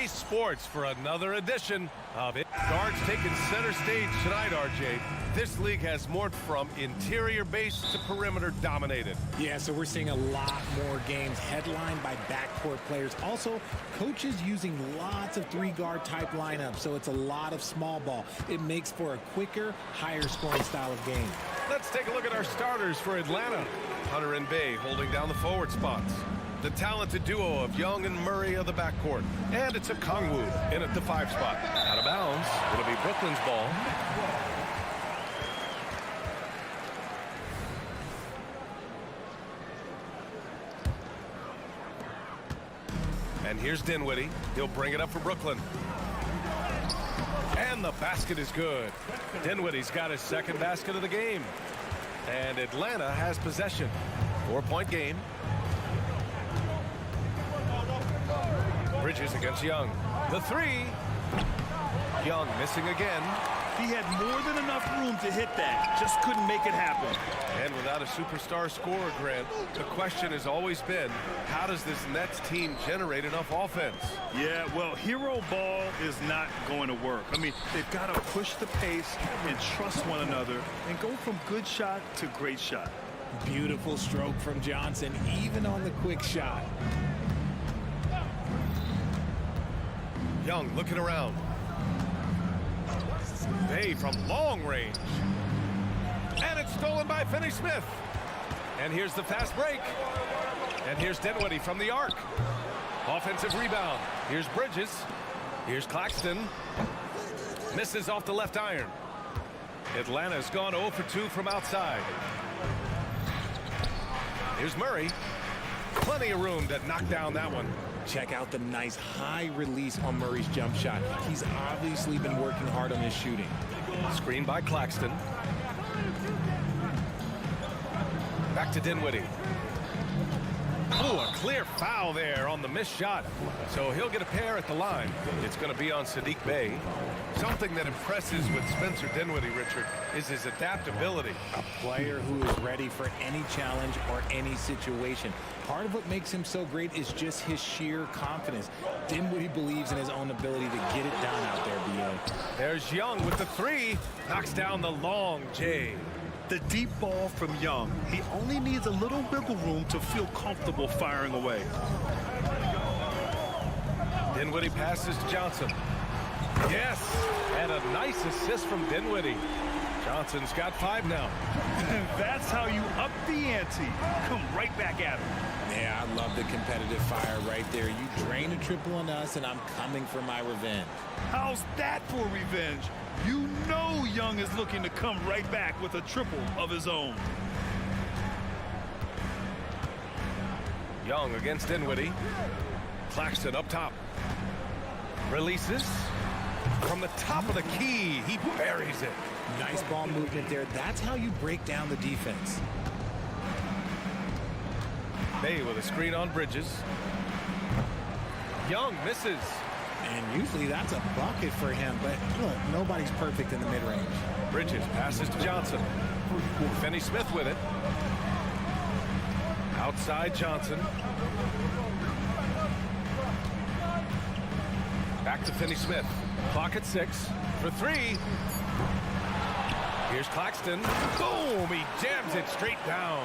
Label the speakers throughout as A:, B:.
A: Sports for another edition of it. Guards taking center stage tonight, RJ. This league has morphed from interior base to perimeter dominated.
B: Yeah, so we're seeing a lot more games headlined by backcourt players. Also, coaches using lots of three-guard type lineups, so it's a lot of small ball. It makes for a quicker, higher scoring style of game. Let's take a look at our starters for Atlanta.
A: Hunter and Bay holding down the forward spots. The talented duo of Young and Murray of the backcourt. And it's a Kongwu in at the 5 spot. Out of bounds. It'll be Brooklyn's ball. And here's Dinwiddie. He'll bring it up for Brooklyn. And the basket is good. Dinwiddie's got his second basket of the game. And Atlanta has possession. 4-point game. Bridges against Young. The 3. Young missing again.
C: He had more than enough room to hit that. Just couldn't make it happen.
A: And without a superstar scorer, Grant, the question has always been, how does this Nets team generate enough offense?
C: Yeah, well, hero ball is not going to work. I mean, they've got to push the pace and trust one another and go from good shot to great shot.
B: Beautiful stroke from Johnson, even on the quick shot.
A: Young looking around. Bay from long range. And it's stolen by Finney-Smith. And here's the fast break. And here's Dinwiddie from the arc. Offensive rebound. Here's Bridges. Here's Claxton. Misses off the left iron. Atlanta's gone 0 for 2 from outside. Here's Murray. Plenty of room to knock down that one.
B: Check out the nice high release on Murray's jump shot. He's obviously been working hard on his shooting.
A: Screen by Claxton. Back to Dinwiddie. Oh, a clear foul there on the missed shot. So he'll get a pair at the line. It's going to be on Saddiq Bey. Something that impresses with Spencer Dinwiddie, Richard, is his adaptability.
B: A player who is ready for any challenge or any situation. Part of what makes him so great is just his sheer confidence. Dinwiddie believes in his own ability to get it done out there, B.O.
A: There's Young with the 3. Knocks down the long J.
C: The deep ball from Young. He only needs a little wiggle room to feel comfortable firing away.
A: Dinwiddie passes to Johnson. Yes, and a nice assist from Dinwiddie. Johnson's got 5 now.
C: That's how you up the ante. Come right back at him.
B: Yeah, I love the competitive fire right there. You drain a triple on us, and I'm coming for my revenge.
C: How's that for revenge? You know Young is looking to come right back with a triple of his own.
A: Young against Dinwiddie. Claxton up top. Releases. From the top of the key, he buries it.
B: Nice ball movement there. That's how you break down the defense.
A: Bay with a screen on Bridges. Young misses.
B: And usually that's a bucket for him, but look, nobody's perfect in the mid-range.
A: Bridges passes to Johnson. Finney-Smith with it. Outside Johnson. Back to Finney-Smith. Clock at 6 for 3. Here's Claxton. Boom! He jams it straight down.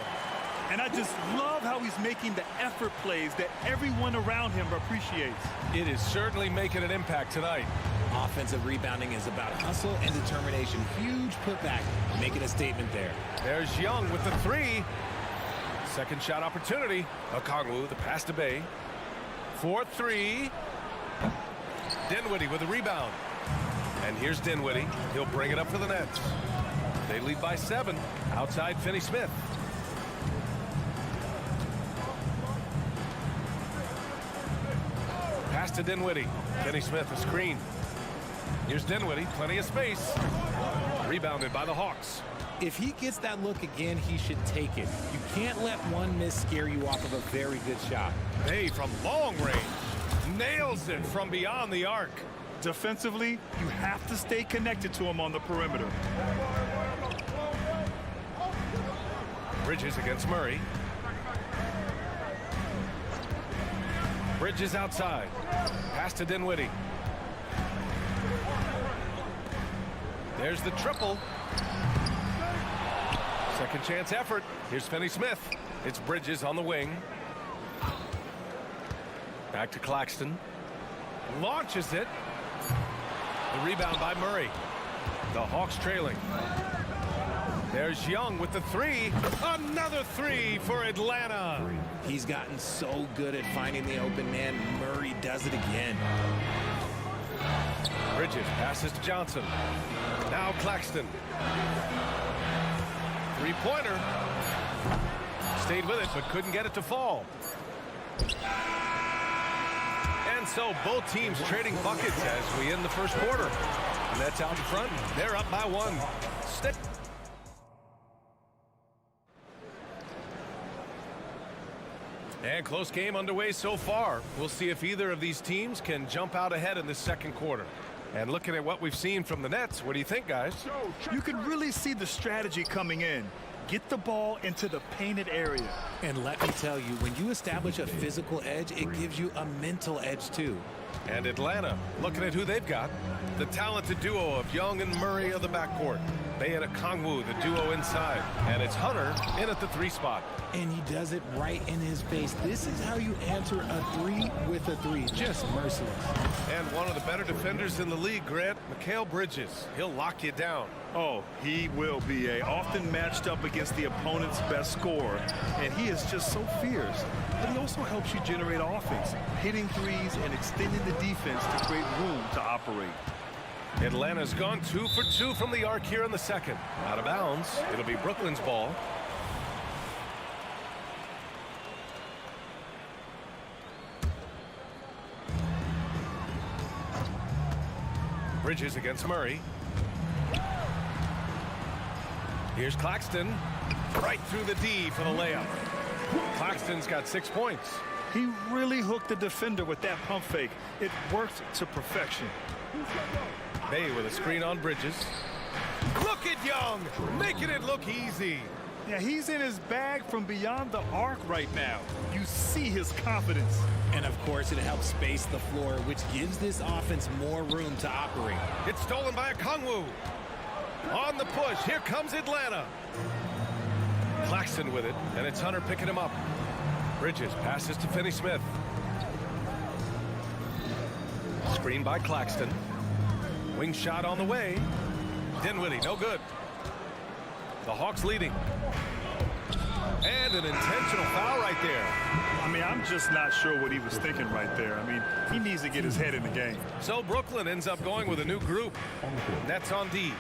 C: And I just love how he's making the effort plays that everyone around him appreciates.
A: It is certainly making an impact tonight.
B: Offensive rebounding is about hustle and determination. Huge putback, making a statement there.
A: There's Young with the 3. Second shot opportunity. Okongwu, the pass to Bay. 4-3. Dinwiddie with the rebound. And here's Dinwiddie. He'll bring it up for the Nets. They lead by 7. Outside Finney-Smith. Pass to Dinwiddie. Finney-Smith, a screen. Here's Dinwiddie, plenty of space. Rebounded by the Hawks.
B: If he gets that look again, he should take it. You can't let one miss scare you off of a very good shot.
A: Bay from long range. Nails it from beyond the arc.
C: Defensively, you have to stay connected to him on the perimeter.
A: Bridges against Murray. Bridges outside. Pass to Dinwiddie. There's the triple. Second chance effort. Here's Finney-Smith. It's Bridges on the wing. Back to Claxton. Launches it. The rebound by Murray. The Hawks trailing. There's Young with the three. Another three for Atlanta.
B: He's gotten so good at finding the open man. Murray does it again.
A: Bridges passes to Johnson. Now Claxton. Three-pointer. Stayed with it, but couldn't get it to fall. And so both teams trading buckets as we end the first quarter. And that's out in front. They're up by one. And close game underway so far. We'll see if either of these teams can jump out ahead in this second quarter. And looking at what we've seen from the Nets, what do you think, guys?
C: You can really see the strategy coming in. Get the ball into the painted area.
B: And let me tell you, when you establish a physical edge, it gives you a mental edge too.
A: And Atlanta, looking at who they've got. The talented duo of Young and Murray of the backcourt. Bay and Okongwu, the duo inside. And it's Hunter in at the three spot.
B: And he does it right in his face. This is how you answer a three with a three. Just merciless.
A: And one of the better defenders in the league, Grant, Mikal Bridges. He'll lock you down.
C: Oh, he will be often matched up against the opponent's best scorer. And he is just so fierce. But he also helps you generate offense, hitting threes and extending the defense to create room to operate.
A: Atlanta's gone 2 for 2 from the arc here in the second. Out of bounds. It'll be Brooklyn's ball. Bridges against Murray. Here's Claxton. Right through the D for the layup. Claxton's got 6 points.
C: He really hooked the defender with that pump fake. It worked to perfection.
A: Bay with a screen on Bridges. Look at Young, making it look easy.
C: Yeah, he's in his bag from beyond the arc right now. You see his confidence.
B: And of course, it helps space the floor, which gives this offense more room to operate.
A: It's stolen by Okongwu. On the push, here comes Atlanta. Claxton with it, and it's Hunter picking him up. Bridges passes to Finney-Smith. Screen by Claxton. Wing shot on the way. Dinwiddie, no good. The Hawks leading. And an intentional foul right there.
C: I mean, I'm just not sure what he was thinking right there. I mean, he needs to get his head in the game.
A: So Brooklyn ends up going with a new group. Nets on D.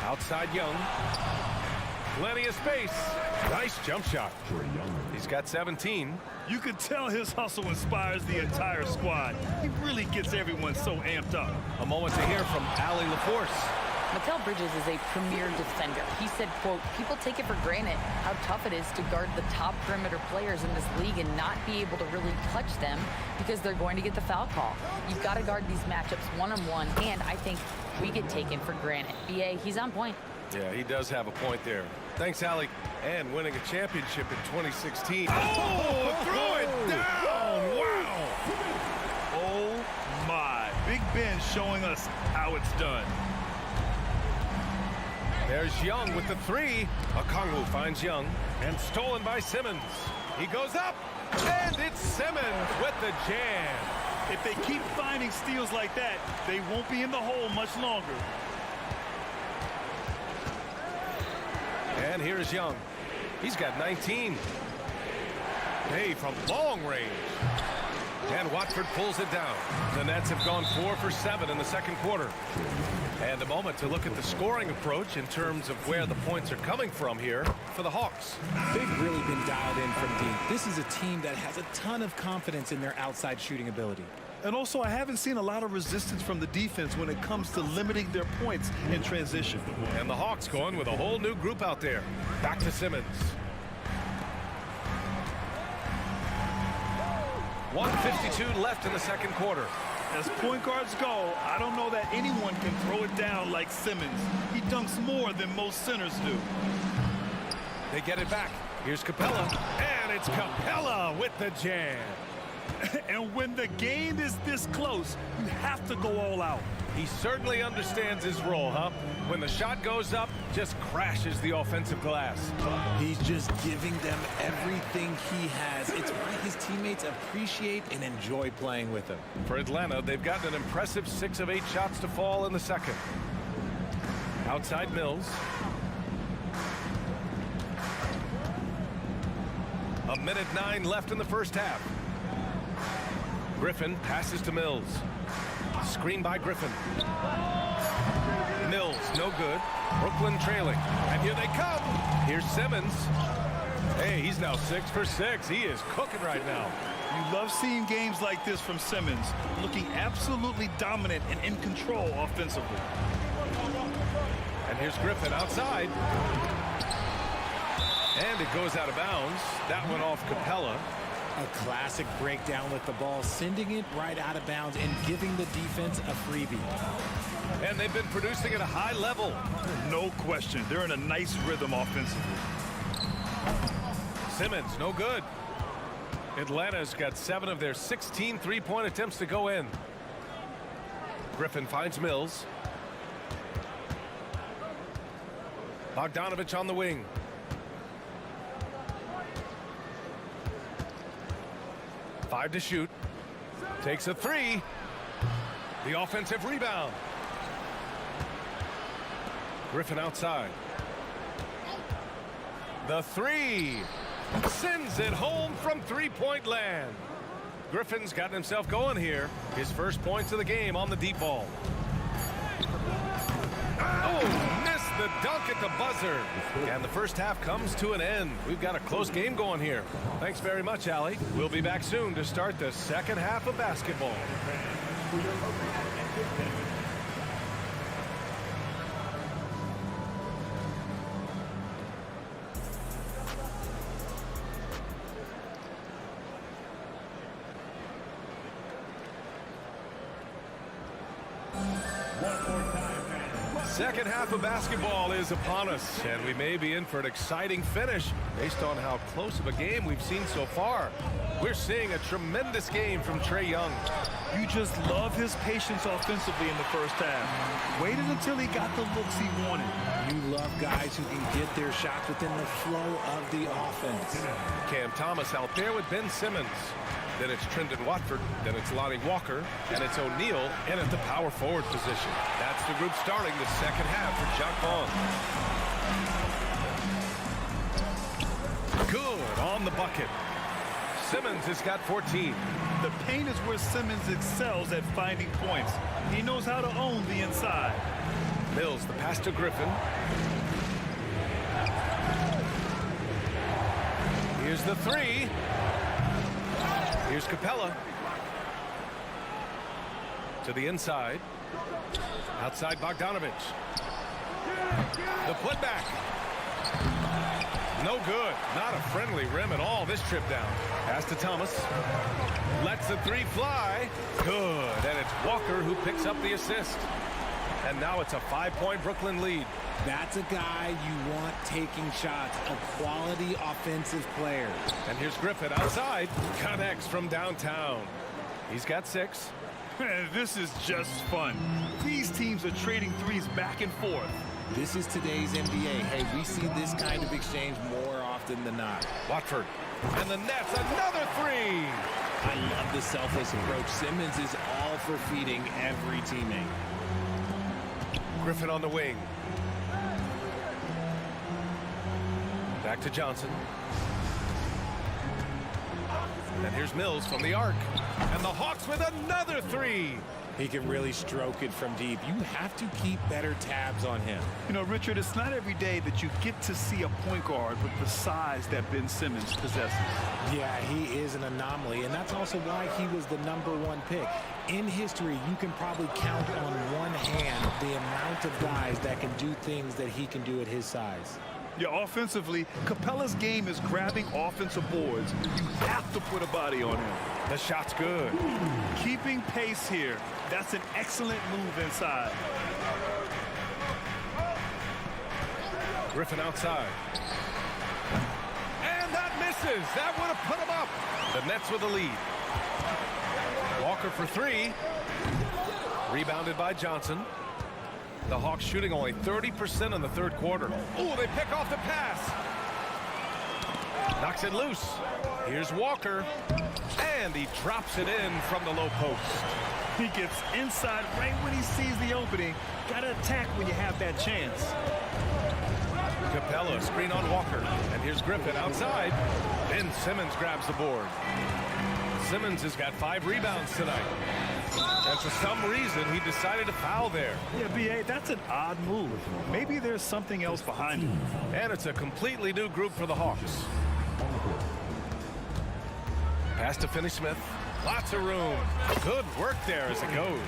A: Outside Young. Plenty of space. Nice jump shot. He's got 17.
C: You can tell his hustle inspires the entire squad. He really gets everyone so amped up.
A: A moment to hear from Allie LaForce.
D: Mikal Bridges is a premier defender. He said, quote, people take it for granted how tough it is to guard the top perimeter players in this league and not be able to really touch them because they're going to get the foul call. You've got to guard these matchups one-on-one, and I think we get taken for granted. BA, he's on point.
A: Yeah, he does have a point there. Thanks, Allie. And winning a championship in 2016. Oh, throw it down! Wow!
C: Oh, my. Big Ben showing us how it's done.
A: There's Young with the three. Okongwu finds Young. And stolen by Simmons. He goes up. And it's Simmons with the jam.
C: If they keep finding steals like that, they won't be in the hole much longer.
A: And here's Young. He's got 19. Hey, from long range. And Watford pulls it down. The Nets have gone 4 for 7 in the second quarter. And a moment to look at the scoring approach in terms of where the points are coming from here for the Hawks.
B: They've really been dialed in from deep. This is a team that has a ton of confidence in their outside shooting ability.
C: And also, I haven't seen a lot of resistance from the defense when it comes to limiting their points in transition.
A: And the Hawks going with a whole new group out there. Back to Simmons. 1:52 left in the second quarter.
C: As point guards go, I don't know that anyone can throw it down like Simmons. He dunks more than most centers do.
A: They get it back. Here's Capella. And it's Capella with the jam.
C: And when the game is this close, you have to go all out.
A: He certainly understands his role, huh? When the shot goes up, just crashes the offensive glass.
B: He's just giving them everything he has. It's why his teammates appreciate and enjoy playing with him.
A: For Atlanta, they've gotten an impressive 6 of 8 shots to fall in the second. Outside Mills. A minute 9 left in the first half. Griffin passes to Mills. Screen by Griffin. Mills, no good. Brooklyn trailing. And here they come. Here's Simmons. Hey, he's now 6 for 6. He is cooking right now.
C: You love seeing games like this from Simmons, looking absolutely dominant and in control offensively.
A: And here's Griffin outside. And it goes out of bounds. That went off Capella.
B: A classic breakdown with the ball, sending it right out of bounds and giving the defense a freebie.
A: And they've been producing at a high level.
C: No question. They're in a nice rhythm offensively.
A: Simmons, no good. Atlanta's got 7 of their 16 three-point attempts to go in. Griffin finds Mills. Bogdanovich on the wing. Five to shoot. Takes a 3. The offensive rebound. Griffin outside. The 3. Sends it home from three-point land. Griffin's gotten himself going here. His first points of the game on the deep ball. Oh, missed the dunk at the buzzer. And the first half comes to an end. We've got a close game going here. Thanks very much, Allie. We'll be back soon to start the second half of basketball. Second half of basketball is upon us, and we may be in for an exciting finish based on how close of a game we've seen so far. We're seeing a tremendous game from Trae Young.
C: You just love his patience offensively in the first half. Waited until he got the looks he wanted.
B: You love guys who can get their shots within the flow of the offense.
A: Cam Thomas out there with Ben Simmons. Then it's Trendon Watford, then it's Lonnie Walker, and it's O'Neal in at the power forward position. That's the group starting the second half for Jacque Vaughn. Good on the bucket. Simmons has got 14.
C: The paint is where Simmons excels at finding points. He knows how to own the inside.
A: Mills, the pass to Griffin. Here's the 3. Here's Capella. To the inside. Outside Bogdanovich. The putback. No good. Not a friendly rim at all this trip down. Pass to Thomas. Lets the 3 fly. Good. And it's Walker who picks up the assist. And now it's a 5-point Brooklyn lead.
B: That's a guy you want taking shots, a quality offensive player.
A: And here's Griffin outside. Connects from downtown. He's got 6.
C: This is just fun. These teams are trading threes back and forth.
B: This is today's NBA. Hey, we see this kind of exchange more often than not.
A: Watford. And the Nets, another 3.
B: I love the selfless approach. Simmons is all for feeding every teammate.
A: Griffin on the wing. Back to Johnson. And here's Mills from the arc. And the Hawks with another 3.
B: He can really stroke it from deep. You have to keep better tabs on him.
C: You know, Richard, it's not every day that you get to see a point guard with the size that Ben Simmons possesses.
B: Yeah, he is an anomaly, and that's also why he was the #1 pick. In history, you can probably count on one hand the amount of guys that can do things that he can do at his size.
C: Yeah, offensively, Capella's game is grabbing offensive boards. You have to put a body on him.
A: The shot's good.
C: Keeping pace here. That's an excellent move inside.
A: Griffin outside. And that misses. That would have put him up. The Nets with the lead. Walker for three. Rebounded by Johnson. The Hawks shooting only 30% in the third quarter. Oh, they pick off the pass. Knocks it loose. Here's Walker. And he drops it in from the low post.
C: He gets inside right when he sees the opening. Got to attack when you have that chance.
A: Capella, screen on Walker. And here's Griffin outside. Ben Simmons grabs the board. Simmons has got 5 rebounds tonight. And for some reason, he decided to foul there.
C: Yeah, B.A., that's an odd move. Maybe there's something else behind it.
A: And it's a completely new group for the Hawks. Pass to Finney-Smith. Lots of room. Good work there as it goes.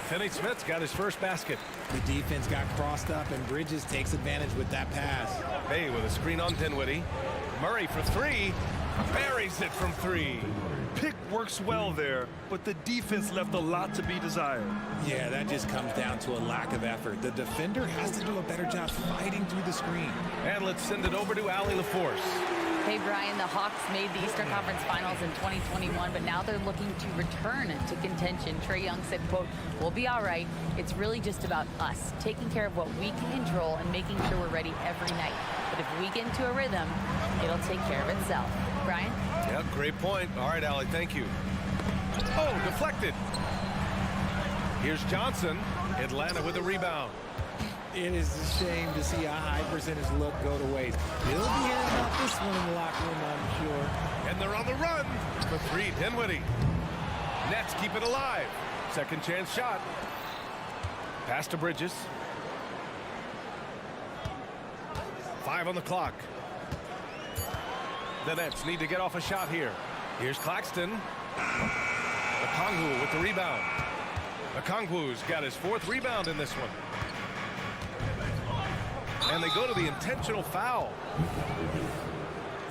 A: Finney-Smith's got his first basket.
B: The defense got crossed up, and Bridges takes advantage with that pass.
A: Bay with a screen on Dinwiddie. Murray for three. Buries it from three.
C: Pick works well there, but the defense left a lot to be desired.
B: Yeah, that just comes down to a lack of effort. The defender has to do a better job fighting through the screen.
A: And let's send it over to Allie LaForce.
D: Hey, Brian, the Hawks made the Eastern Conference Finals in 2021, but now they're looking to return to contention. Trae Young said, quote, "We'll be all right. It's really just about us, taking care of what we can control and making sure we're ready every night. But if we get into a rhythm, it'll take care of itself." Brian?
A: Yeah, great point. All right, Allie, thank you. Oh, deflected. Here's Johnson. Atlanta with a rebound.
B: It is a shame to see a high percentage look go to waste. They'll be hearing about this one in the locker room, I'm sure.
A: And they're on the run for three. Dinwiddie. Nets keep it alive. Second chance shot. Pass to Bridges. 5 on the clock. The Nets need to get off a shot here. Here's Claxton. Okongwu with the rebound. Okongwu's got his 4th rebound in this one. And they go to the intentional foul.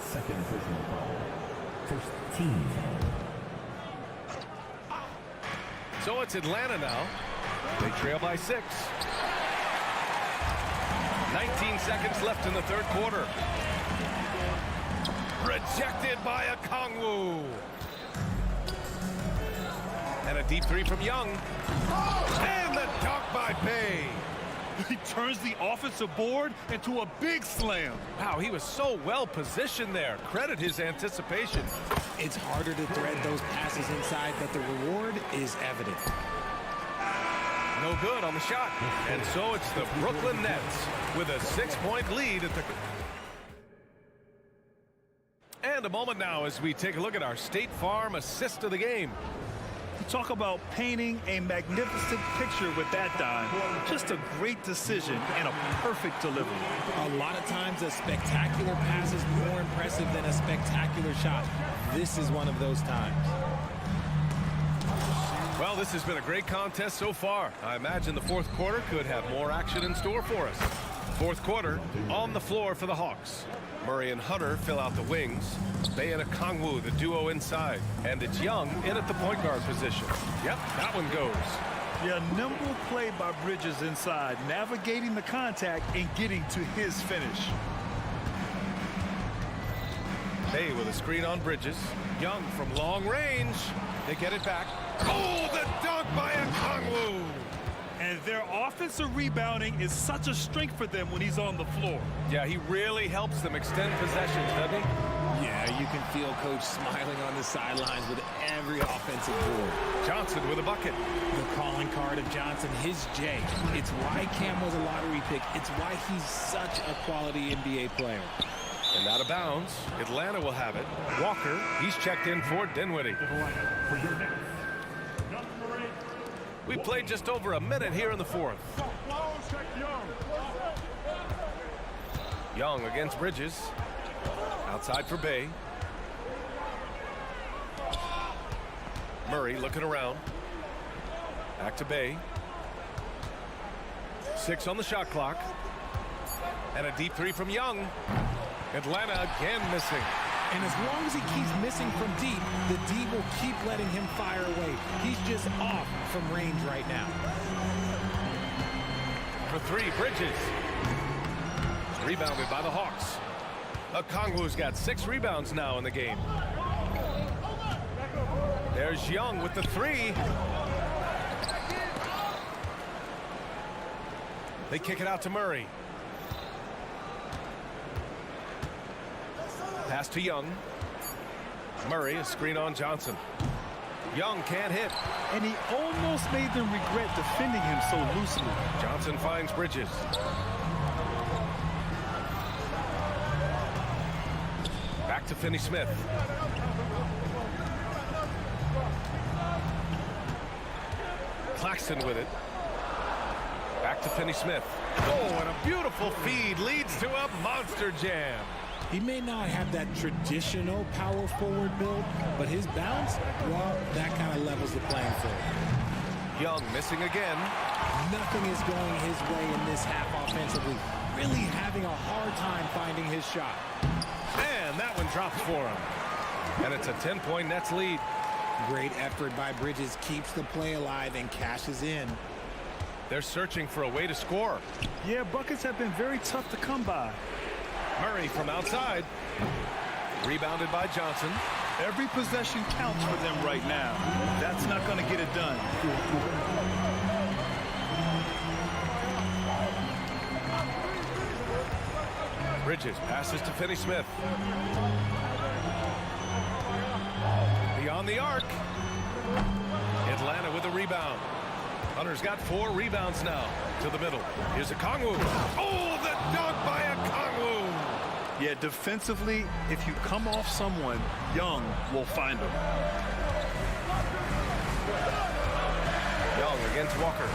E: Second personal foul. First team.
A: So it's Atlanta now. They trail by 6. 19 seconds left in the third quarter. Rejected by Okongwu. And a deep 3 from Young. And the dunk by Bay.
C: He turns the offensive board into a big slam.
A: Wow, he was so well positioned there. Credit his anticipation.
B: It's harder to thread those passes inside, but the reward is evident.
A: No good on the shot. And so it's the Brooklyn Nets with a 6-point lead at the... And a moment now as we take a look at our State Farm assist of the game.
C: Talk about painting a magnificent picture with that dime. Just a great decision and a perfect delivery.
B: A lot of times a spectacular pass is more impressive than a spectacular shot. This is one of those times.
A: Well, this has been a great contest so far. I imagine the fourth quarter could have more action in store for us. Fourth quarter on the floor for the Hawks. Murray and Hunter fill out the wings. Bay and Okongwu, the duo inside. And it's Young in at the point guard position. Yep, that one goes.
C: Yeah, nimble play by Bridges inside, navigating the contact and getting to his finish.
A: Bay with a screen on Bridges. Young from long range. They get it back. Oh, the dunk by Okongwu.
C: And their offensive rebounding is such a strength for them when he's on the floor.
A: Yeah, he really helps them extend possessions, doesn't he?
B: Yeah, you can feel Coach smiling on the sidelines with every offensive board.
A: Johnson with a bucket.
B: The calling card of Johnson, his J. It's why Cam was a lottery pick. It's why he's such a quality NBA player.
A: And out of bounds, Atlanta will have it. Walker, he's checked in for Dinwiddie. We played just over a minute here in the fourth. Young against Bridges. Outside for Bay. Murray looking around. Back to Bay. 6 on the shot clock. And a deep 3 from Young. Atlanta again missing.
B: And as long as he keeps missing from deep, the D will keep letting him fire away. He's just off from range right now.
A: For 3, Bridges. Rebounded by the Hawks. Okongwu's got 6 rebounds now in the game. There's Young with the 3. They kick it out to Murray. Pass to Young. Murray, a screen on Johnson. Young can't hit.
C: And he almost made them regret defending him so loosely.
A: Johnson finds Bridges. Back to Finney-Smith. Claxton with it. Back to Finney-Smith. Oh, and a beautiful feed leads to a monster jam.
B: He may not have that traditional power forward build, but his bounce, well, that kind of levels the playing field.
A: Young missing again.
B: Nothing is going his way in this half offensively. Really having a hard time finding his shot.
A: And that one drops for him. And it's a 10-point Nets lead.
B: Great effort by Bridges, keeps the play alive and cashes in.
A: They're searching for a way to score.
C: Yeah, buckets have been very tough to come by.
A: Murray from outside. Rebounded by Johnson.
C: Every possession counts for them right now. That's not going to get it done.
A: Bridges passes to Finney-Smith. Beyond the arc. Atlanta with a rebound. Hunter's got 4 rebounds now to the middle. Here's Okongwu. Oh, the dunk by Okongwu.
C: Yeah, defensively, if you come off someone, Young will find him.
A: Young against Walker.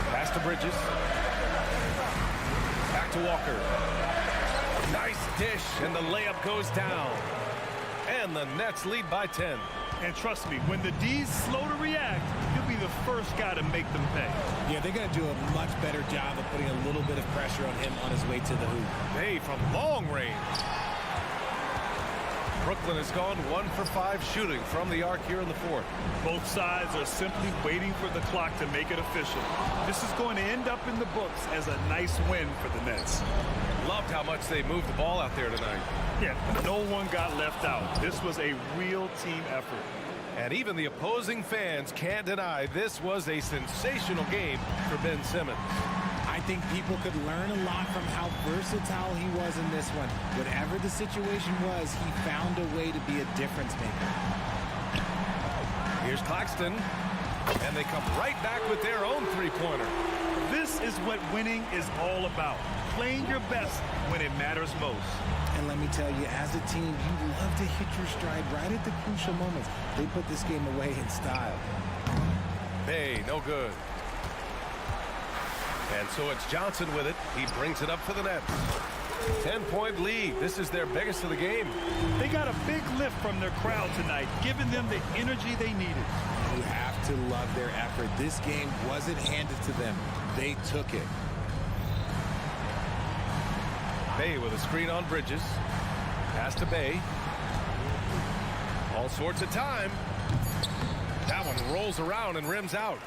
A: Pass to Bridges. Back to Walker. Nice dish, and the layup goes down. And the Nets lead by 10.
C: And trust me, when the D's slow to react, you'll be the first guy to make them pay.
B: Yeah, they're going to do a much better job of putting a little bit of pressure on him on his way to the hoop.
A: Bay from long range. Brooklyn has gone 1 for 5 shooting from the arc here in the 4th.
C: Both sides are simply waiting for the clock to make it official. This is going to end up in the books as a nice win for the Nets.
A: Loved how much they moved the ball out there tonight.
C: Yeah, no one got left out. This was a real team effort.
A: And even the opposing fans can't deny this was a sensational game for Ben Simmons.
B: I think people could learn a lot from how versatile he was in this one. Whatever the situation was, he found a way to be a difference maker.
A: Here's Claxton, and they come right back with their own 3-pointer.
C: This is what winning is all about. Playing your best when it matters most.
B: And let me tell you, as a team, you love to hit your stride right at the crucial moments. They put this game away in style.
A: Hey, no good. And so it's Johnson with it. He brings it up for the Nets. 10-point lead. This is their biggest of the game.
C: They got a big lift from their crowd tonight, giving them the energy they needed.
B: You have to love their effort. This game wasn't handed to them. They took it.
A: Bay with a screen on Bridges. Pass to Bay. All sorts of time. That one rolls around and rims out.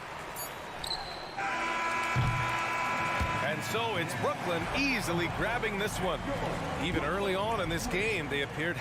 A: And so it's Brooklyn easily grabbing this one. Even early on in this game, they appeared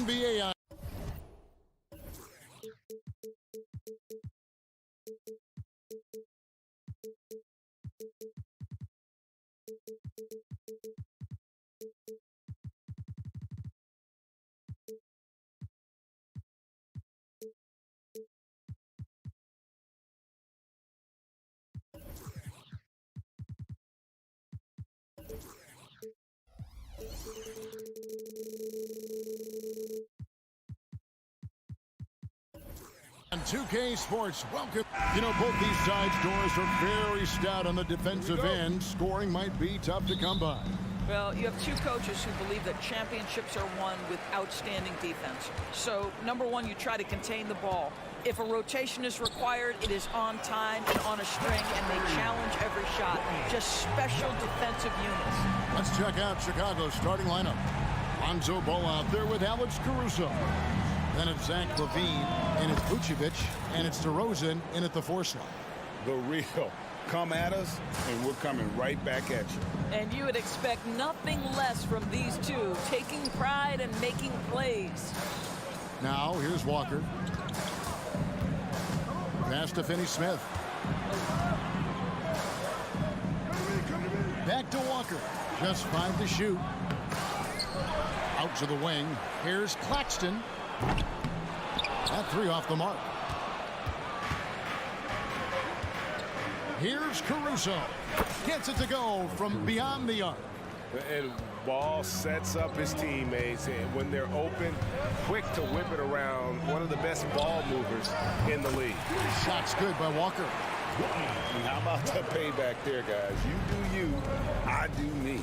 F: NBA. On 2K Sports, welcome. You know, both these sides, Doris, are very stout on the defensive end. Scoring might be tough to come by.
G: Well, you have two coaches who believe that championships are won with outstanding defense. So, number one, you try to contain the ball. If a rotation is required, it is on time and on a string, and they challenge every shot. Just special defensive units.
F: Let's check out Chicago's starting lineup. Lonzo Ball out there with Alex Caruso. Then it's Zach LaVine, and it's Vucevic, and it's DeRozan in at the 4 slot.
H: The real. Come at us, and we're coming right back at you.
G: And you would expect nothing less from these two, taking pride and making plays.
F: Now, here's Walker. Pass to Finney-Smith. Back to Walker. Just 5 to shoot. Out to the wing. Here's Claxton. That 3 off the mark. Here's Caruso. Gets it to go from beyond the arc.
H: And Ball sets up his teammates, and when they're open, quick to whip it around. One of the best ball movers in the league.
F: Shot's good by Walker.
H: How about the payback there, guys? You do you, I do me.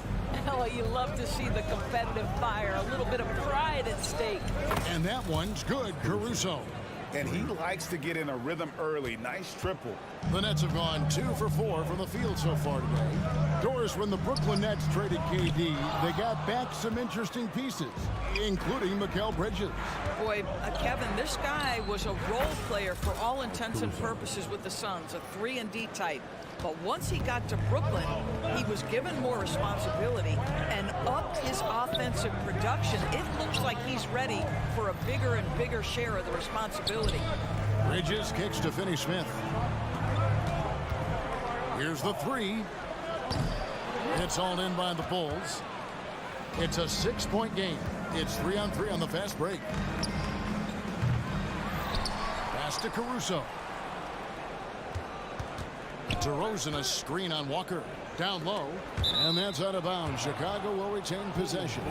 G: Oh, you love to see the competitive fire, a little bit of pride at stake.
F: And that one's good, Caruso.
H: And he likes to get in a rhythm early. Nice triple.
F: The Nets have gone 2 for 4 from the field so far today. Doris, when the Brooklyn Nets traded KD, they got back some interesting pieces, including Mikal Bridges.
G: Boy, Kevin, this guy was a role player for all intents and purposes with the Suns, a 3-and-D type. But once he got to Brooklyn, he was given more responsibility and upped his offensive production. It looks like he's ready for a bigger and bigger share of the responsibility.
F: Bridges kicks to Finney-Smith. Here's the 3. It's all in by the Bulls. It's a 6-point game. It's 3-on-3 on the fast break. Pass to Caruso. DeRozan, a screen on Walker. Down low. And that's out of bounds. Chicago will retain possession.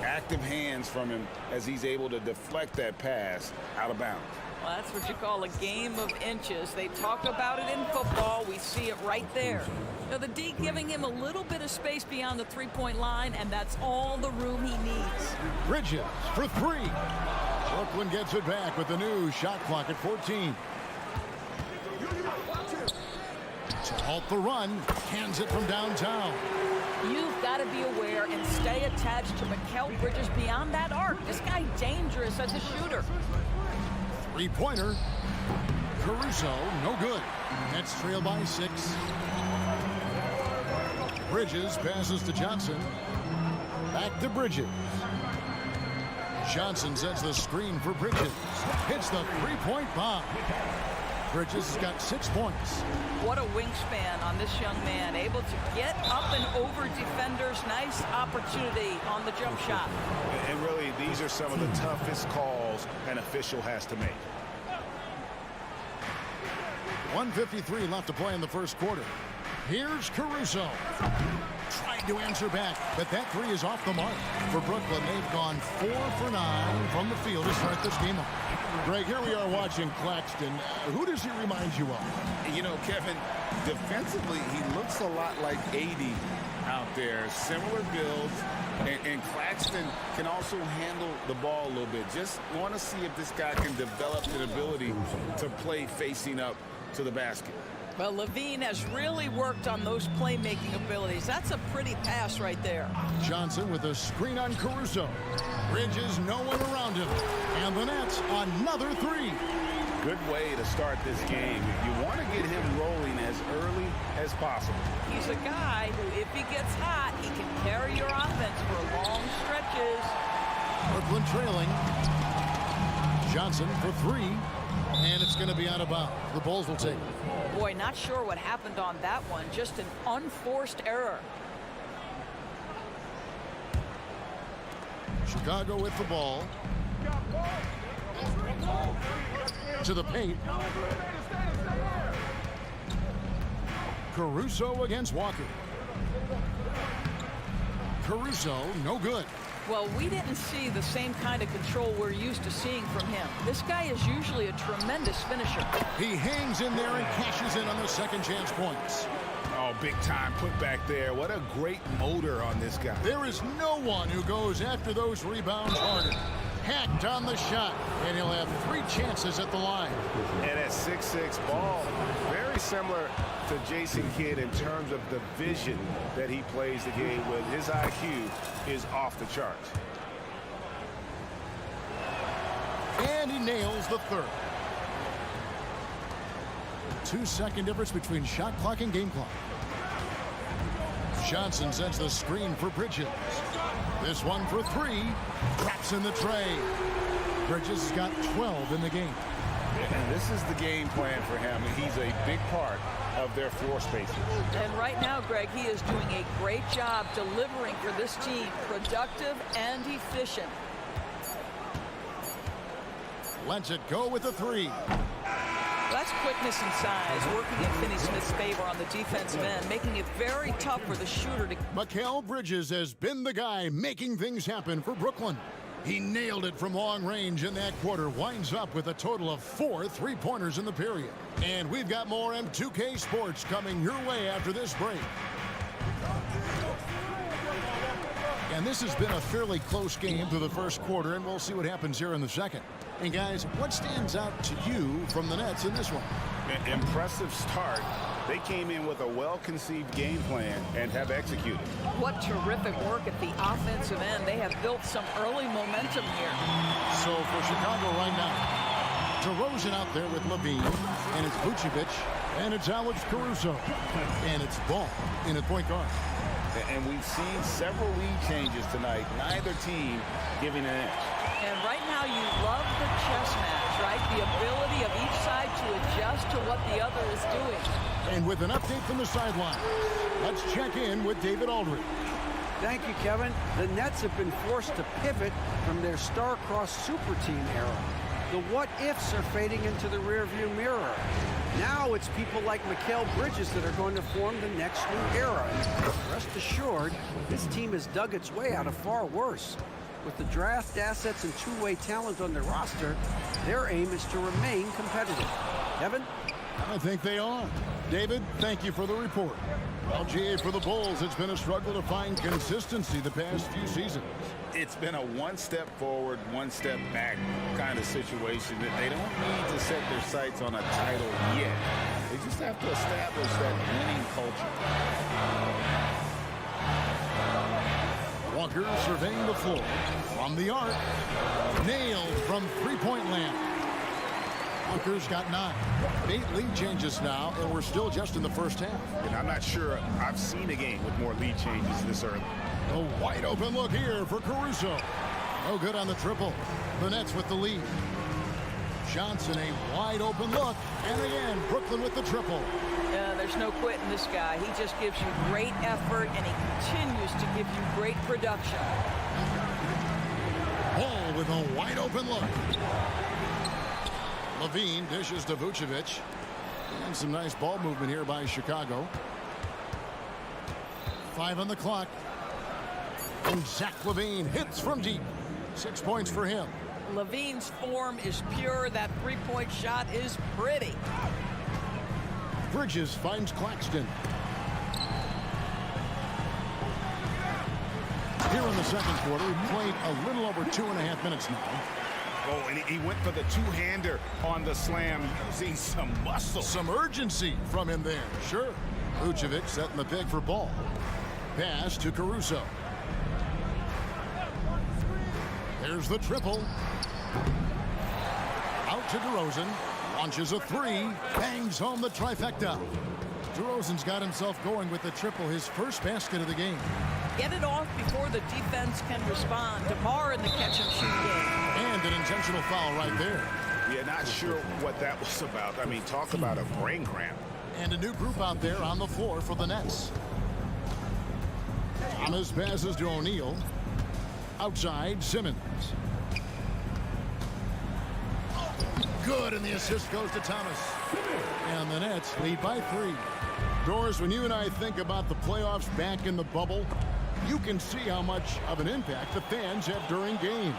H: Active hands from him as he's able to deflect that pass out of bounds.
G: Well, that's what you call a game of inches. They talk about it in football. We see it right there. Now, the D giving him a little bit of space beyond the 3-point line, and that's all the room he needs.
F: Bridges for 3. Brooklyn gets it back with the new shot clock at 14. To halt the run, hands it from downtown.
G: You've got to be aware and stay attached to Mikal Bridges beyond that arc. This guy dangerous as a shooter.
F: 3-pointer. Caruso, no good. Nets trail by 6. Bridges passes to Johnson. Back to Bridges. Johnson sets the screen for Bridges. Hits the 3-point bomb. Bridges has got 6 points.
G: What a wingspan on this young man. Able to get up and over defenders. Nice opportunity on the jump shot.
H: And really, these are some of the toughest calls an official has to make.
F: 1:53 left to play in the first quarter. Here's Caruso. Trying to answer back, but that 3 is off the mark. For Brooklyn, they've gone 4 for 9 from the field to start this game off. Greg, here we are watching Claxton. Who does he remind you of?
H: You know, Kevin, defensively, he looks a lot like AD out there. Similar builds, and Claxton can also handle the ball a little bit. Just want to see if this guy can develop an ability to play facing up to the basket.
G: Well, LaVine has really worked on those playmaking abilities. That's a pretty pass right there.
F: Johnson with a screen on Caruso. Bridges, no one around him. And the Nets, another 3.
H: Good way to start this game. You want to get him rolling as early as possible.
G: He's a guy who, if he gets hot, he can carry your offense for long stretches.
F: Brooklyn trailing. Johnson for three. And it's going to be out of bounds. The Bulls will take it.
G: Boy, not sure what happened on that one. Just an unforced error.
F: Chicago with the ball. To the paint. Caruso against Walker. Caruso, no good.
G: Well, we didn't see the same kind of control we're used to seeing from him. This guy is usually a tremendous finisher.
F: He hangs in there and cashes in on those second chance points.
H: Oh, big time put back there. What a great motor on this guy.
F: There is no one who goes after those rebounds harder. Hacked on the shot, and he'll have three chances at the line.
I: And at 6'6" ball, very similar to Jason Kidd in terms of the vision that he plays the game with. His IQ is off the charts.
F: And he nails the third. 2-second difference between shot clock and game clock. Johnson sends the screen for Bridges. This one for three. Traps in the tray. Bridges has got 12 in the game.
H: And this is the game plan for him. He's a big part of their floor spacing.
G: And right now, Greg, he is doing a great job delivering for this team. Productive and efficient.
F: Lets it go with the three.
G: That's quickness and size working in Finney-Smith's favor on the defensive end, making it very tough for the shooter to...
F: Mikal Bridges has been the guy making things happen for Brooklyn. He nailed it from long range in that quarter. Winds up with a total of 4 3-pointers in the period. And we've got more M2K Sports coming your way after this break. And this has been a fairly close game through the first quarter, and we'll see what happens here in the second. And guys, what stands out to you from the Nets in this one?
I: An impressive start. They came in with a well-conceived game plan and have executed.
G: What terrific work at the offensive end. They have built some early momentum here.
F: So for Chicago right now, DeRozan out there with Levine, and it's Vucevic, and it's Alex Caruso, and it's Ball in at point guard.
H: And we've seen several lead changes tonight. Neither team giving an inch.
G: And right now you love the chess match, right? The ability of each side to adjust to what the other is doing.
F: And with an update from the sideline, let's check in with David Aldridge.
J: Thank you, Kevin. The Nets have been forced to pivot from their star-crossed super team era. The what-ifs are fading into the rearview mirror. Now it's people like Mikal Bridges that are going to form the next new era. Rest assured, this team has dug its way out of far worse. With the draft assets and two-way talent on their roster, their aim is to remain competitive. Kevin?
F: I think they are. David, thank you for the report. Well, GA, for the Bulls, it's been a struggle to find consistency the past few seasons.
H: It's been a one step forward, one step back kind of situation. That they don't need to set their sights on a title yet. They just have to establish that winning culture.
F: Walker surveying the floor. From the arc. Nailed from three-point land. Walker's got 9. 8 lead changes now, and we're still just in the first half.
I: And I'm not sure I've seen a game with more lead changes this early.
F: A wide open look here for Caruso. No good on the triple. The Nets with the lead. Johnson, a wide open look. And again, Brooklyn with the triple.
G: There's no quitting this guy. He just gives you great effort, and he continues to give you great production.
F: Ball with a wide open look. Levine dishes to Vucevic. And some nice ball movement here by Chicago. 5 on the clock. And Zach Levine hits from deep. 6 points for him.
G: Levine's form is pure. That three-point shot is pretty.
F: Bridges finds Claxton. Here in the second quarter, we played a little over 2.5 minutes now.
H: Oh, and he went for the two-hander on the slam, using some muscle.
F: Some urgency from him there. Sure. Vucevic setting the pick for Ball. Pass to Caruso. There's the triple. Out to DeRozan. Launches a 3. Bangs home the trifecta. DeRozan's got himself going with the triple, his first basket of the game.
G: Get it off before the defense can respond. DeMar in the catch-and-shoot game.
F: And an intentional foul right there.
I: Yeah, not sure what that was about. I mean, talk about a brain cramp.
F: And a new group out there on the floor for the Nets. Thomas passes to O'Neal. Outside, Simmons. Good, and the assist goes to Thomas. And the Nets lead by 3. Doris, when you and I think about the playoffs back in the bubble, you can see how much of an impact the fans have during games.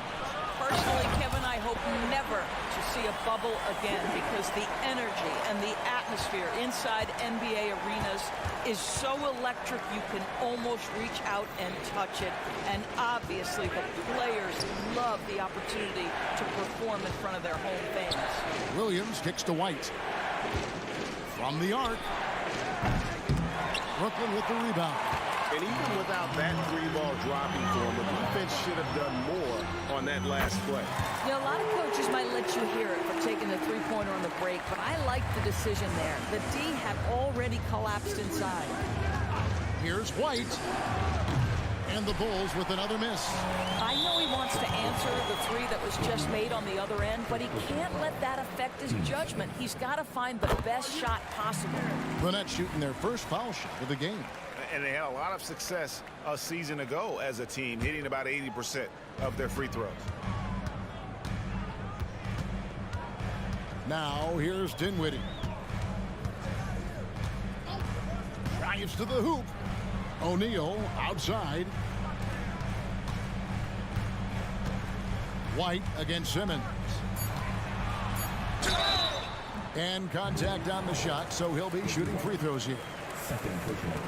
G: Personally, Kevin, I hope never to see a bubble again because the energy and the atmosphere inside NBA arenas is so electric you can almost reach out and touch it. And obviously, the players love the opportunity to perform in front of their home fans.
F: Williams kicks to White. From the arc. Brooklyn with the rebound.
I: And even without that 3-ball dropping for him, the defense should have done more on that last play.
D: You know, a lot of coaches might let you hear it for taking the three-pointer on the break, but I like the decision there. The D had already collapsed inside.
F: Here's White. And the Bulls with another miss.
D: I know he wants to answer the three that was just made on the other end, but he can't let that affect his judgment. He's got to find the best shot possible.
F: The Nets shooting their first foul shot of the game.
I: And they had a lot of success a season ago as a team, hitting about 80% of their free throws.
F: Now here's Dinwiddie. Drives to the hoop. O'Neal outside. White against Simmons. And contact on the shot, so he'll be shooting free throws here.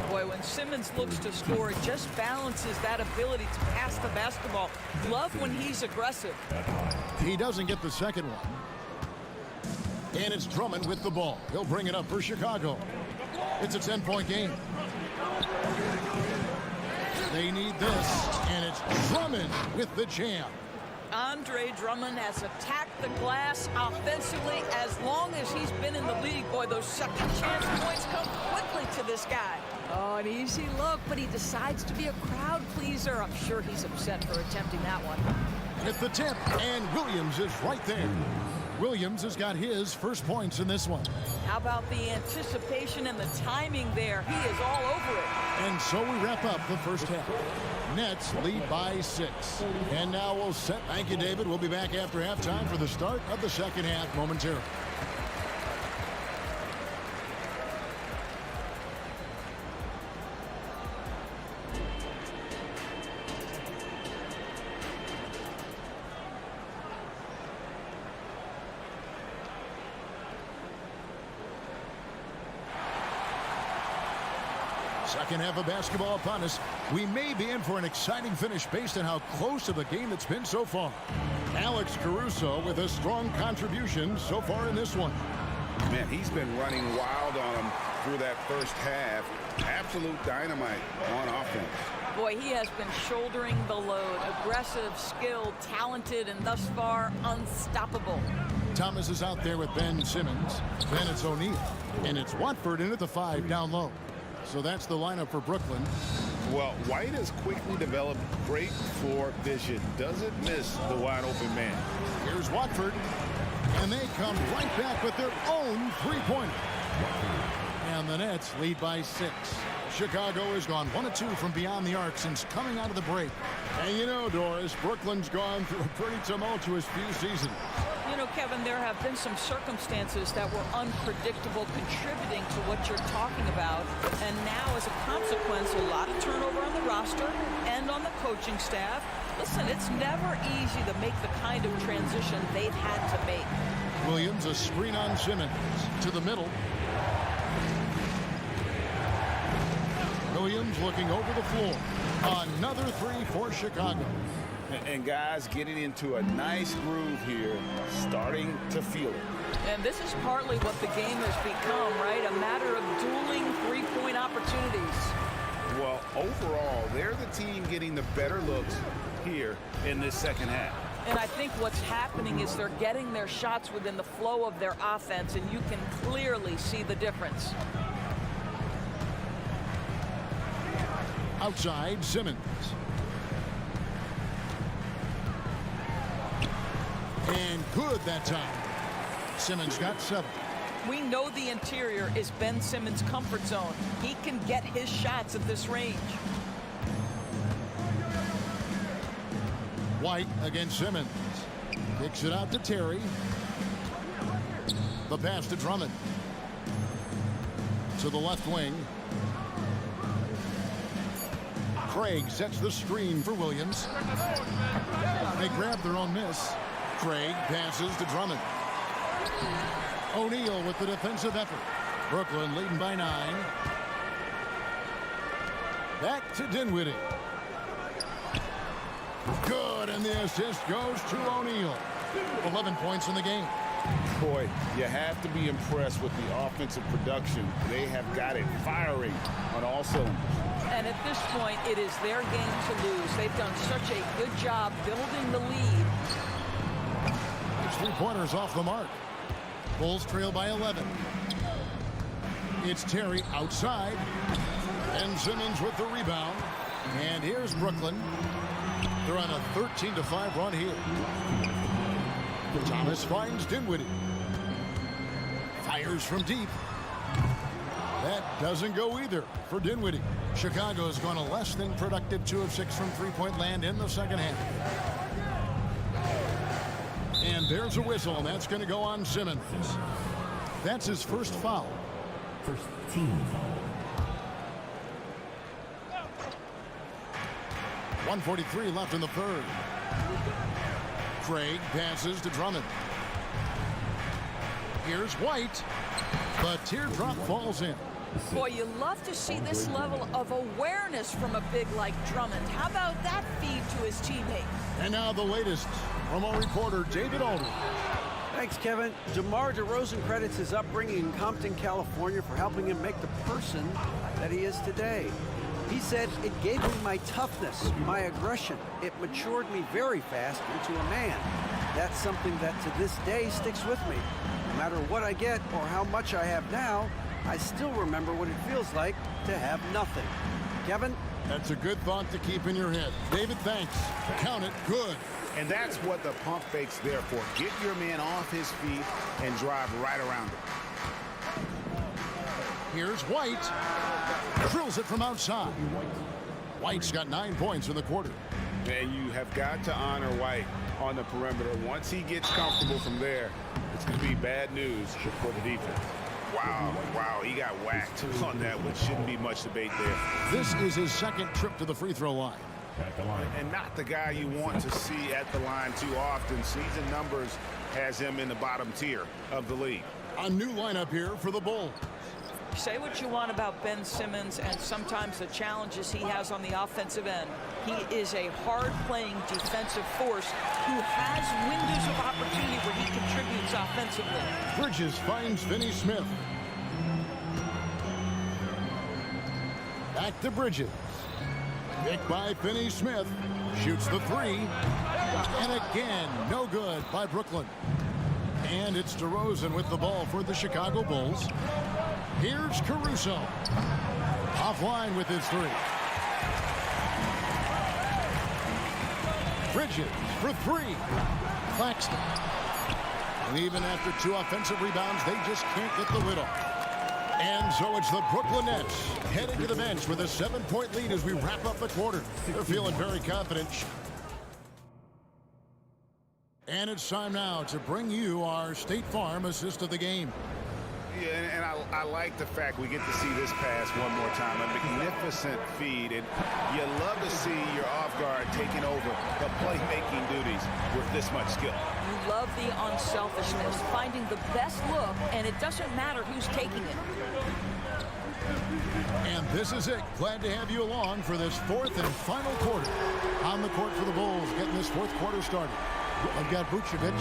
G: Boy, when Simmons looks to score, it just balances that ability to pass the basketball. Love when he's aggressive.
F: He doesn't get the second one. And it's Drummond with the ball. He'll bring it up for Chicago. It's a 10-point game. They need this, and it's Drummond with the jam.
G: Andre Drummond has attacked the glass offensively as long as he's been in the league. Boy, those second chance points come quickly to this guy.
D: Oh, an easy look, but he decides to be a crowd pleaser. I'm sure he's upset for attempting that one.
F: With the tip, and Williams is right there. Williams has got his first points in this one.
G: How about the anticipation and the timing there? He is all over it.
F: And so we wrap up the first half. Nets lead by 6. And now we'll set. Thank you, David. We'll be back after halftime for the start of the second half momentarily. Second half of basketball upon us. We may be in for an exciting finish based on how close of a game it's been so far. Alex Caruso with a strong contribution so far in this one.
H: Man, he's been running wild on him through that first half. Absolute dynamite on offense.
G: Boy, he has been shouldering the load. Aggressive, skilled, talented, and thus far unstoppable.
F: Thomas is out there with Ben Simmons. Then it's O'Neal. And it's Watford in at the 5 down low. So that's the lineup for Brooklyn.
I: Well, White has quickly developed great floor vision. Doesn't miss the wide open man.
F: Here's Watford. And they come right back with their own three-pointer. And the Nets lead by 6. Chicago has gone 1 of 2 from beyond the arc since coming out of the break. And you know, Doris, Brooklyn's gone through a pretty tumultuous few seasons.
G: You know, Kevin, there have been some circumstances that were unpredictable contributing to what you're talking about. And now, as a consequence, a lot of turnover on the roster and on the coaching staff. Listen, it's never easy to make the kind of transition they've had to make.
F: Williams, a screen on Simmons to the middle. Williams looking over the floor. Another 3 for Chicago.
H: And guys getting into a nice groove here, starting to feel it.
G: And this is partly what the game has become, right? A matter of dueling three-point opportunities.
I: Well, overall, they're the team getting the better looks here in this second half.
G: And I think what's happening is they're getting their shots within the flow of their offense, and you can clearly see the difference.
F: Outside, Simmons. And good that time. Simmons got 7.
G: We know the interior is Ben Simmons' comfort zone. He can get his shots at this range.
F: White against Simmons. Kicks it out to Terry. The pass to Drummond. To the left wing. Craig sets the screen for Williams. They grab their own miss. Craig passes to Drummond. O'Neal with the defensive effort. Brooklyn leading by 9. Back to Dinwiddie. Good, and the assist goes to O'Neal. 11 points in the game.
H: Boy, you have to be impressed with the offensive production. They have got it firing on all cylinders.
G: And at this point, it is their game to lose. They've done such a good job building the lead.
F: It's 3-pointers off the mark. Bulls trail by 11. It's Terry outside. And Simmons with the rebound. And here's Brooklyn. They're on a 13-5 run here. Thomas finds Dinwiddie. Fires from deep. That doesn't go either for Dinwiddie. Chicago's gone a less than productive 2 of 6 from three-point land in the second half. And there's a whistle, and that's going to go on Simmons. That's his first foul.
E: First team.
F: 1:43 left in the third. Craig passes to Drummond. Here's White. The teardrop falls in.
G: Boy, you love to see this level of awareness from a big like Drummond. How about that feed to his teammate?
F: And now the latest from our reporter, David Aldridge.
J: Thanks, Kevin. DeMar DeRozan credits his upbringing in Compton, California for helping him make the person that he is today. He said, "It gave me my toughness, my aggression. It matured me very fast into a man. That's something that to this day sticks with me. No matter what I get or how much I have now, I still remember what it feels like to have nothing." Kevin?
F: That's a good thought to keep in your head. David, thanks. Count it good.
I: And that's what the pump fake's there for. Get your man off his feet and drive right around him.
F: Here's White. Drills it from outside. White's got 9 points in the quarter.
I: And you have got to honor White on the perimeter. Once he gets comfortable from there, it's going to be bad news for the defense. Wow, he got whacked on that, which shouldn't be much debate there.
F: This is his second trip to the free throw line.
E: At the line.
I: And not the guy you want to see at the line too often. Season numbers has him in the bottom tier of the league.
F: A new lineup here for the Bulls.
G: Say what you want about Ben Simmons and sometimes the challenges he has on the offensive end. He is a hard-playing defensive force who has windows of opportunity where he contributes offensively.
F: Bridges finds Finney Smith. Back to Bridges. Picked by Finney Smith. Shoots the 3. And again, no good by Brooklyn. And it's DeRozan with the ball for the Chicago Bulls. Here's Caruso. Offline with his 3. Bridges for 3. Claxton. And even after 2 offensive rebounds, they just can't get the lid off. And so it's the Brooklyn Nets heading to the bench with a 7-point lead as we wrap up the quarter. They're feeling very confident. And it's time now to bring you our State Farm assist of the game.
I: Yeah, and I like the fact we get to see this pass one more time. A magnificent feed, and you love to see your off guard taking over the playmaking duties with this much skill.
G: You love the unselfishness, finding the best look, and it doesn't matter who's taking it.
F: And this is it. Glad to have you along for this 4th and final quarter. On the court for the Bulls, getting this 4th quarter started. I've got Vucevic,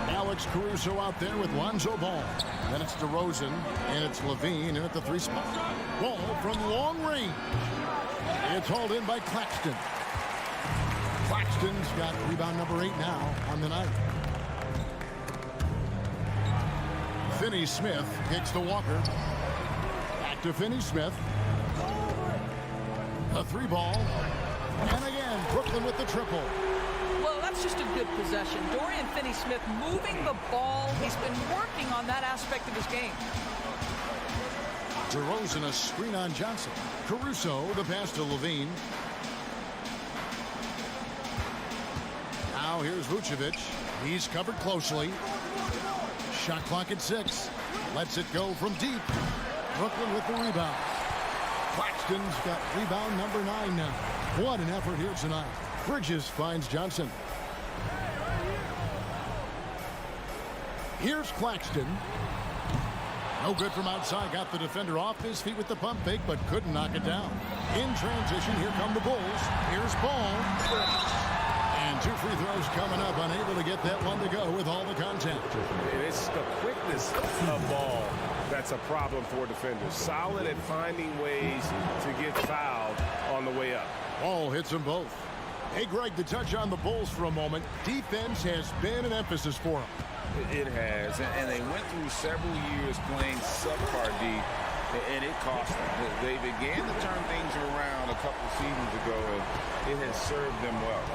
F: Alex Caruso out there with Lonzo Ball. Then it's DeRozan, and it's Levine in at the 3 spot. Ball from long range. It's hauled in by Claxton. Claxton's got rebound number 8 now on the night. Finney Smith kicks to Walker. Back to Finney Smith. A 3-ball. And again, Brooklyn with the triple.
G: Well, that's just a good possession. Dorian Finney-Smith moving the ball. He's been working on that aspect of his game.
F: DeRozan a screen on Johnson. Caruso the pass to Levine. Now here's Vucevic. He's covered closely. Shot clock at 6. Lets it go from deep. Brooklyn with the rebound. Claxton's got rebound number 9 now. What an effort here tonight. Bridges finds Johnson. Here's Claxton. No good from outside. Got the defender off his feet with the pump fake, but couldn't knock it down. In transition, here come the Bulls. Here's Ball. And 2 free throws coming up. Unable to get that one to go with all the contact.
I: It's the quickness of Ball that's a problem for defenders. Solid at finding ways to get fouled on the way up.
F: Ball hits them both. Hey, Greg, to touch on the Bulls for a moment, defense has been an emphasis for them.
H: It has, and they went through several years playing subpar D, and it cost them. They began to turn things around a couple seasons ago, and it has served them well.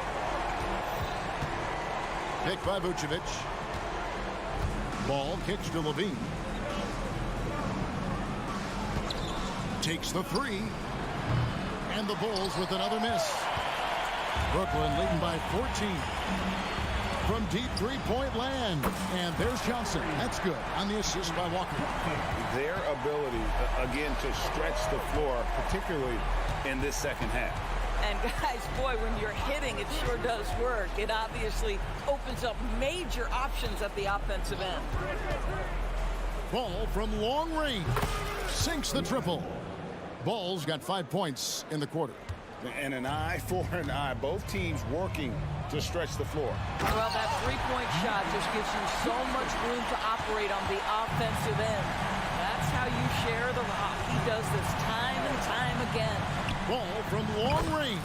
F: Pick by Vucevic. Ball kicks to Levine. Takes the 3. And the Bulls with another miss. Brooklyn leading by 14. From deep three-point land. And there's Johnson. That's good on the assist by Walker.
I: Their ability, again, to stretch the floor, particularly in this second half.
G: And guys, boy, when you're hitting, it sure does work. It obviously opens up major options at the offensive end.
F: Ball from long range. Sinks the triple. Ball's got 5 points in the quarter.
I: And an eye for an eye. Both teams working to stretch the floor.
G: Well, that three-point shot just gives you so much room to operate on the offensive end. That's how you share the rock. He does this time and time again.
F: Ball from long range.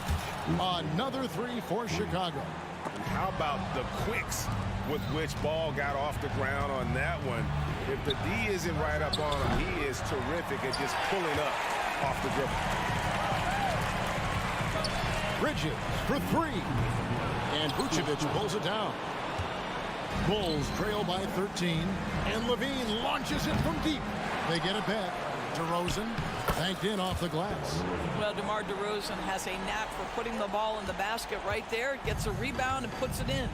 F: Another 3 for Chicago.
I: And how about the quicks with which Ball got off the ground on that one? If the D isn't right up on him, he is terrific at just pulling up off the dribble.
F: Bridges for 3. And Vucevic pulls it down. Bulls trail by 13. And Levine launches it from deep. They get it back. DeRozan banked in off the glass.
G: Well, DeMar DeRozan has a knack for putting the ball in the basket right there. Gets a rebound and puts it in.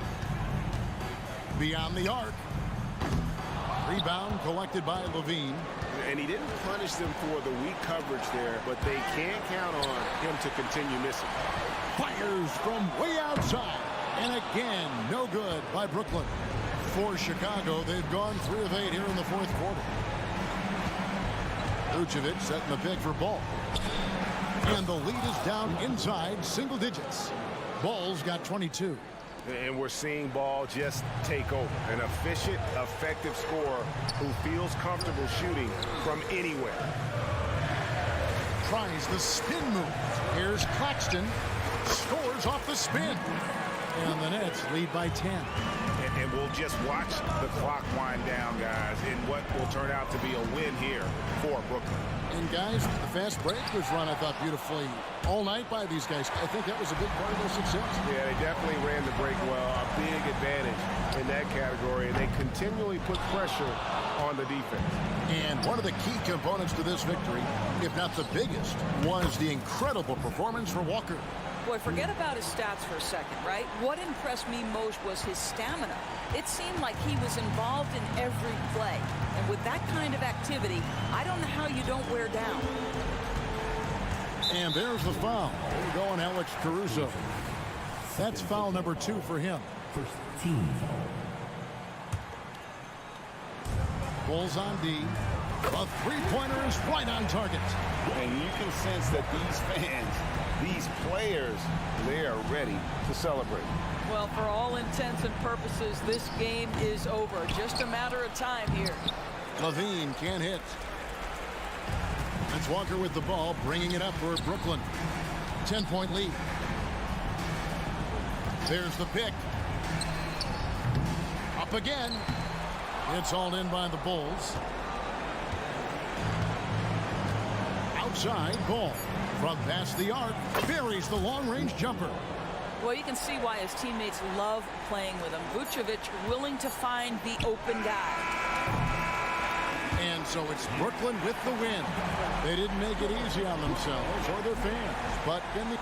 F: Beyond the arc. Rebound collected by Levine.
I: And he didn't punish them for the weak coverage there, but they can't count on him to continue missing.
F: Fires from way outside. And again, no good by Brooklyn. For Chicago, they've gone 3 of 8 here in the 4th quarter. Vucevic setting the pick for Ball. And the lead is down inside single digits. Ball's got 22.
I: And we're seeing Ball just take over. An efficient, effective scorer who feels comfortable shooting from anywhere.
F: Tries the spin move. Here's Claxton. Scores off the spin. And the Nets lead by 10.
I: And we'll just watch the clock wind down, guys, in what will turn out to be a win here for Brooklyn.
F: And guys, the fast break was run, I thought, beautifully all night by these guys. I think that was a big part of their success.
I: Yeah, they definitely ran the break well. A big advantage in that category. And they continually put pressure on the defense.
F: And one of the key components to this victory, if not the biggest, was the incredible performance from Walker.
G: Boy, forget about his stats for a second, right? What impressed me most was his stamina. It seemed like he was involved in every play. And with that kind of activity, I don't know how you don't wear down.
F: And there's the foul. There going Alex Caruso. That's foul number 2 for him.
E: First team.
F: Bulls on D. A three-pointer is right on target.
I: And you can sense that these fans, these players, they are ready to celebrate.
G: Well, for all intents and purposes, this game is over. Just a matter of time here.
F: Levine can't hit. It's Walker with the ball, bringing it up for Brooklyn. 10-point lead. There's the pick. Up again. It's hauled in by the Bulls. outside ball. From past the arc, buries the long-range jumper.
G: Well, you can see why his teammates love playing with him. Vucevic willing to find the open guy.
F: And so it's Brooklyn with the win. They didn't make it easy on themselves or their fans, but in the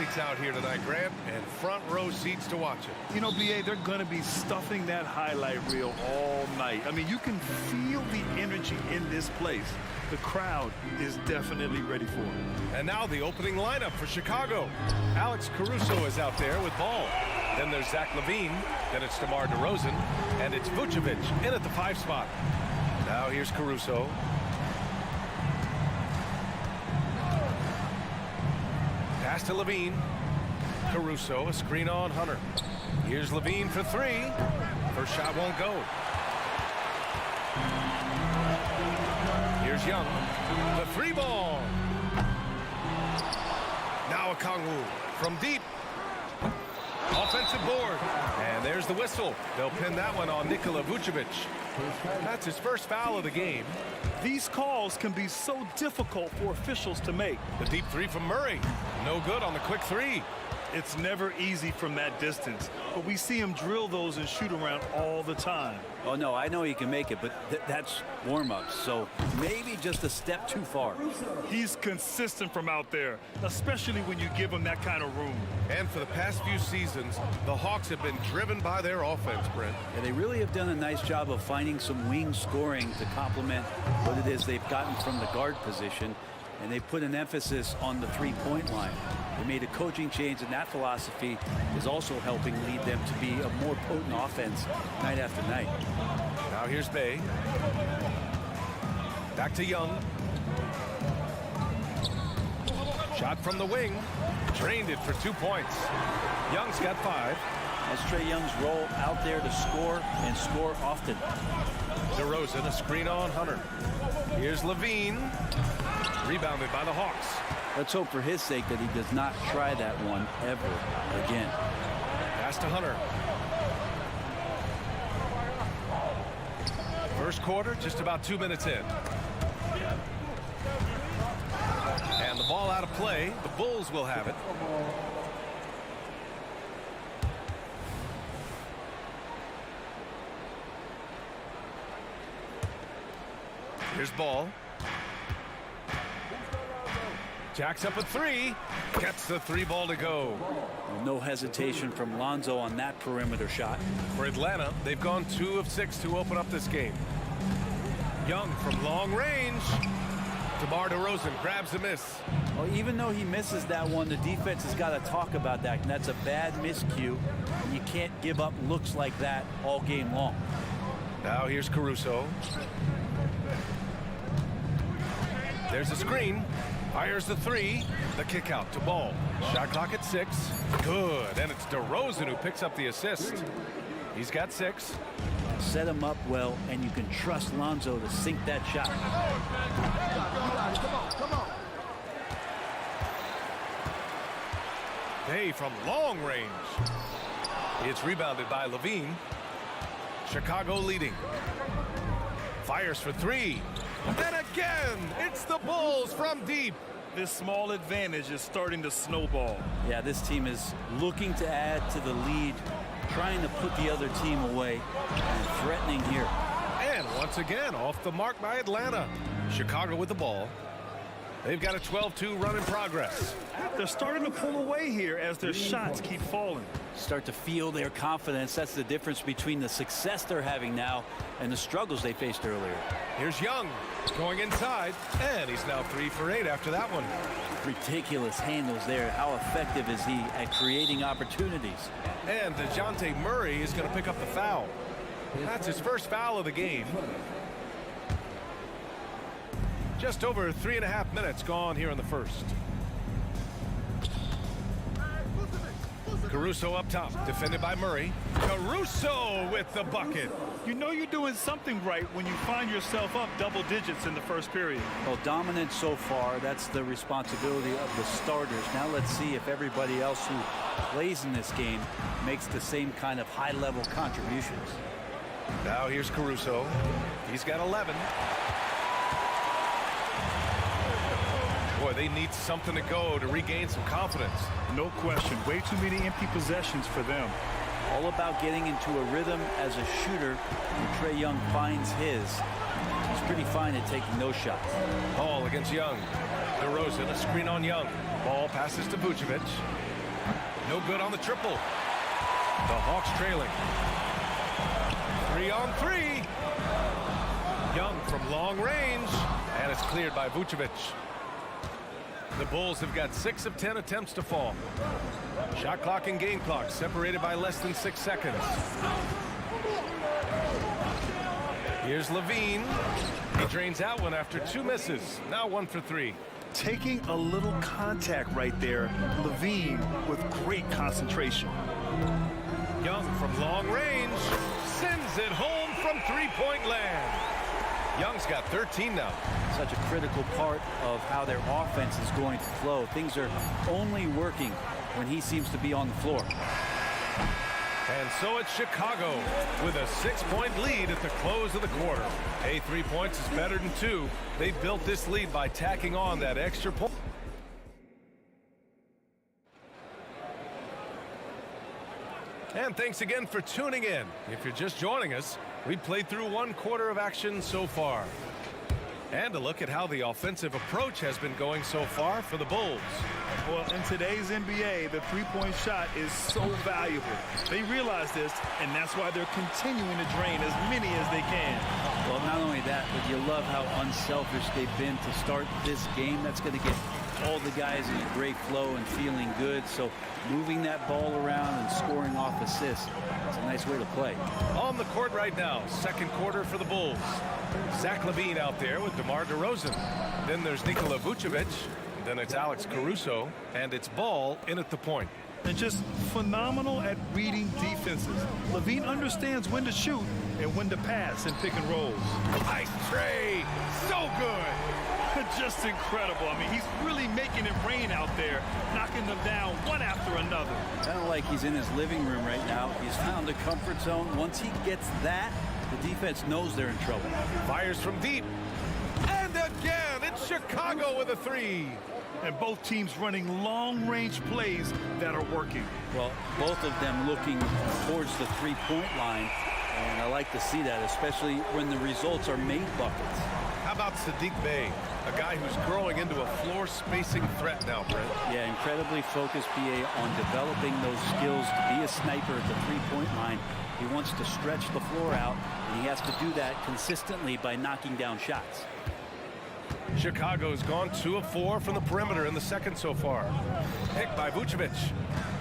A: athletes out here tonight, Grant, and front row seats to watch it.
C: You know, B.A., they're going to be stuffing that highlight reel all night. I mean, you can feel the energy in this place. The crowd is definitely ready for it.
A: And now the opening lineup for Chicago. Alex Caruso is out there with ball. Then there's Zach LaVine. Then it's DeMar DeRozan. And it's Vucevic in at the 5 spot. Now here's Caruso. Pass to LaVine. Caruso, a screen on Hunter. Here's LaVine for 3. First shot won't go. Here's Young. The 3 ball. Now Okongwu from deep. Offensive board. And there's the whistle. They'll pin that one on Nikola Vucevic. That's his first foul of the game.
C: These calls can be so difficult for officials to make.
A: The deep 3 from Murray. No good on the quick 3.
C: It's never easy from that distance, but we see him drill those and shoot around all the time.
K: Oh, no, I know he can make it, but that's warm-ups, so maybe just a step too far.
C: He's consistent from out there, especially when you give him that kind of room.
A: And for the past few seasons, the Hawks have been driven by their offense, Brent.
K: Yeah, they really have done a nice job of finding some wing scoring to complement what it is they've gotten from the guard position, and they put an emphasis on the three-point line. They made a coaching change, and that philosophy is also helping lead them to be a more potent offense night after night.
A: Now here's Bay. Back to Young. Shot from the wing. Drained it for 2 points. Young's got 5.
K: That's Trae Young's role out there to score and score often.
A: DeRozan, a screen on Hunter. Here's LaVine. Rebounded by the Hawks.
K: Let's hope for his sake that he does not try that one ever again.
A: Pass to Hunter. First quarter, just about 2 minutes in. And the ball out of play. The Bulls will have it. Here's Ball. Jacks up a 3. Gets the 3 ball to go.
K: No hesitation from Lonzo on that perimeter shot.
A: For Atlanta, they've gone 2 of 6 to open up this game. Young from long range. DeMar DeRozan grabs a miss.
K: Well, even though he misses that one, the defense has got to talk about that, and that's a bad miscue. You can't give up looks like that all game long.
A: Now here's Caruso. There's a screen. Fires the 3. The kick out to Ball. Shot clock at 6. Good. And it's DeRozan who picks up the assist. He's got 6.
K: Set him up well, and you can trust Lonzo to sink that shot.
F: Come on.
A: Bay from long range. It's rebounded by LaVine. Chicago leading. Fires for 3. And again, it's the Bulls from deep.
C: This small advantage is starting to snowball.
K: Yeah, this team is looking to add to the lead, trying to put the other team away, and threatening here.
A: And once again, off the mark by Atlanta. Chicago with the ball. They've got a 12-2 run in progress.
C: They're starting to pull away here as their shots keep falling.
K: Start to feel their confidence. That's the difference between the success they're having now and the struggles they faced earlier.
A: Here's Young going inside, and he's now 3 for 8 after that one.
K: Ridiculous handles there. How effective is he at creating opportunities?
A: And DeJounte Murray is going to pick up the foul. That's his first foul of the game. Just over 3.5 minutes gone here in the first. Caruso up top, defended by Murray. Caruso with the bucket.
C: You know you're doing something right when you find yourself up double digits in the first period.
K: Well, dominant so far. That's the responsibility of the starters. Now let's see if everybody else who plays in this game makes the same kind of high-level contributions.
A: Now here's Caruso. He's got 11. Boy, they need something to go to regain some confidence.
C: No question. Way too many empty possessions for them.
K: All about getting into a rhythm as a shooter, and Trae Young finds his. He's pretty fine at taking those shots.
A: Ball against Young. DeRozan, a screen on Young. Ball passes to Vucevic. No good on the triple. The Hawks trailing. 3-on-3. Young from long range. And it's cleared by Vucevic. The Bulls have got 6 of 10 attempts to fall. Shot clock and game clock separated by less than 6 seconds. Here's Levine. He drains out one after 2 misses. Now 1 for 3.
C: Taking a little contact right there. Levine with great concentration.
A: Young from long range sends it home from 3-point land. Young's got 13 now.
K: Such a critical part of how their offense is going to flow. Things are only working when he seems to be on the floor.
A: And so it's Chicago with a 6-point lead at the close of the quarter. Hey, 3 points is better than 2. They built this lead by tacking on that extra point. And thanks again for tuning in. If you're just joining us, we played through 1 quarter of action so far. And a look at how the offensive approach has been going so far for the Bulls.
C: Well, in today's NBA, the three-point shot is so valuable. They realize this, and that's why they're continuing to drain as many as they can.
K: Well, not only that, but you love how unselfish they've been to start this game. That's going to get all the guys in a great flow and feeling good. So moving that ball around and scoring off assists, it's a nice way to play.
A: On the court right now, 2nd quarter for the Bulls. Zach LaVine out there with DeMar DeRozan. Then there's Nikola Vucevic. Then it's Alex Caruso. And it's Ball in at the point.
C: And just phenomenal at reading defenses. LaVine understands when to shoot and when to pass and pick and rolls.
A: Nice tray. So good.
C: Just incredible. I mean, he's really making it rain out there, knocking them down one after another.
K: Kind of like he's in his living room right now. He's found a comfort zone. Once he gets that, the defense knows they're in trouble.
A: Fires from deep. And again, it's Chicago with a 3.
C: And both teams running long-range plays that are working.
K: Well, both of them looking towards the 3-point line. And I like to see that, especially when the results are made buckets.
A: How about Sadiq Bey, a guy who's growing into a floor spacing threat now, Brent?
K: Yeah, incredibly focused, BA, on developing those skills to be a sniper at the 3-point line. He wants to stretch the floor out, and he has to do that consistently by knocking down shots.
A: Chicago's gone 2 of 4 from the perimeter in the 2nd so far. Picked by Vucevic.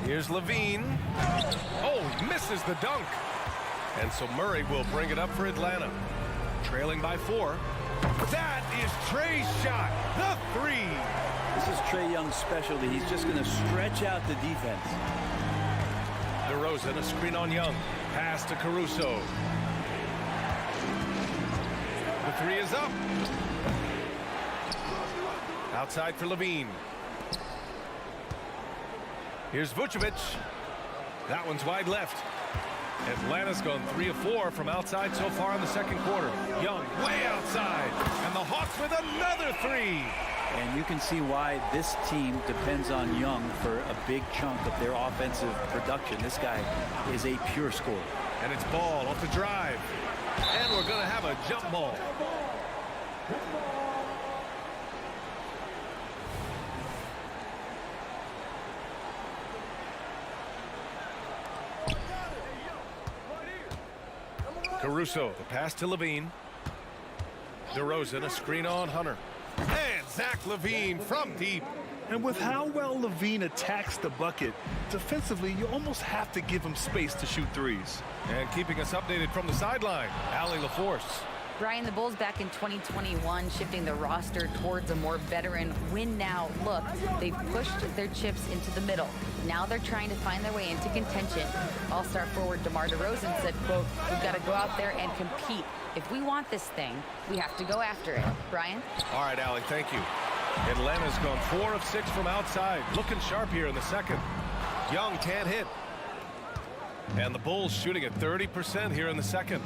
A: Here's Levine. Oh, he misses the dunk. And so Murray will bring it up for Atlanta. Trailing by 4. That is Trey's shot, the 3.
K: This is Trae Young's specialty. He's just going to stretch out the defense.
A: DeRozan, a screen on Young. Pass to Caruso. The 3 is up. Outside for Levine. Here's Vucevic. That one's wide left. Atlanta's gone 3 of 4 from outside so far in the 2nd quarter. Young way outside. And the Hawks with another 3.
K: And you can see why this team depends on Young for a big chunk of their offensive production. This guy is a pure scorer.
A: And it's Ball off the drive. And we're going to have a jump ball. Caruso, the pass to Levine. DeRozan, a screen on Hunter. And Zach LaVine from deep.
C: And with how well LaVine attacks the bucket, defensively, you almost have to give him space to shoot threes.
A: And keeping us updated from the sideline, Allie LaForce.
D: Brian, the Bulls back in 2021 shifting the roster towards a more veteran win-now look. They've pushed their chips into the middle. Now they're trying to find their way into contention. All-star forward DeMar DeRozan said, quote, "We've got to go out there and compete. If we want this thing, we have to go after it." Brian?
A: All right, Allie, thank you. Atlanta's gone 4 of 6 from outside. Looking sharp here in the 2nd. Young can't hit. And the Bulls shooting at 30% here in the 2nd.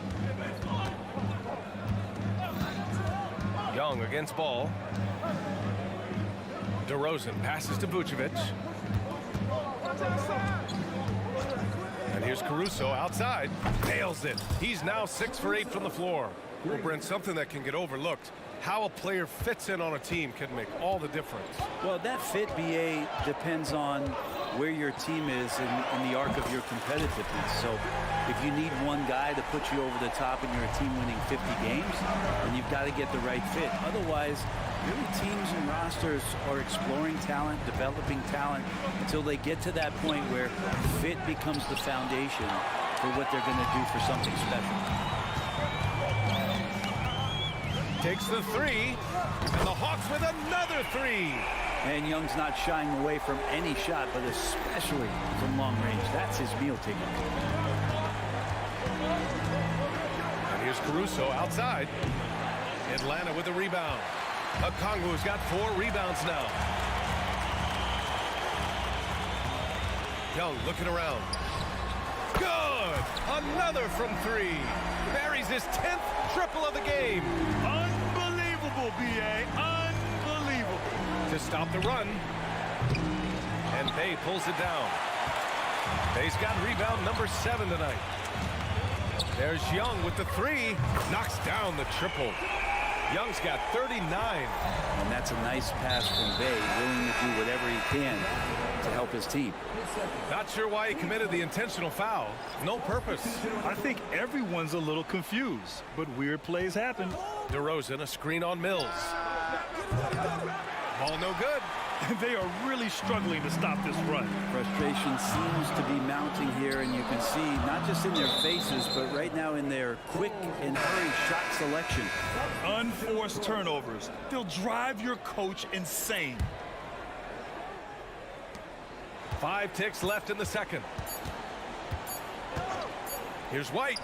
A: Young against Ball. DeRozan passes to Vucevic. And here's Caruso outside. Nails it. He's now 6 for 8 from the floor. Well, Brent, something that can get overlooked. How a player fits in on a team can make all the difference.
K: Well, that fit, BA, depends on where your team is in the arc of your competitiveness. So if you need one guy to put you over the top and you're a team winning 50 games, then you've got to get the right fit. Otherwise, really teams and rosters are exploring talent, developing talent until they get to that point where fit becomes the foundation for what they're going to do for something special.
A: Takes the three, and the Hawks with another three.
K: And Young's not shying away from any shot, but especially from long range. That's his meal ticket.
A: And here's Caruso outside. Atlanta with the rebound. Okongwu's got 4 rebounds now. Young looking around. Good! Another from 3. Buries his 10th triple of the game.
C: Unbelievable, B.A. Unbelievable.
A: To stop the run. And Bay pulls it down. Bay's got rebound number 7 tonight. There's Young with the 3. Knocks down the triple. Young's got 39.
K: And that's a nice pass from Bay, willing to do whatever he can to help his team.
A: Not sure why he committed the intentional foul. No purpose.
C: I think everyone's a little confused, but weird plays happen.
A: DeRozan, a screen on Mills. Ball no good.
C: They are really struggling to stop this run.
K: Frustration seems to be mounting here, and you can see not just in their faces, but right now in their quick and hurried shot selection.
C: Unforced turnovers. They'll drive your coach insane.
A: 5 ticks left in the second. Here's White.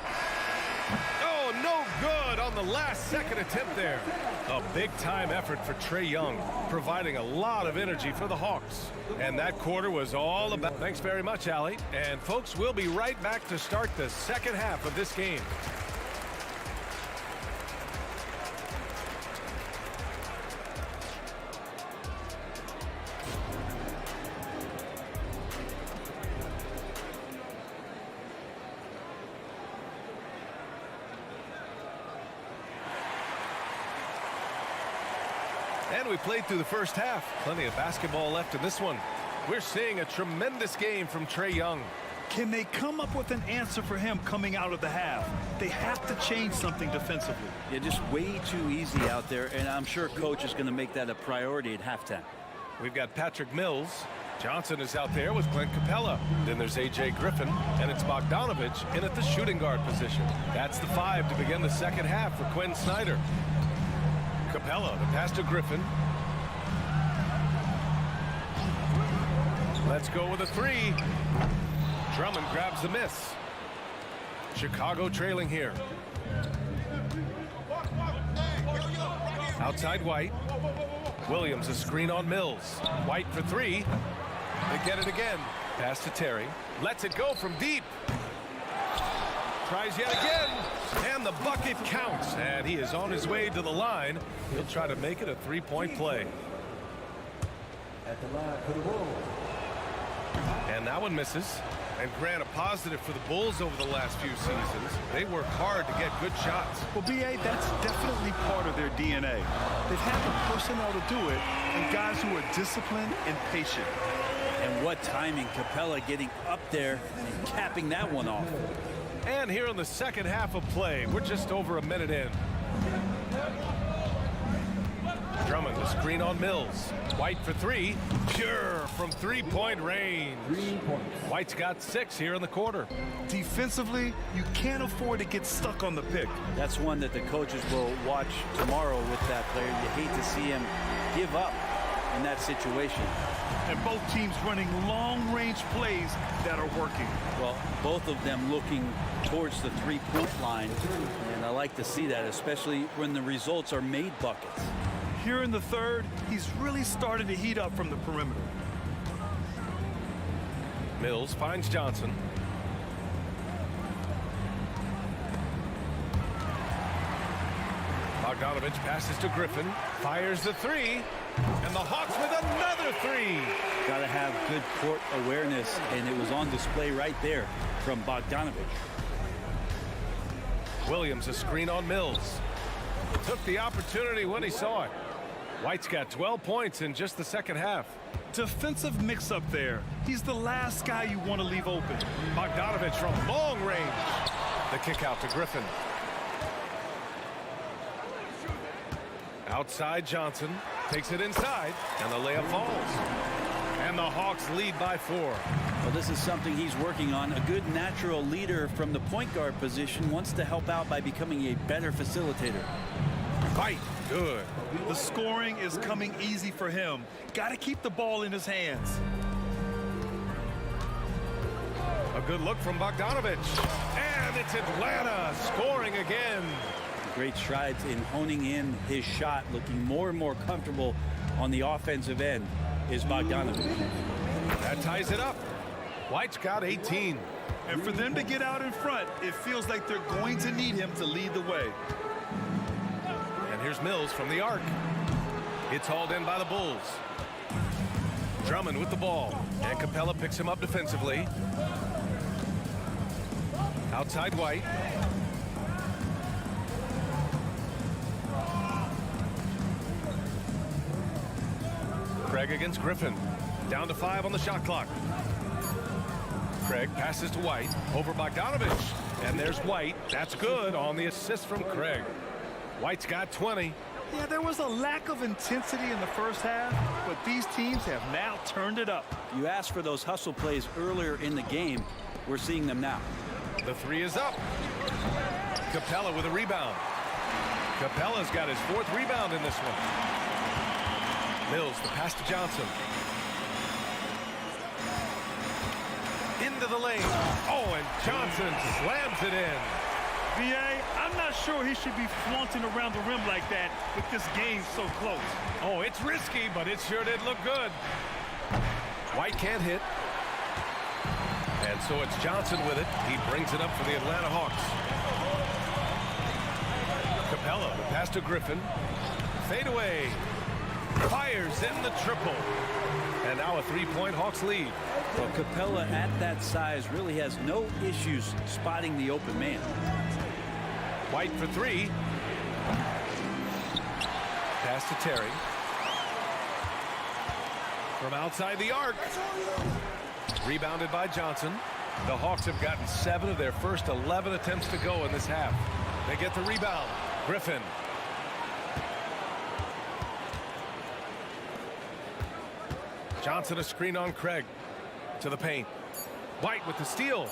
A: Oh, no good on the last second attempt there. A big-time effort for Trae Young, providing a lot of energy for the Hawks. And that quarter was all about... Thanks very much, Allie. And, folks, we'll be right back to start the second half of this game. And we played through the first half. Plenty of basketball left in this one. We're seeing a tremendous game from Trae Young.
C: Can they come up with an answer for him coming out of the half? They have to change something defensively.
K: Yeah, just way too easy out there, and I'm sure coach is going to make that a priority at halftime.
A: We've got Patrick Mills. Johnson is out there with Clint Capella. Then there's A.J. Griffin, and it's Bogdanovich in at the shooting guard position. That's the 5 to begin the second half for Quinn Snyder. Capella, the pass to Griffin. Let's go with a 3. Drummond grabs the miss. Chicago trailing here. Outside White. Williams, a screen on Mills. White for 3. They get it again. Pass to Terry. Lets it go from deep. Tries yet again. And the bucket counts. And he is on his way to the line. He'll try to make it a 3-point play.
E: At the line for the Bulls.
A: And that one misses. And Grant, a positive for the Bulls over the last few seasons. They work hard to get good shots.
C: Well, B.A., that's definitely part of their DNA. They've had the personnel to do it, and guys who are disciplined and patient.
K: And what timing, Capella getting up there and capping that one off.
A: And here in the second half of play, we're just over a minute in. Drummond, the screen on Mills. White for 3. Pure from 3-point range.
E: 3 points.
A: White's got 6 here in the quarter.
C: Defensively, you can't afford to get stuck on the pick.
K: That's one that the coaches will watch tomorrow with that player. You hate to see him give up in that situation.
C: And both teams running long-range plays that are working.
K: Well, both of them looking towards the 3-point line. And I like to see that, especially when the results are made buckets.
C: Here in the third, he's really started to heat up from the perimeter.
A: Mills finds Johnson. Bogdanovich passes to Griffin. Fires the 3. And the Hawks with another 3.
K: Got to have good court awareness, and it was on display right there from Bogdanovich.
A: Williams, a screen on Mills. Took the opportunity when he saw it. White's got 12 points in just the second half.
C: Defensive mix-up there. He's the last guy you want to leave open.
A: Bogdanovich from long range. The kick out to Griffin. Outside Johnson. Takes it inside. And the layup falls. And the Hawks lead by 4.
K: Well, this is something he's working on. A good natural leader from the point guard position wants to help out by becoming a better facilitator.
A: Fight. Good.
C: The scoring is coming easy for him. Got to keep the ball in his hands.
A: A good look from Bogdanovich. And it's Atlanta scoring again.
K: Great strides in honing in his shot, looking more and more comfortable on the offensive end is Bogdanovich.
A: That ties it up. White's got 18.
C: And for them to get out in front, it feels like they're going to need him to lead the way.
A: And here's Mills from the arc. It's hauled in by the Bulls. Drummond with the ball. And Capella picks him up defensively. Outside White. Craig against Griffin. Down to 5 on the shot clock. Craig passes to White. Over Bogdanovich. And there's White. That's good on the assist from Craig. White's got 20.
C: Yeah, there was a lack of intensity in the first half, but these teams have now turned it up.
K: You asked for those hustle plays earlier in the game. We're seeing them now.
A: The 3 is up. Capella with a rebound. Capella's got his 4th rebound in this one. Mills, the pass to Johnson. Into the lane. Oh, and Johnson slams it in.
C: B.A., I'm not sure he should be flaunting around the rim like that with this game so close.
A: Oh, it's risky, but it sure did look good. White can't hit. And so it's Johnson with it. He brings it up for the Atlanta Hawks. Capella, the pass to Griffin. Fade away. Fires in the triple. And now a 3-point Hawks lead.
K: Well, Capella at that size really has no issues spotting the open man.
A: White for 3. Pass to Terry. From outside the arc. Rebounded by Johnson. The Hawks have gotten 7 of their first 11 attempts to go in this half. They get the rebound. Griffin. Johnson a screen on Craig. To the paint. White with the steal.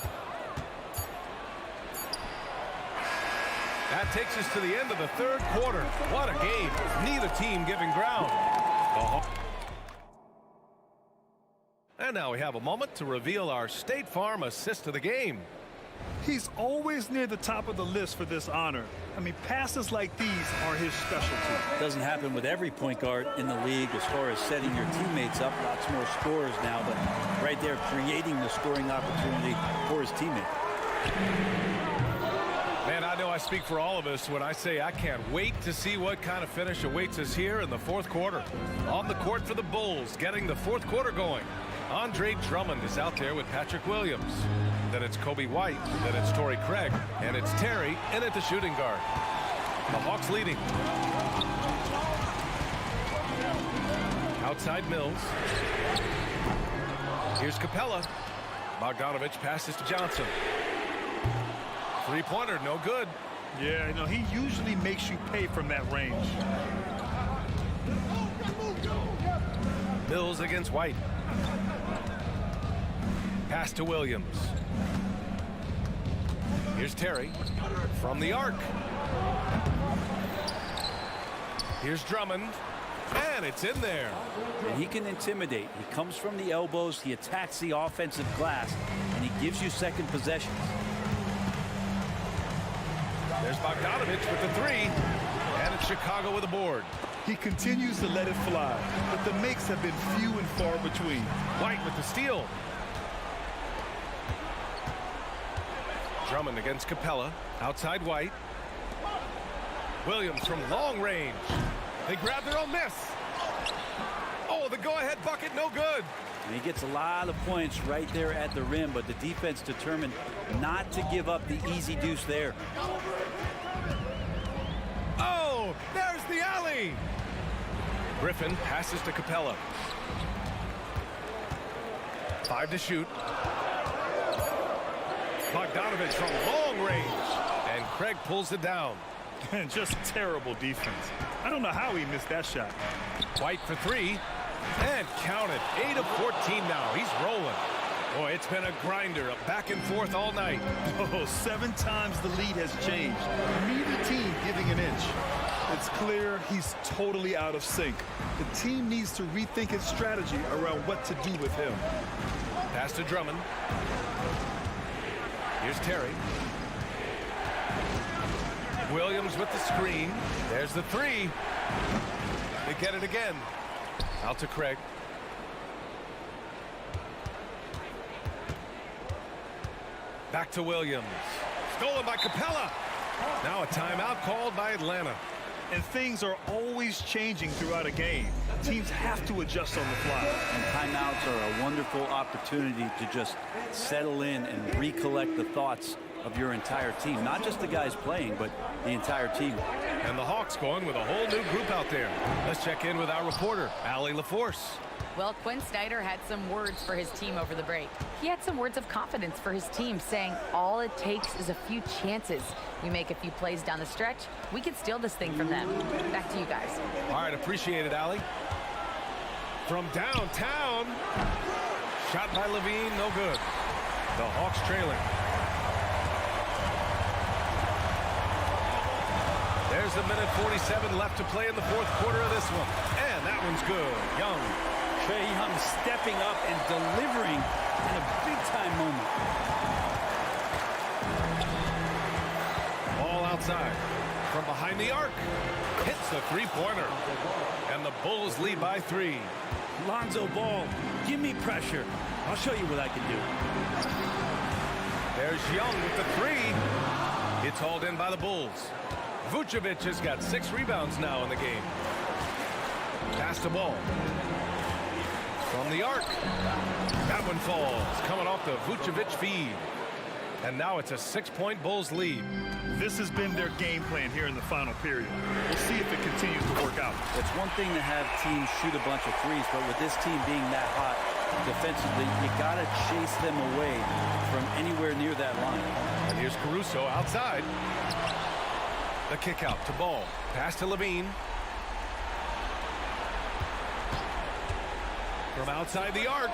A: That takes us to the end of the 3rd quarter. What a game. Neither team giving ground. And now we have a moment to reveal our State Farm assist of the game.
C: He's always near the top of the list for this honor. I mean, passes like these are his specialty.
K: Doesn't happen with every point guard in the league as far as setting your teammates up. Lots more scorers now, but right there creating the scoring opportunity for his teammate.
A: Man, I know I speak for all of us when I say I can't wait to see what kind of finish awaits us here in the 4th quarter. On the court for the Bulls, getting the 4th quarter going. Andre Drummond is out there with Patrick Williams. Then it's Kobe White. Then it's Torrey Craig. And it's Terry in at the shooting guard. The Hawks leading. Outside Mills. Here's Capella. Bogdanovich passes to Johnson. 3-pointer, no good.
C: Yeah, you know, he usually makes you pay from that range.
A: Mills against White. Pass to Williams. Here's Terry from the arc. Here's Drummond. And it's in there.
K: And he can intimidate. He comes from the elbows. He attacks the offensive glass. And he gives you second possessions.
A: There's Bogdanovich with the 3. And it's Chicago with a board.
C: He continues to let it fly, but the makes have been few and far between.
A: White with the steal. Drummond against Capella. Outside White. Williams from long range. They grab their own miss. Oh, the go-ahead bucket, no good.
K: And he gets a lot of points right there at the rim, but the defense determined not to give up the easy deuce there.
A: Oh, there's the alley. Griffin passes to Capella. 5 to shoot. Bogdanovich from long range. And Craig pulls it down.
C: Just terrible defense. I don't know how he missed that shot.
A: White for 3. And count it. 8 of 14 now. He's rolling. Boy, it's been a grinder, a back and forth all night.
C: Oh, 7 times the lead has changed. Neither team giving an inch. It's clear he's totally out of sync. The team needs to rethink its strategy around what to do with him.
A: Pass to Drummond. Here's Terry. Williams with the screen. There's the 3. They get it again. Out to Craig. Back to Williams. Stolen by Capella. Now a timeout called by Atlanta.
C: And things are always changing throughout a game. Teams have to adjust on the fly.
K: And timeouts are a wonderful opportunity to just settle in and recollect the thoughts of your entire team. Not just the guys playing, but the entire team.
A: And the Hawks going with a whole new group out there. Let's check in with our reporter, Allie LaForce.
D: Well, Quinn Snyder had some words for his team over the break. He had some words of confidence for his team, saying all it takes is a few chances. We make a few plays down the stretch, we can steal this thing from them. Back to you guys.
A: All right, appreciate it, Allie. From downtown, shot by Levine, no good. The Hawks trailing. There's a minute 47 left to play in the fourth quarter of this one. And that one's good. Young.
K: Trae Young stepping up and delivering in a big-time moment.
A: Ball outside. From behind the arc. Hits the three-pointer. And the Bulls lead by 3.
K: Lonzo Ball, give me pressure. I'll show you what I can do.
A: There's Young with the 3. It's hauled in by the Bulls. Vucevic has got 6 rebounds now in the game. Pass to Ball. From the arc. That one falls. Coming off the Vucevic feed. And now it's a 6-point Bulls lead.
C: This has been their game plan here in the final period. We'll see if it continues to work out.
K: It's one thing to have teams shoot a bunch of threes, but with this team being that hot defensively, you got to chase them away from anywhere near that line.
A: And here's Caruso outside. The kick out to Ball. Pass to Levine. From outside the arc.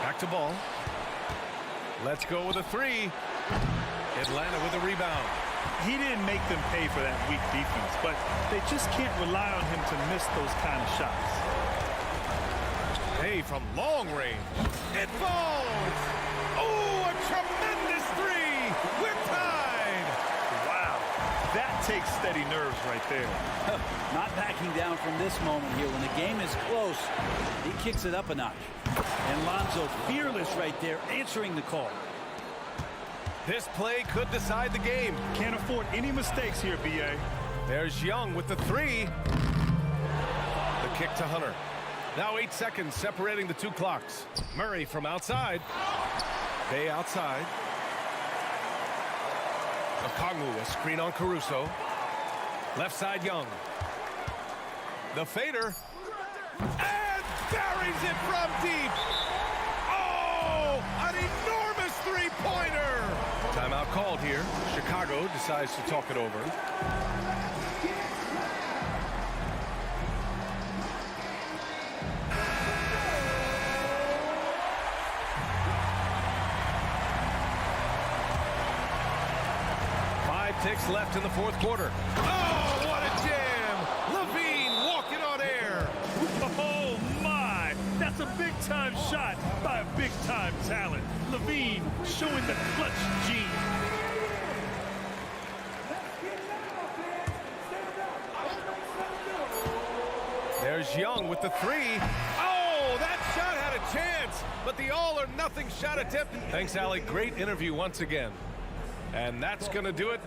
A: Back to Ball. Let's go with a 3. Atlanta with a rebound.
C: He didn't make them pay for that weak defense, but they just can't rely on him to miss those kind of shots.
A: Hey, from long range. It falls. Oh, a tremendous 3. We're tied.
C: Wow. That takes steady nerves right there.
K: Not backing down from this moment here. When the game is close, he kicks it up a notch. And Lonzo fearless right there, answering the call.
A: This play could decide the game.
C: Can't afford any mistakes here, B.A.
A: There's Young with the 3. The kick to Hunter. Now 8 seconds separating the 2 clocks. Murray from outside. Bay outside. Okongwu, a screen on Caruso. Left side, Young. The fader. And buries it from deep. Oh, an enormous three-pointer. Timeout called here. Chicago decides to talk it over. Ticks left in the fourth quarter. Oh, what a jam! Levine walking on air.
C: Oh, my! That's a big-time shot by a big-time talent. Levine showing the clutch gene.
A: There's Young with the 3. Oh, that shot had a chance, but the all-or-nothing shot attempt. Thanks, Allie. Great interview once again. And that's going to do it.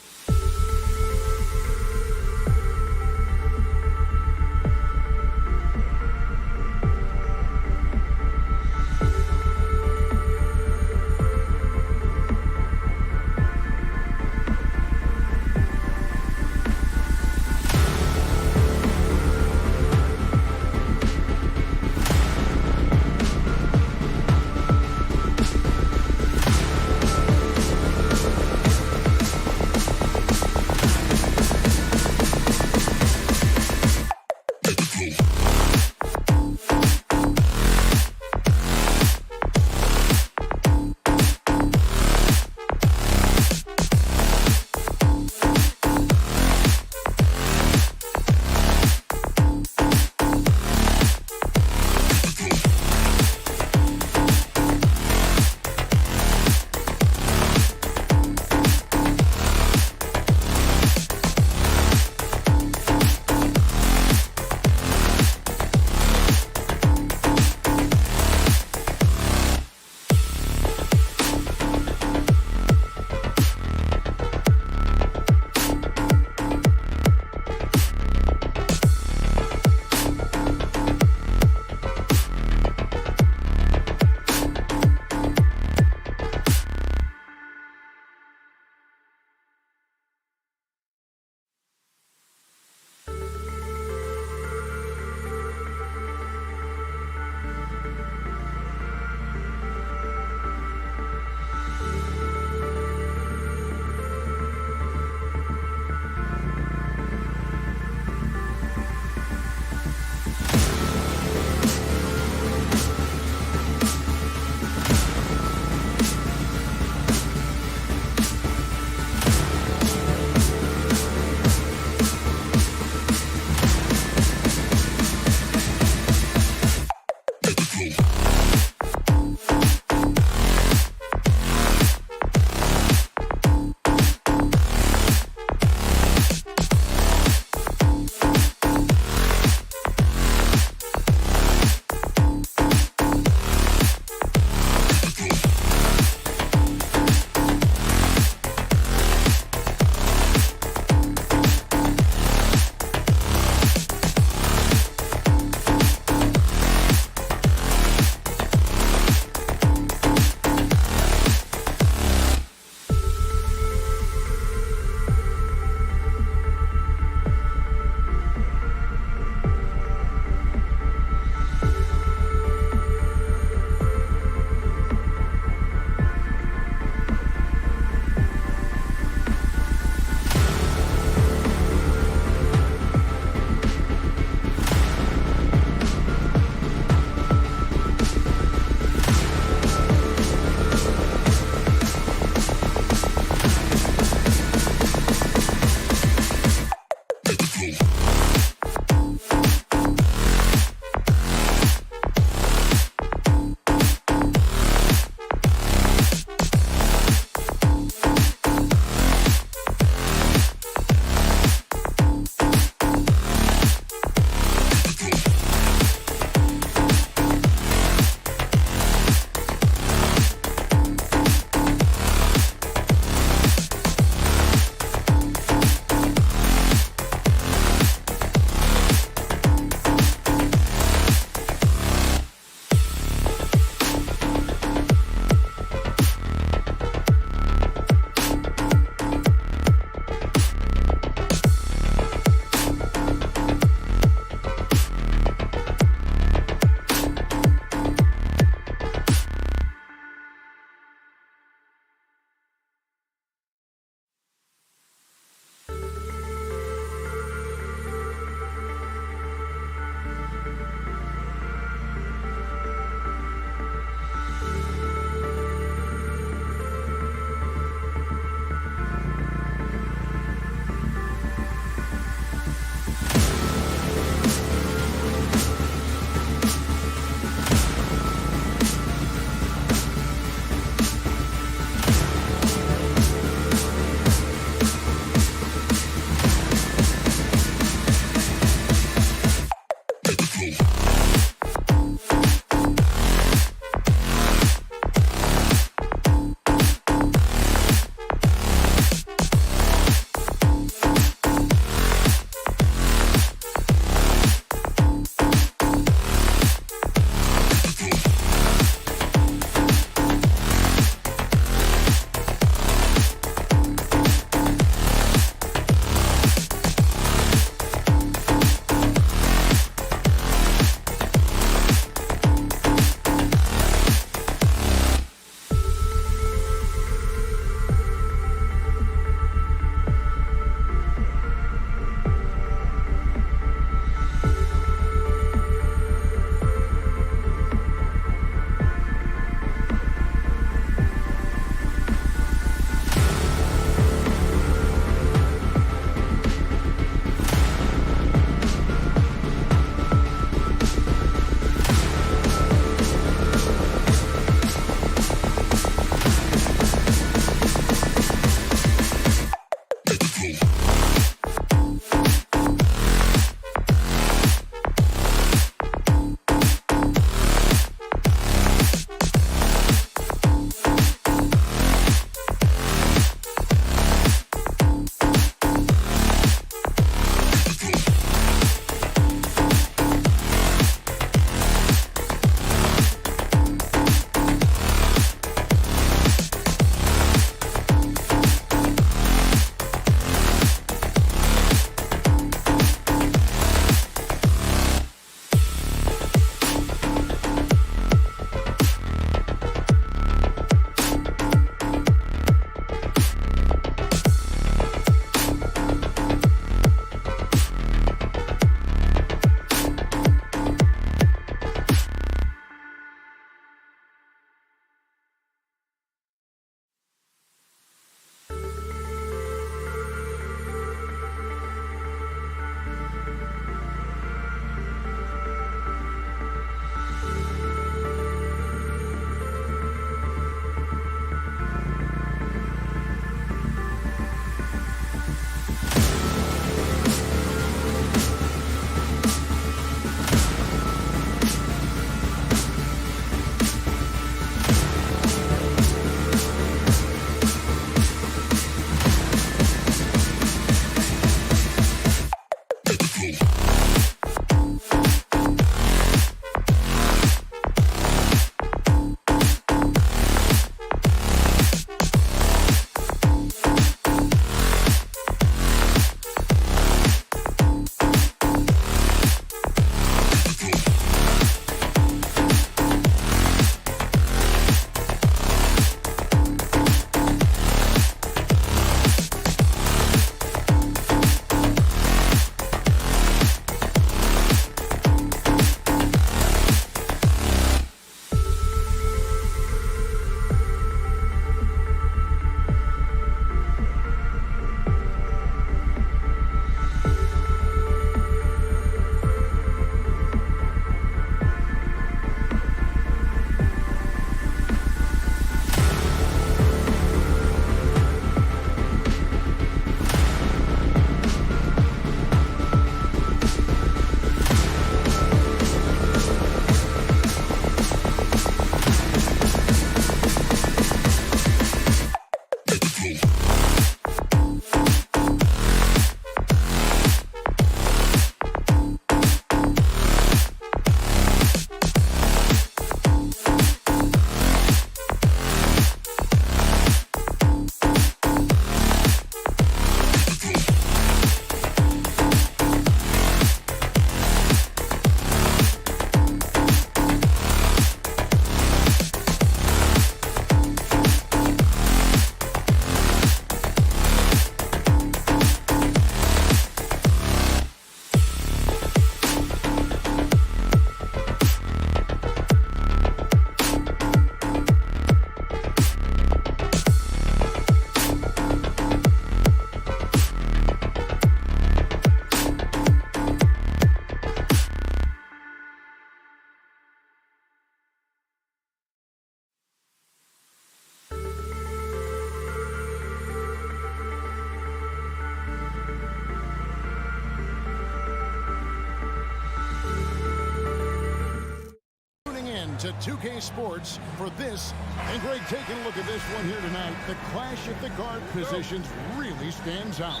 F: to 2K Sports for this. And Greg, taking a look at this one here tonight, the clash at the guard positions really stands out.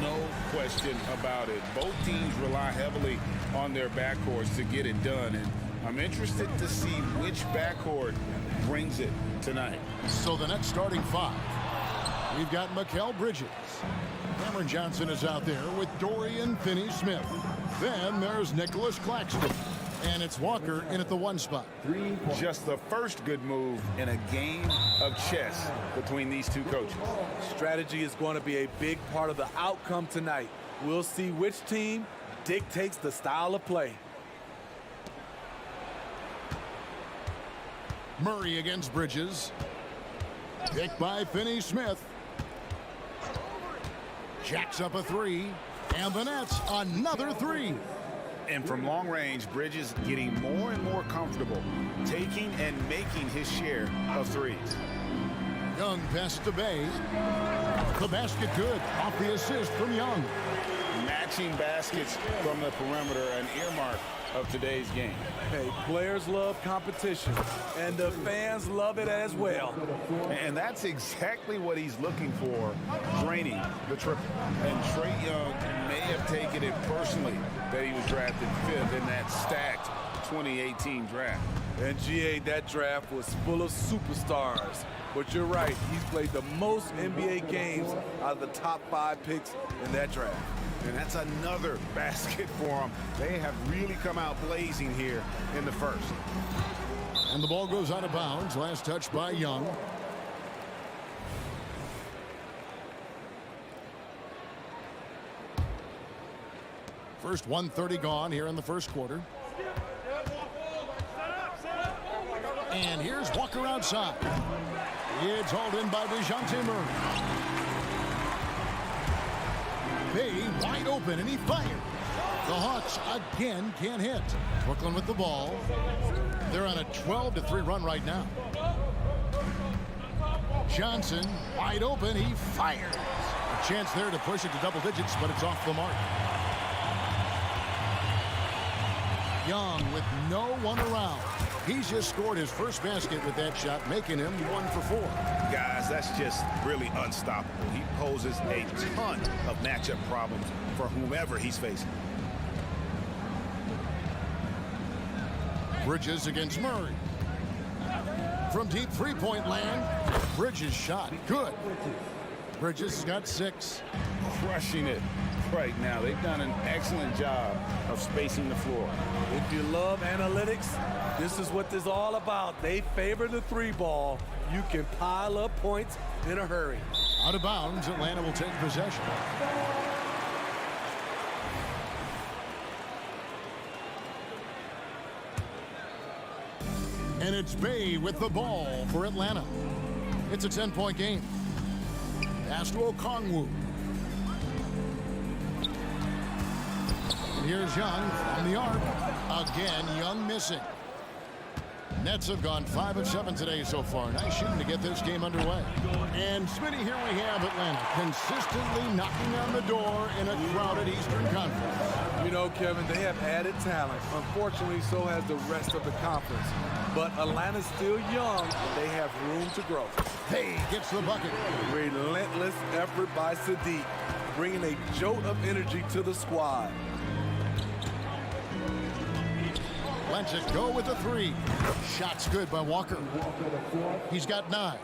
H: No question about it. Both teams rely heavily on their backcourts to get it done. And I'm interested to see which backcourt brings it tonight.
F: So the next starting five, we've got Mikal Bridges. Cameron Johnson is out there with Dorian Finney-Smith. Then there's Nicholas Claxton. And it's Walker in at the 1 spot.
H: Just the first good move in a game of chess between these two coaches.
L: Strategy is going to be a big part of the outcome tonight. We'll see which team dictates the style of play.
F: Murray against Bridges. Picked by Finney-Smith. Jacks up a 3. And the Nets another 3.
H: And from long range, Bridges getting more and more comfortable taking and making his share of threes.
F: Young pass to Bay. The basket good off the assist from Young.
H: Matching baskets from the perimeter, an earmark of today's game.
L: Hey, players love competition, and the fans love it as well.
H: And that's exactly what he's looking for, draining the triple. And Trae Young may have taken it personally that he was drafted 5th in that stacked 2018 draft.
L: And GA, that draft was full of superstars. But you're right, he's played the most NBA games out of the top 5 picks in that draft.
H: And that's another basket for them. They have really come out blazing here in the first.
F: And the ball goes out of bounds. Last touch by Young. First 1:30 gone here in the first quarter. And here's Walker outside. It's hauled in by DeJounte Murray. Bay wide open, and he fired. The Hawks again can't hit. Brooklyn with the ball. They're on a 12-3 run right now. Johnson wide open, he fires. A chance there to push it to double digits, but it's off the mark. Young with no one around. He's just scored his first basket with that shot, making him 1 for 4.
H: Guys, that's just really unstoppable. He poses a ton of matchup problems for whomever he's facing.
F: Bridges against Murray. From deep three-point land, Bridges shot. Good. Bridges has got 6.
H: Crushing it right now. They've done an excellent job of spacing the floor.
L: If you love analytics, this is what this is all about. They favor the 3 ball. You can pile up points in a hurry.
F: Out of bounds, Atlanta will take possession. And it's Bay with the ball for Atlanta. It's a 10-point game. Pass to Okongwu. And here's Young from the arc. Again, Young missing. Nets have gone 5 of 7 today so far. Nice shooting to get this game underway. And Smitty, here we have Atlanta consistently knocking on the door in a crowded Eastern Conference.
L: You know, Kevin, they have added talent. Unfortunately, so has the rest of the conference. But Atlanta's still young, and they have room to grow.
F: Hey, gets the bucket.
L: Relentless effort by Sadiq, bringing a jolt of energy to the squad.
F: Lets it go with the 3. Shot's good by Walker. He's got 9.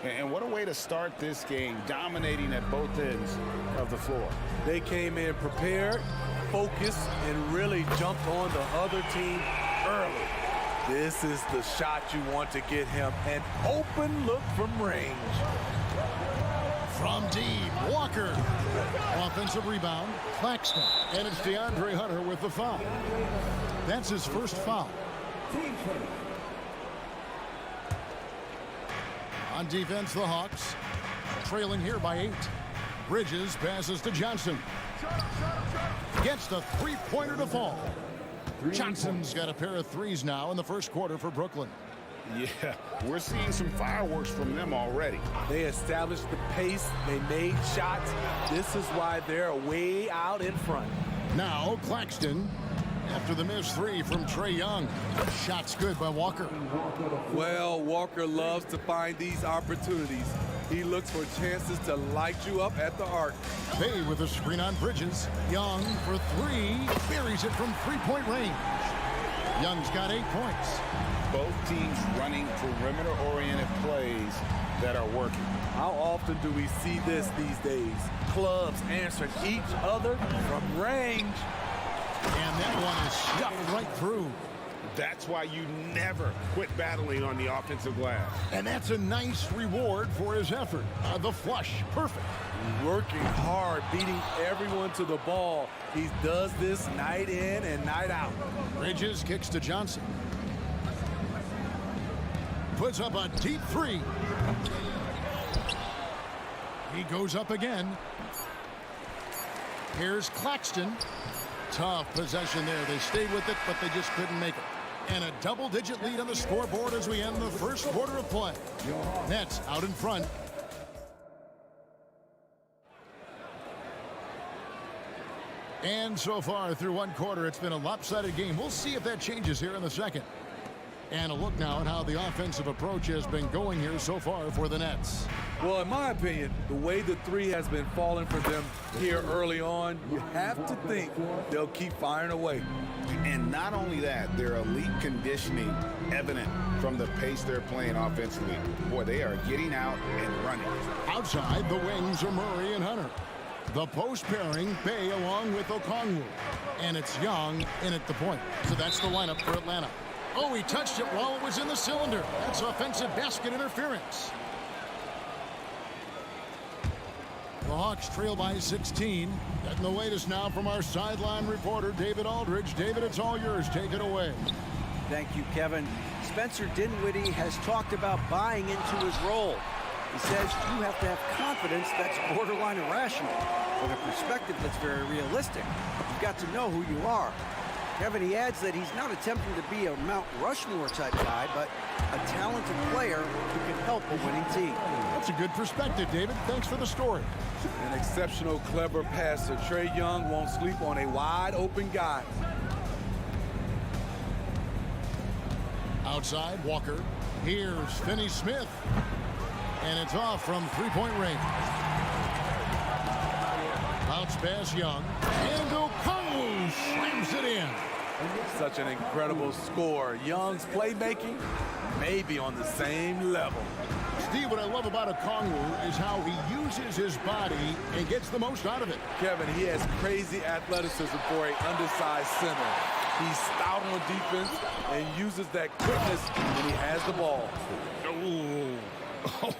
H: And what a way to start this game, dominating at both ends of the floor.
L: They came in prepared, focused, and really jumped on the other team early. This is the shot you want to get him. An open look from range.
F: From deep, Walker. Offensive rebound, Claxton. And it's DeAndre Hunter with the foul. That's his first foul. On defense, the Hawks trailing here by 8. Bridges passes to Johnson. Gets the three-pointer to fall. Johnson's got a pair of 3s now in the first quarter for Brooklyn.
H: Yeah, we're seeing some fireworks from them already.
L: They established the pace. They made shots. This is why they're way out in front.
F: Now Claxton. after the missed three from Trae Young. Shot's good by Walker.
L: Well, Walker loves to find these opportunities. He looks for chances to light you up at the arc.
F: Bay with a screen on Bridges. Young for three. Buries it from three-point range. Young's got 8 points.
H: Both teams running perimeter-oriented plays that are working.
L: How often do we see this these days? Clubs answering each other from range.
F: And that one is stuffed right through.
I: That's why you never quit battling on the offensive glass.
F: And that's a nice reward for his effort. The flush, perfect.
L: Working hard, beating everyone to the ball. He does this night in and night out.
F: Bridges kicks to Johnson. Puts up a deep three. He goes up again. Here's Claxton. Tough possession there. They stayed with it, but they just couldn't make it. And a double-digit lead on the scoreboard as we end the first quarter of play. Nets out in front. And so far through one quarter, it's been a lopsided game. We'll see if that changes here in the second. And a look now at how the offensive approach has been going here so far for the Nets.
L: Well, in my opinion, the way the three has been falling for them here early on, you have to think they'll keep firing away.
H: And not only that, their elite conditioning evident from the pace they're playing offensively. Boy, they are getting out and running.
F: Outside, the wings are Murray and Hunter. The post pairing, Bay along with Okongwu. And it's Young in at the point. So that's the lineup for Atlanta. Oh, he touched it while it was in the cylinder. That's offensive basket interference. The Hawks trail by 16. Getting the latest now from our sideline reporter, David Aldridge. David, it's all yours. Take it away.
J: Thank you, Kevin. Spencer Dinwiddie has talked about buying into his role. He says you have to have confidence that's borderline irrational, but a perspective that's very realistic. You've got to know who you are. Kevin, he adds that he's not attempting to be a Mount Rushmore type guy, but a talented player who can help a winning team.
F: That's a good perspective, David. Thanks for the story.
L: An exceptional, clever passer. Trae Young won't sleep on a wide open guy.
F: Outside, Walker. Here's Finney-Smith. And it's off from three-point range. Bounce pass, Young. And Okongwu slams it in.
L: Such an incredible score. Young's playmaking may be on the same level.
F: Steve, what I love about Okongwu is how he uses his body and gets the most out of it.
L: Kevin, he has crazy athleticism for an undersized center. He's stout on defense and uses that quickness when he has the ball.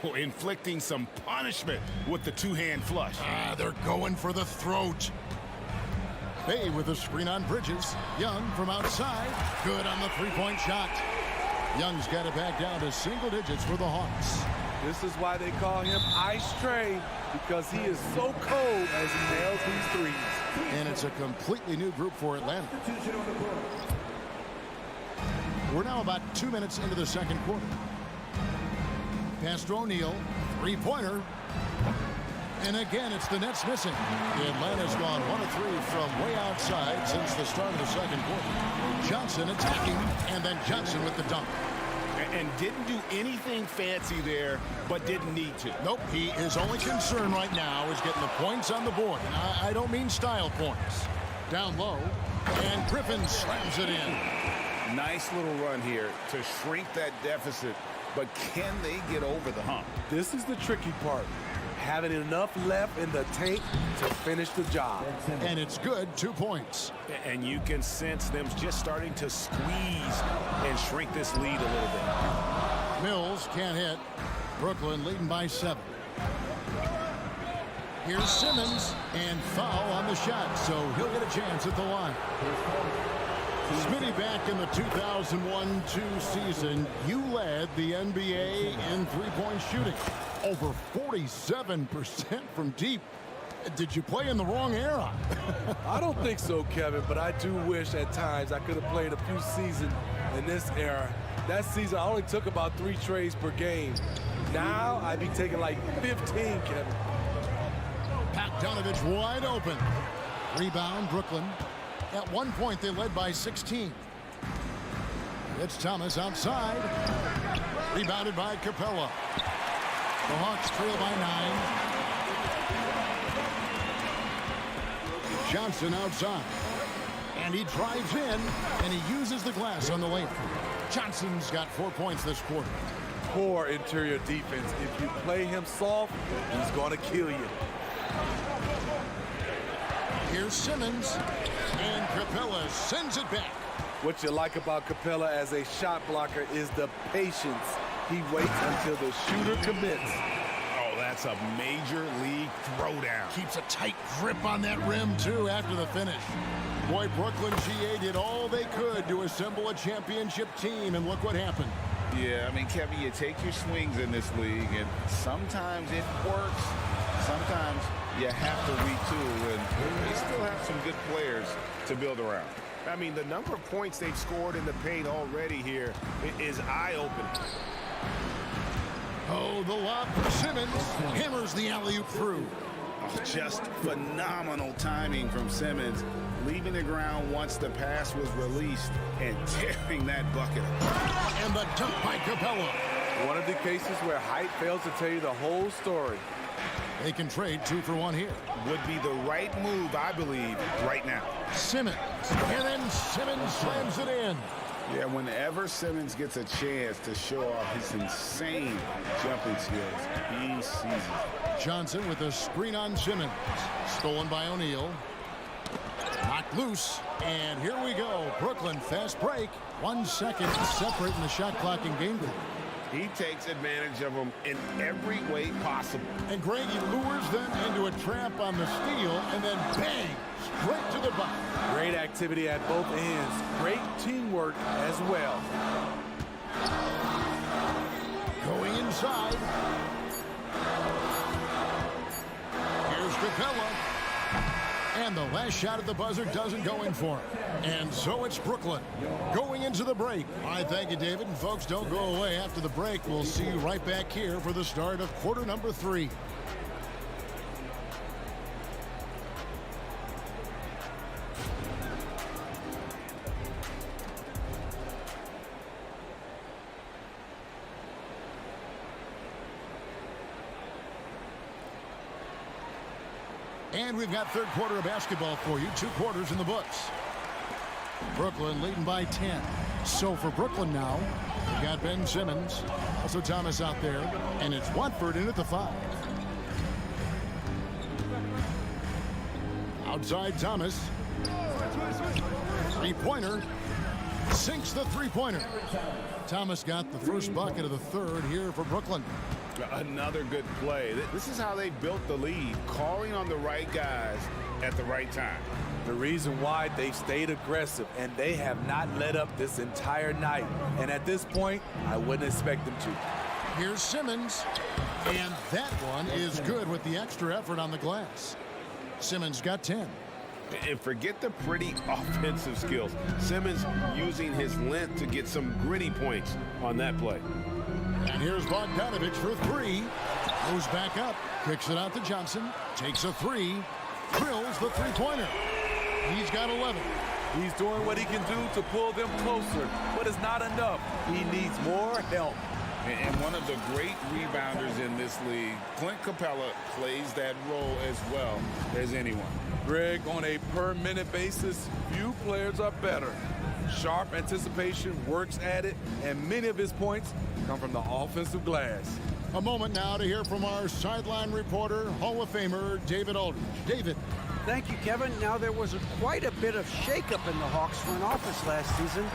I: Oh, inflicting some punishment with the two-hand flush.
F: They're going for the throat. Bay with a screen on Bridges. Young from outside. Good on the three-point shot. Young's got it back down to single digits for the Hawks.
L: This is why they call him Ice Trae, because he is so cold as he nails these threes.
F: And it's a completely new group for Atlanta. We're now about 2 minutes into the second quarter. Pass to O'Neal, three-pointer. And again, it's the Nets missing. Atlanta's gone 1 of 3 from way outside since the start of the second quarter. Johnson attacking, and then Johnson with the dunk.
I: And didn't do anything fancy there, but didn't need to.
F: Nope, his only concern right now is getting the points on the board. And I don't mean style points. Down low, and Griffin slams it in.
H: Nice little run here to shrink that deficit, but can they get over the hump?
L: This is the tricky part. Having enough left in the tank to finish the job.
F: And it's good, 2 points.
I: And you can sense them just starting to squeeze and shrink this lead a little bit.
F: Mills can't hit. Brooklyn leading by 7. Here's Simmons, and foul on the shot, so he'll get a chance at the line. Smitty, back in the 2001-2 season, you led the NBA in three-point shooting. Over 47% from deep. Did you play in the wrong era?
L: I don't think so, Kevin, but I do wish at times I could have played a few seasons in this era. That season, I only took about 3 trades per game. Now, I'd be taking like 15, Kevin.
F: Pat Donovich wide open. Rebound, Brooklyn. At one point, they led by 16. It's Thomas outside. Rebounded by Capella. The Hawks trail by 9. Johnson outside. And he drives in, and he uses the glass on the lane. Johnson's got 4 points this quarter.
L: Poor interior defense. If you play him soft, he's going to kill you.
F: Here's Simmons, and Capella sends it back.
L: What you like about Capella as a shot blocker is the patience. He waits until the shooter commits.
I: Oh, that's a major league throwdown.
F: Keeps a tight grip on that rim, too, after the finish. Boy, Brooklyn GA did all they could to assemble a championship team, and look what happened.
H: Yeah, I mean, Kevin, you take your swings in this league, and sometimes it works. Sometimes you have to retool, and they still have some good players to build around.
I: I mean, the number of points they've scored in the paint already here is eye-opening.
F: Oh, the lob for Simmons. Hammers the alley-oop through.
H: Oh, just phenomenal timing from Simmons, leaving the ground once the pass was released and tearing that bucket apart.
F: And the dunk by Capella.
L: One of the cases where height fails to tell you the whole story.
F: They can trade 2 for 1 here.
I: Would be the right move, I believe, right now.
F: Simmons. And then Simmons slams it in.
H: Yeah, whenever Simmons gets a chance to show off his insane jumping skills, he sees it.
F: Johnson with a screen on Simmons. Stolen by O'Neal. Knocked loose. And here we go. Brooklyn fast break. 1 second separate in the shot clock and game clock.
I: He takes advantage of them in every way possible.
F: And Greg, he lures them into a trap on the steal, and then bang, straight to the box.
L: Great activity at both ends. Great teamwork as well.
F: Going inside. Here's Capella. And the last shot at the buzzer doesn't go in for him. And so it's Brooklyn going into the break. I thank you, David. And folks, don't go away after the break. We'll see you right back here for the start of quarter number 3. And we've got third quarter of basketball for you. 2 quarters in the books. Brooklyn leading by 10. So for Brooklyn now, we got Ben Simmons. Also Thomas out there. And it's Watford in at the 5. Outside Thomas. Three-pointer. Sinks the three-pointer. Thomas got the first bucket of the third here for Brooklyn.
I: Another good play. This is how they built the lead, calling on the right guys at the right time.
L: The reason why they've stayed aggressive, and they have not let up this entire night. And at this point, I wouldn't expect them to.
F: Here's Simmons, and that one is good with the extra effort on the glass. Simmons got 10.
I: And forget the pretty offensive skills. Simmons using his length to get some gritty points on that play.
F: And here's Bogdanovich for 3. Goes back up, kicks it out to Johnson, takes a 3, drills the three-pointer. He's got 11.
L: He's doing what he can do to pull them closer, but it's not enough. He needs more help.
H: And one of the great rebounders in this league, Clint Capella, plays that role as well as anyone.
L: Greg, on a per-minute basis, few players are better. Sharp anticipation, works at it, and many of his points come from the offensive glass.
F: A moment now to hear from our sideline reporter, Hall of Famer David Aldridge. David.
J: Thank you, Kevin. Now, there was quite a bit of shakeup in the Hawks front office last season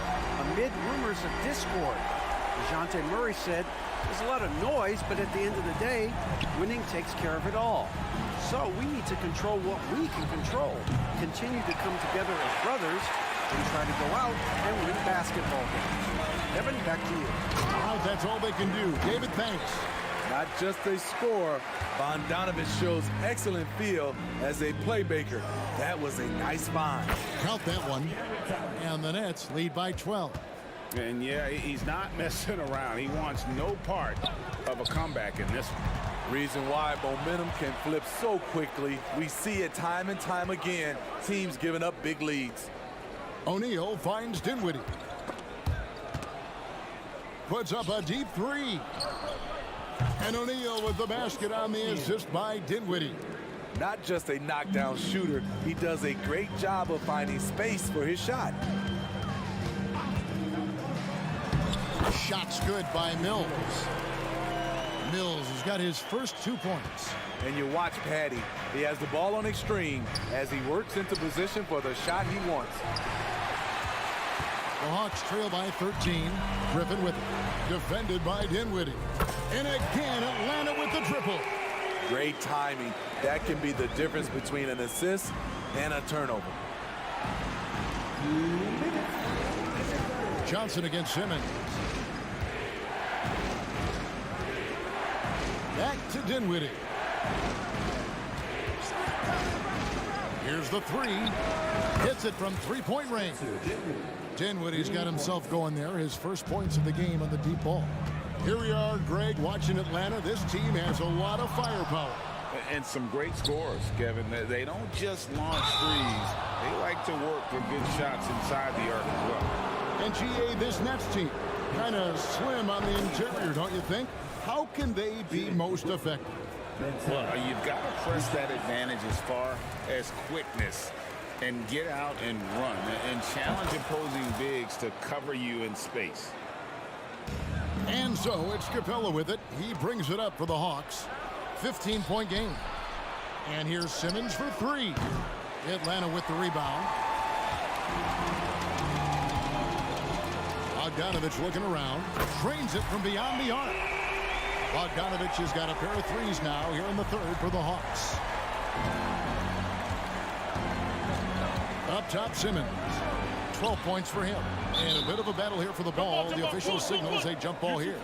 J: amid rumors of discord. DeJounte Murray said, there's a lot of noise, but at the end of the day, winning takes care of it all. So we need to control what we can control, continue to come together as brothers, and try to go out and win basketball games. Kevin, back to you.
F: All right, that's all they can do. David, thanks.
L: Not just a scorer, Bogdanovich shows excellent feel as a playmaker. That was a nice find.
F: Count that one. And the Nets lead by 12.
I: And yeah, he's not messing around. He wants no part of a comeback in this one.
L: Reason why momentum can flip so quickly. We see it time and time again. Teams giving up big leads.
F: O'Neal finds Dinwiddie. Puts up a deep three. And O'Neal with the basket on the assist by Dinwiddie.
L: Not just a knockdown shooter, he does a great job of finding space for his shot.
F: Shot's good by Mills. Mills has got his first 2 points.
L: And you watch Patty. He has the ball on extreme as he works into position for the shot he wants.
F: The Hawks trail by 13. Griffin with it. Defended by Dinwiddie. And again, Atlanta with the triple.
L: Great timing. That can be the difference between an assist and a turnover.
F: Johnson against Simmons. Back to Dinwiddie. Here's the three. Hits it from three-point range. Dinwiddie's got himself going there. His first points of the game on the deep ball. Here we are, Greg, watching Atlanta. This team has a lot of firepower.
H: And some great scores, Kevin. They don't just launch threes. They like to work for good shots inside the arc as well.
F: And GA, this Nets team, kind of slim on the interior, don't you think? How can they be most effective?
H: Well, you've got to press that advantage as far as quickness and get out and run and challenge opposing bigs to cover you in space.
F: And so it's Capella with it. He brings it up for the Hawks. 15-point game. And here's Simmons for three. Atlanta with the rebound. Bogdanovich looking around. Trains it from beyond the arc. Bogdanovich has got a pair of threes now here in the third for the Hawks. Up top, Simmons. 12 points for him. And a bit of a battle here for the ball. The official signals a jump ball here.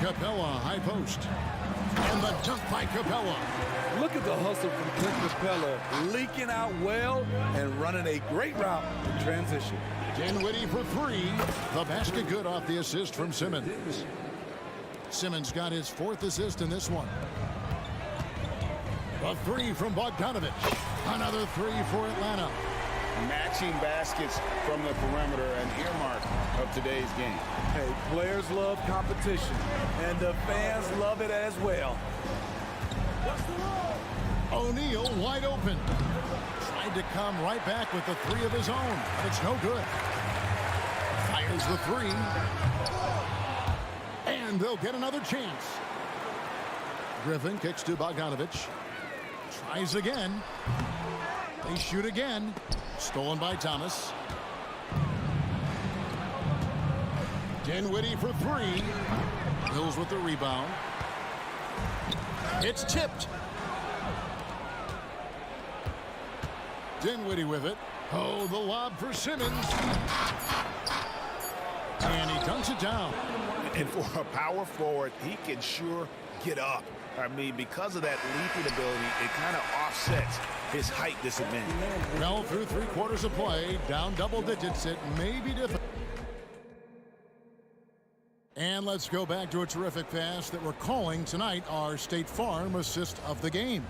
F: Capella, high post. And the dunk by Capella.
L: Look at the hustle from Clint Capella, leaking out well and running a great route in transition.
F: Dinwiddie for three. The basket good off the assist from Simmons. Simmons got his fourth assist in this one. A three from Bogdanovich. Another three for Atlanta.
H: Matching baskets from the perimeter, an earmark of today's game.
L: Hey, players love competition, and the fans love it as well.
F: O'Neal wide open. Tried to come right back with the three of his own, but it's no good. Fires the three. And they'll get another chance. Griffin kicks to Bogdanovich. Tries again. They shoot again. Stolen by Thomas. Dinwiddie for three. Hills with the rebound. It's tipped. Dinwiddie with it. Oh, the lob for Simmons. And he dunks it down.
I: And for a power forward, he can sure get up. I mean, because of that leaping ability, it kind of offsets his height disadvantage.
F: Well, through 3/4 of play, down double digits, it may be difficult. And let's go back to a terrific pass that we're calling tonight our State Farm assist of the game.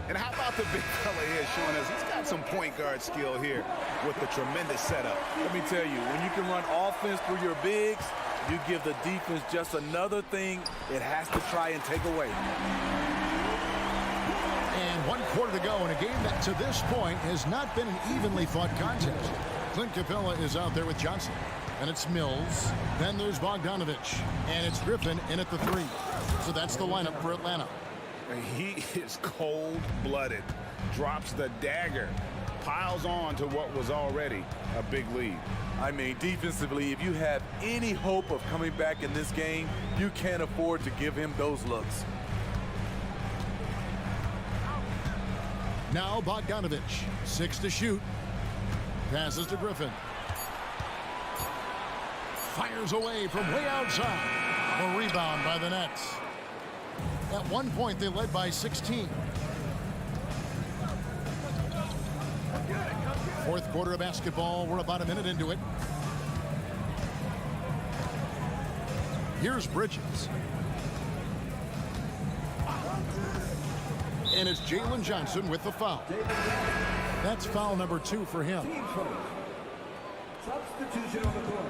I: And how about the big fella here showing us he's got some point guard skill here with the tremendous setup.
L: Let me tell you, when you can run offense through your bigs, you give the defense just another thing it has to try and take away.
F: And 1/4 to go in a game that to this point has not been an evenly fought contest. Clint Capella is out there with Johnson. And it's Mills. Then there's Bogdanovich. And it's Griffin in at the three. So that's the lineup for Atlanta.
H: He is cold-blooded. Drops the dagger. Piles on to what was already a big lead.
L: I mean, defensively, if you have any hope of coming back in this game, you can't afford to give him those looks.
F: Now Bogdanovich, 6 to shoot. Passes to Griffin. Fires away from way outside. A rebound by the Nets. At one point, they led by 16. Fourth quarter of basketball. We're about a minute into it. Here's Bridges. And it's Jalen Johnson with the foul. That's foul number 2 for him.
E: Substitution on the court.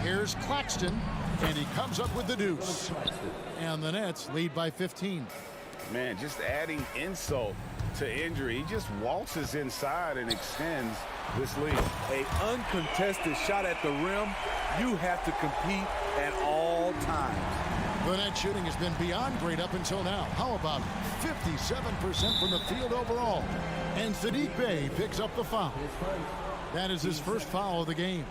F: Here's Claxton, and he comes up with the deuce. And the Nets lead by 15.
I: Man, just adding insult to injury. He just waltzes inside and extends this lead.
L: An uncontested shot at the rim. You have to compete at all times.
F: The net shooting has been beyond great up until now. How about 57% from the field overall? And Sadiq Bey picks up the foul. That is his first foul of the game.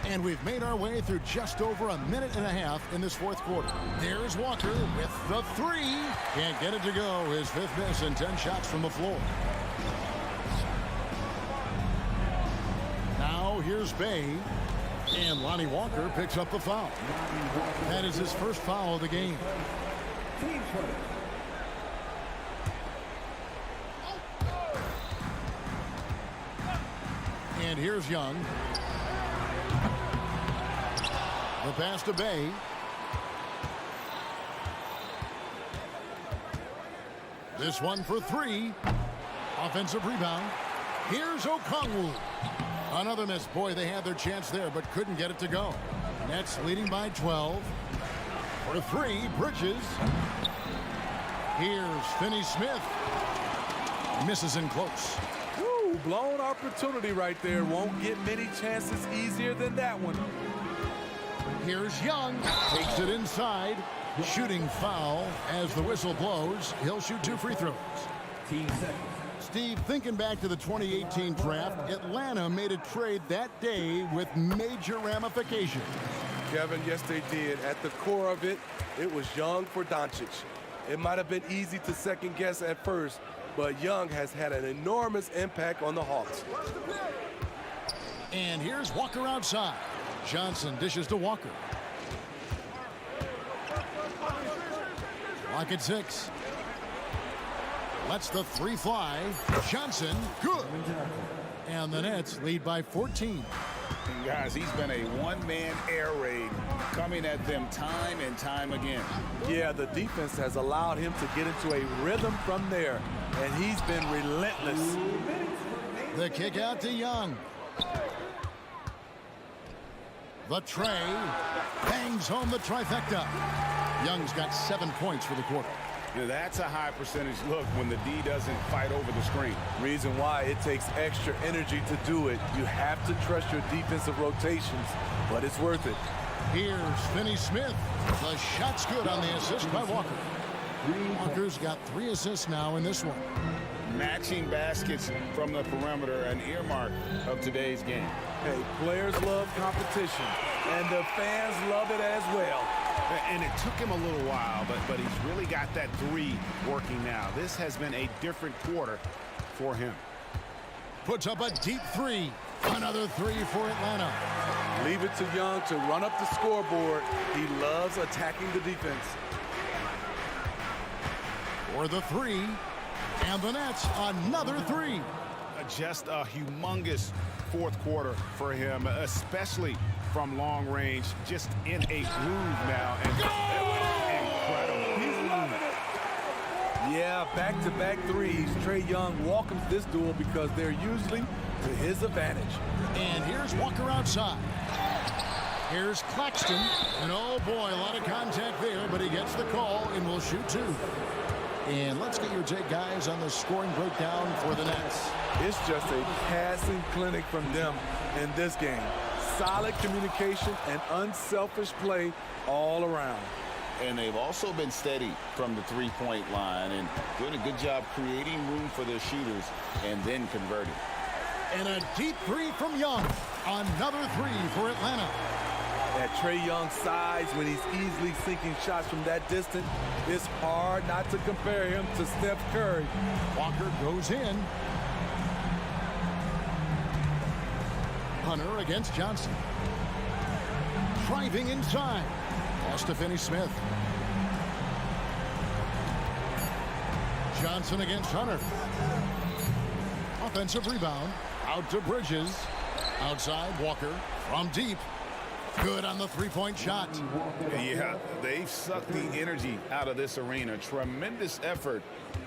F: And we've made our way through just over a minute and a half in this fourth quarter. There's Walker with the 3. Can't get it to go. His 5th miss and 10 shots from the floor. Now here's Bey. And Lonnie Walker picks up the foul. That is his first foul of the game. And here's Young. The pass to Bey. This one for 3. Offensive rebound. Here's Okongwu. Another miss. Boy, they had their chance there, but couldn't get it to go. Nets leading by 12. For 3, Bridges. Here's Finney-Smith. Misses in close.
L: Woo, blown opportunity right there. Won't get many chances easier than that one.
F: Here's Young. Takes it inside. Shooting foul as the whistle blows. He'll shoot 2 free throws. Steve, thinking back to the 2018 draft, Atlanta made a trade that day with major ramifications.
L: Kevin, yes, they did. At the core of it, it was Young for Doncic. It might have been easy to second guess at first, but Young has had an enormous impact on the Hawks.
F: And here's Walker outside. Johnson dishes to Walker. Lock at 6. Lets the 3 fly. Johnson, good. And the Nets lead by 14.
I: And guys, he's been a one-man air raid coming at them time and time again.
L: Yeah, the defense has allowed him to get into a rhythm from there, and he's been relentless.
F: The kick out to Young. The tray bangs home the trifecta. Young's got 7 points for the quarter.
I: You know, that's a high percentage look when the D doesn't fight over the screen.
L: Reason why it takes extra energy to do it. You have to trust your defensive rotations, but it's worth it.
F: Here's Finney-Smith. The shot's good on the assist by Walker. Walker's got 3 assists now in this one.
I: Matching baskets from the perimeter, an earmark of today's game.
L: Hey, players love competition, and the fans love it as well.
A: And it took him a little while, but he's really got that 3 working now. This has been a different quarter for him.
F: Puts up a deep 3. Another 3 for Atlanta.
L: Leave it to Young to run up the scoreboard. He loves attacking the defense.
F: For the 3. And the Nets, another 3.
A: Just a humongous fourth quarter for him, especially from long range, just in a groove now. And incredible.
L: He's loving it. Yeah, back-to-back threes. Trae Young welcomes this duel because they're usually to his advantage.
F: And here's Walker outside. Here's Claxton. And oh boy, a lot of contact there, but he gets the call and will shoot 2. And let's get your take, guys, on the scoring breakdown for the Nets.
L: It's just a passing clinic from them in this game. Solid communication and unselfish play all around.
I: And they've also been steady from the three-point line and doing a good job creating room for their shooters and then converting.
F: And a deep 3 from Young. Another 3 for Atlanta.
L: At Trae Young's size, when he's easily sinking shots from that distance, it's hard not to compare him to Steph Curry.
F: Walker goes in. Hunter against Johnson. Driving inside. Pass to Finney-Smith. Johnson against Hunter. Offensive rebound. Out to Bridges. Outside, Walker from deep. Good on the three-point shot.
I: Yeah, they've sucked the energy out of this arena. Tremendous effort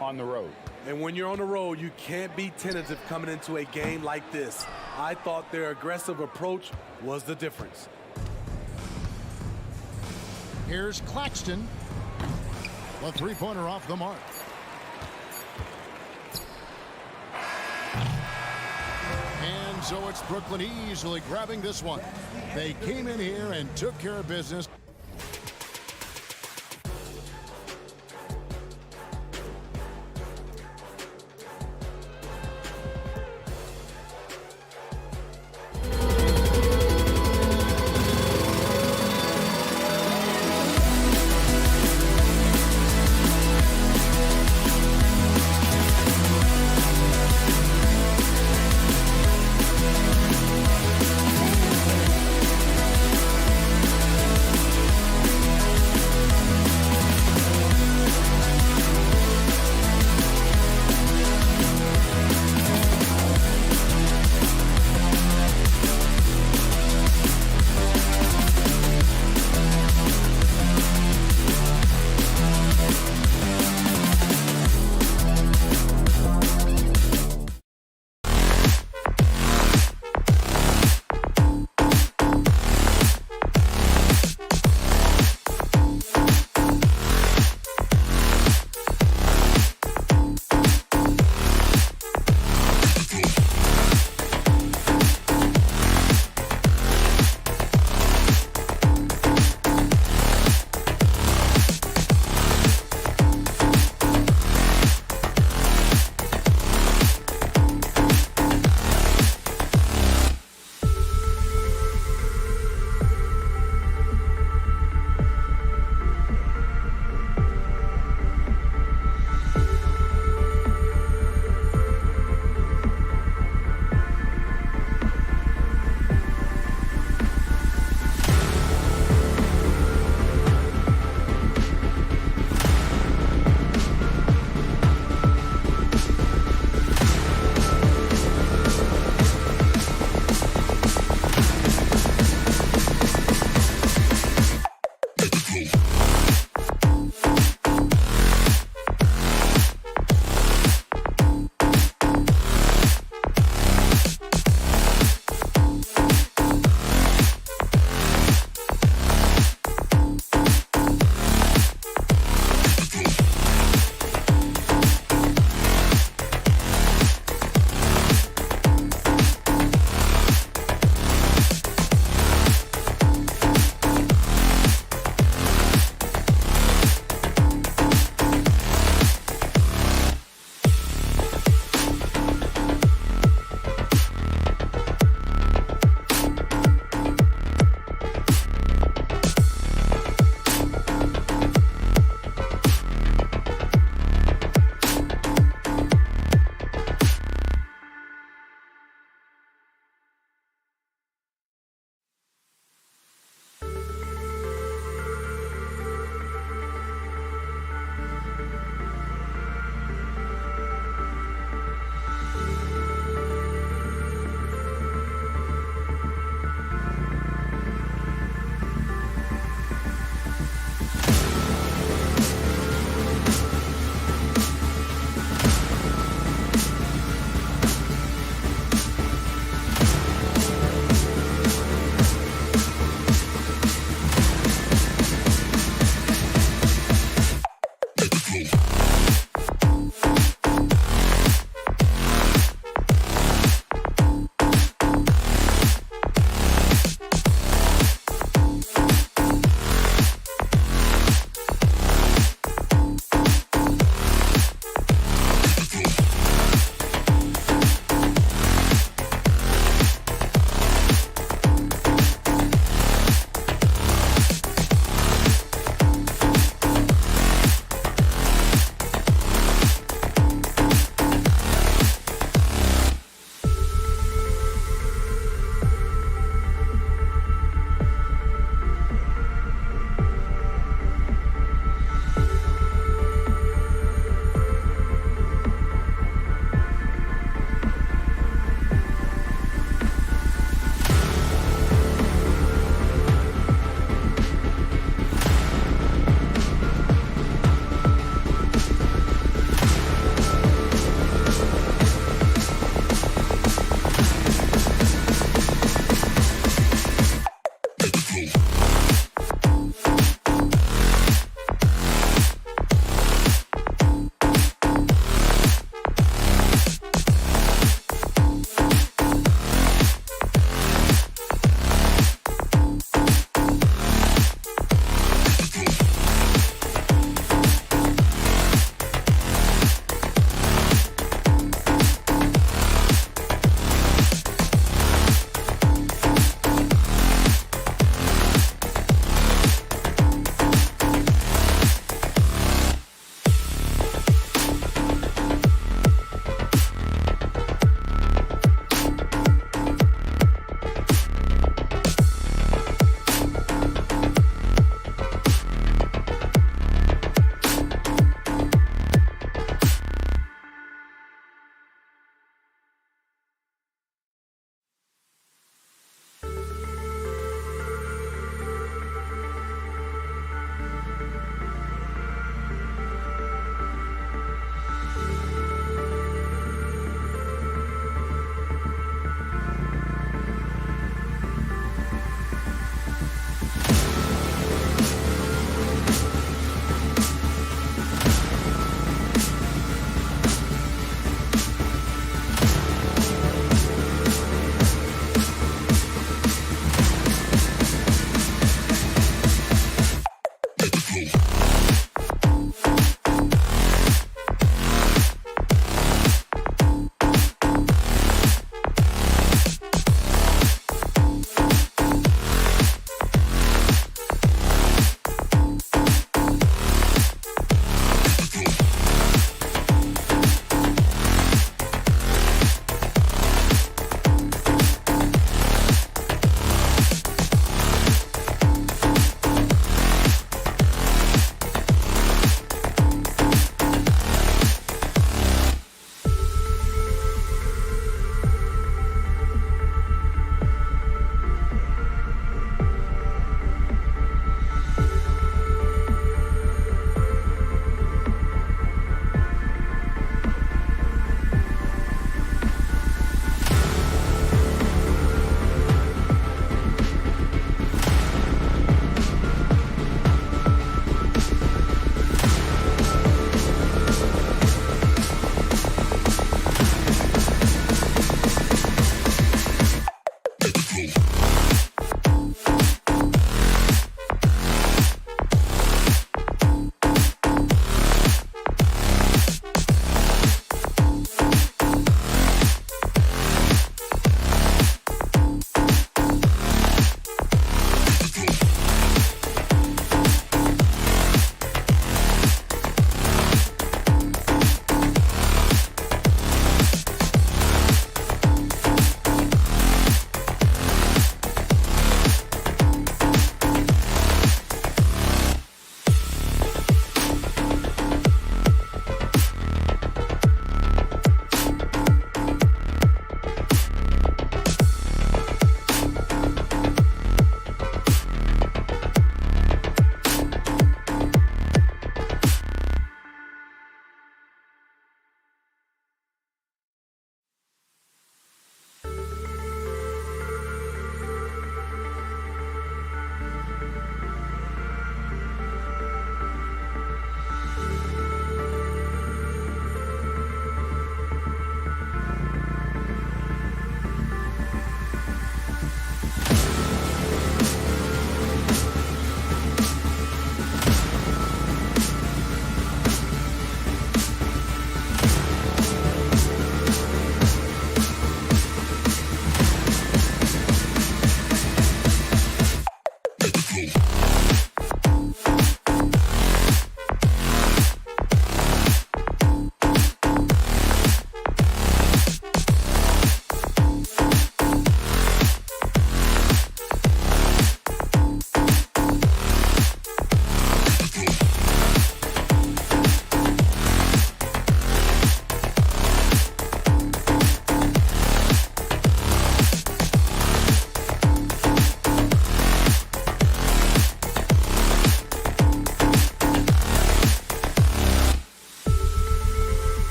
I: on the road.
L: And when you're on the road, you can't be tentative coming into a game like this. I thought their aggressive approach was the difference.
F: Here's Claxton. The three-pointer off the mark. And so it's Brooklyn easily grabbing this one. They came in here and took care of business.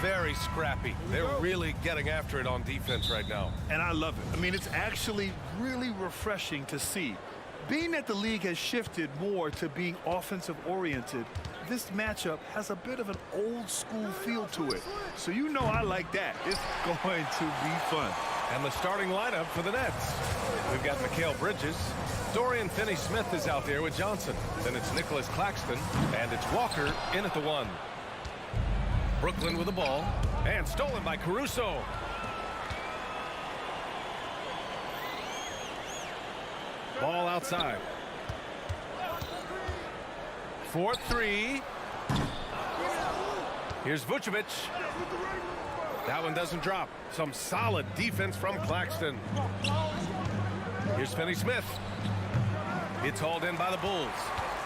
A: very scrappy. They're really getting after it on defense right now.
C: And I love it. I mean, it's actually really refreshing to see. Being that the league has shifted more to being offensive-oriented, this matchup has a bit of an old-school feel to it. So you know I like that. It's going to be fun.
A: And the starting lineup for the Nets. We've got Mikal Bridges. Dorian Finney-Smith is out there with Johnson. Then it's Nicholas Claxton. And it's Walker in at the 1. Brooklyn with the ball. And stolen by Caruso. Ball outside. 4-3. Here's Vucevic. That one doesn't drop. Some solid defense from Claxton. Here's Finney-Smith. It's hauled in by the Bulls.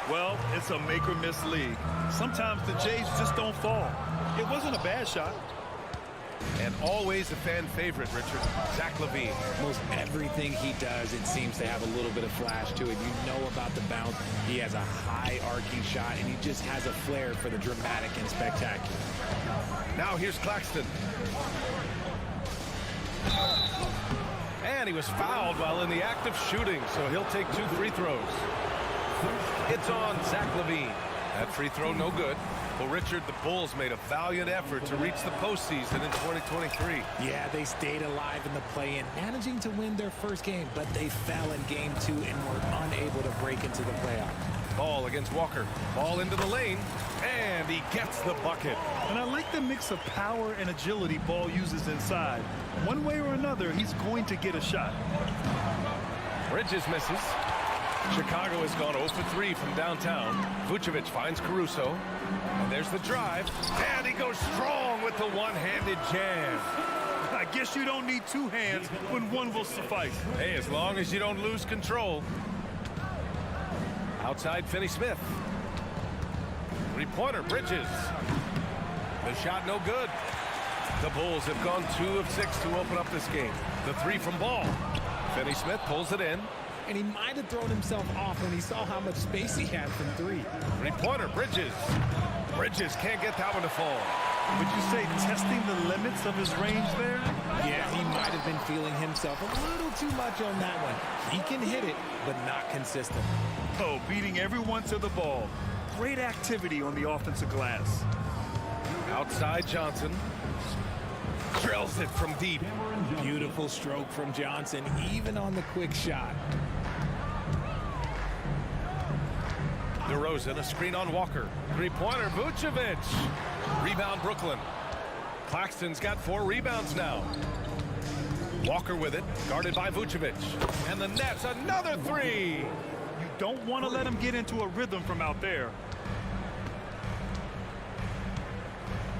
C: Well, it's a make or miss league. Sometimes the Jays just don't fall. It wasn't a bad shot.
A: And always a fan favorite, Richard, Zach LaVine.
B: Most everything he does, it seems to have a little bit of flash to it. You know about the bounce. He has a high arcing shot, and he just has a flair for the dramatic and spectacular.
A: Now here's Claxton. And he was fouled while in the act of shooting, so he'll take 2 free throws. It's on Zach LaVine. That free throw no good. Well, Richard, the Bulls made a valiant effort to reach the postseason in 2023.
B: Yeah, they stayed alive in the play-in, managing to win their first game, but they fell in game 2 and were unable to break into the playoffs.
A: Ball against Walker. Ball into the lane, and he gets the bucket.
C: And I like the mix of power and agility Ball uses inside. One way or another, he's going to get a shot.
A: Bridges misses. Chicago has gone 0 for 3 from downtown. Vucevic finds Caruso. And there's the drive. And he goes strong with the one-handed jam.
C: I guess you don't need two hands when one will suffice.
A: Hey, as long as you don't lose control. Outside Finney-Smith. Three-pointer, Bridges. The shot no good. The Bulls have gone 2 of 6 to open up this game. The three from Ball. Finney-Smith pulls it in.
B: And he might have thrown himself off when he saw how much space he had from three.
A: Three-pointer, Bridges. Bridges can't get that one to fall.
C: Would you say testing the limits of his range there?
B: Yeah, he might have been feeling himself a little too much on that one. He can hit it, but not consistent.
C: Oh, beating everyone to the ball. Great activity on the offensive glass.
A: Outside Johnson. Drills it from deep.
B: Beautiful stroke from Johnson, even on the quick shot.
A: DeRozan, a screen on Walker. Three-pointer, Vucevic. Rebound, Brooklyn. Claxton's got 4 rebounds now. Walker with it, guarded by Vucevic. And the Nets, another three.
C: You don't want to let him get into a rhythm from out there.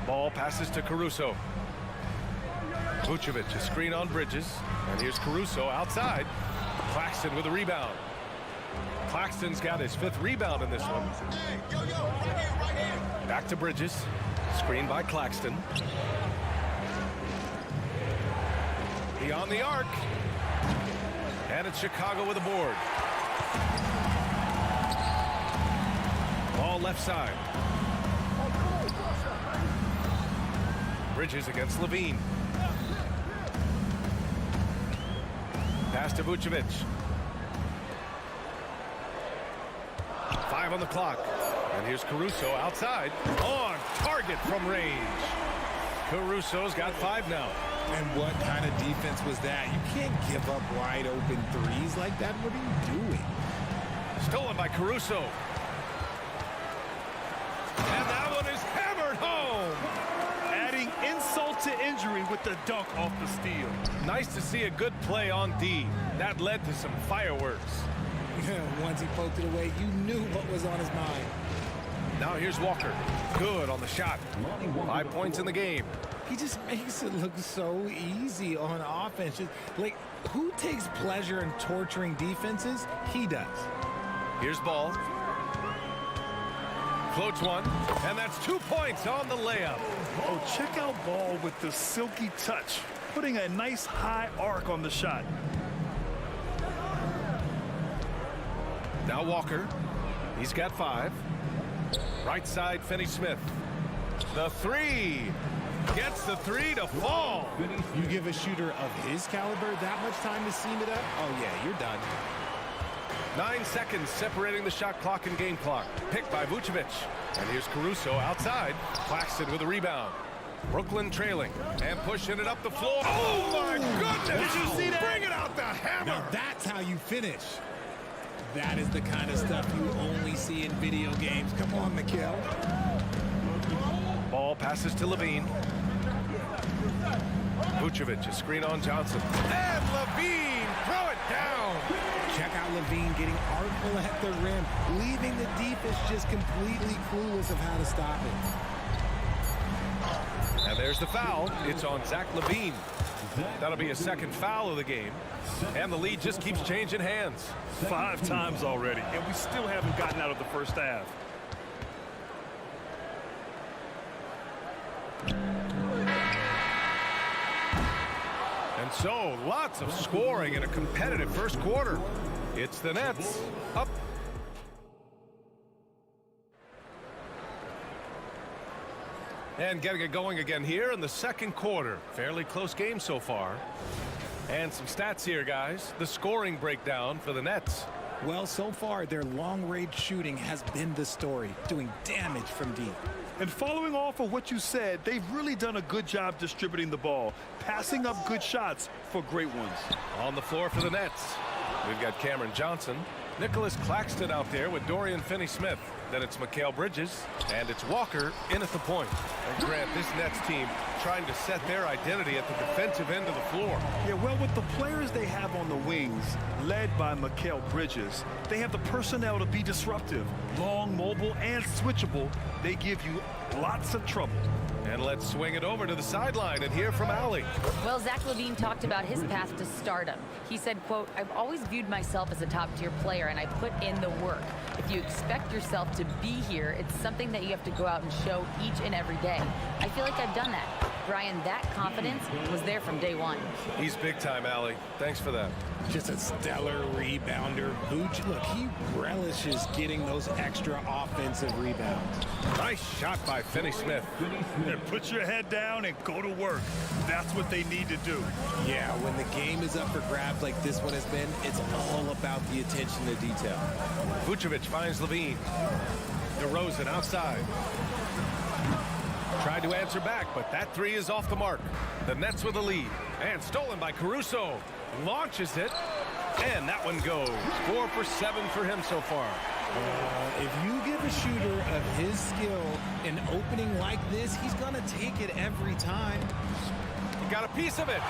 A: Ball passes to Caruso. Vucevic, a screen on Bridges. And here's Caruso outside. Claxton with a rebound. Claxton's got his 5th rebound in this one. Back to Bridges. Screen by Claxton. Beyond the arc. And it's Chicago with a board. Ball left side. Bridges against Levine. Pass to Vucevic. 5 on the clock. And here's Caruso outside. On target from range. Caruso's got 5 now.
B: And what kind of defense was that? You can't give up wide open threes like that. What are you doing?
A: Stolen by Caruso. And that one is hammered home.
C: Adding insult to injury with the dunk off the steal.
A: Nice to see a good play on D. That led to some fireworks.
B: Once he poked it away, you knew what was on his mind.
A: Now here's Walker. Good on the shot. 5 points in the game.
B: He just makes it look so easy on offense. Like, who takes pleasure in torturing defenses? He does.
A: Here's Ball. Floats one, and that's 2 points on the layup.
C: Oh, check out Ball with the silky touch, putting a nice high arc on the shot.
A: Now Walker. He's got 5. Right side, Finney-Smith. The three. Gets the 3 to fall.
B: You give a shooter of his caliber that much time to seam it up? Oh, yeah, you're done.
A: 9 seconds separating the shot clock and game clock. Picked by Vucevic. And here's Caruso outside. Claxton with a rebound. Brooklyn trailing and pushing it up the floor. Oh, my goodness.
C: Did you see that?
A: Bring it out the hammer.
B: Now that's how you finish. That is the kind of stuff you only see in video games. Come on, Mikal.
A: Ball passes to Levine. Vucevic, a screen on Johnson. And Levine, throw it down.
B: Check out Levine getting artful at the rim, leaving the defense just completely clueless of how to stop it.
A: And there's the foul. It's on Zach Levine. That'll be a 2nd foul of the game. And the lead just keeps changing hands.
C: 5 times already, and we still haven't gotten out of the first half.
A: And so, lots of scoring in a competitive first quarter. It's the Nets up. And getting it going again here in the second quarter. Fairly close game so far. And some stats here, guys. The scoring breakdown for the Nets.
B: Well, so far, their long-range shooting has been the story, doing damage from deep.
C: And following off of what you said, they've really done a good job distributing the ball, passing up good shots for great ones.
A: On the floor for the Nets, we've got Cameron Johnson, Nicholas Claxton out there with Dorian Finney-Smith. Then it's Mikal Bridges, and it's Walker in at the point. And Grant, this Nets team trying to set their identity at the defensive end of the floor.
C: Yeah, well, with the players they have on the wings, led by Mikal Bridges, they have the personnel to be disruptive. Long, mobile, and switchable. They give you lots of trouble.
A: And let's swing it over to the sideline and hear from Allie.
D: Well, Zach LaVine talked about his path to stardom. He said, quote, "I've always viewed myself as a top-tier player, and I put in the work. If you expect yourself to be here, it's something that you have to go out and show each and every day. I feel like I've done that." Brian, that confidence was there from day one.
A: He's big time, Allie. Thanks for that.
B: Just a stellar rebounder. Vooch, look, he relishes getting those extra offensive rebounds.
A: Nice shot by Finney-Smith.
C: Put your head down and go to work. That's what they need to do.
B: Yeah, when the game is up for grabs like this one has been, it's all about the attention to detail.
A: Vucevic finds LaVine. DeRozan outside. Tried to answer back, but that three is off the mark. The Nets with a lead. And stolen by Caruso. Launches it. And that one goes. 4 for 7 for him so far.
B: If you give a shooter of his skill an opening like this, he's going to take it every time.
A: He got a piece of it.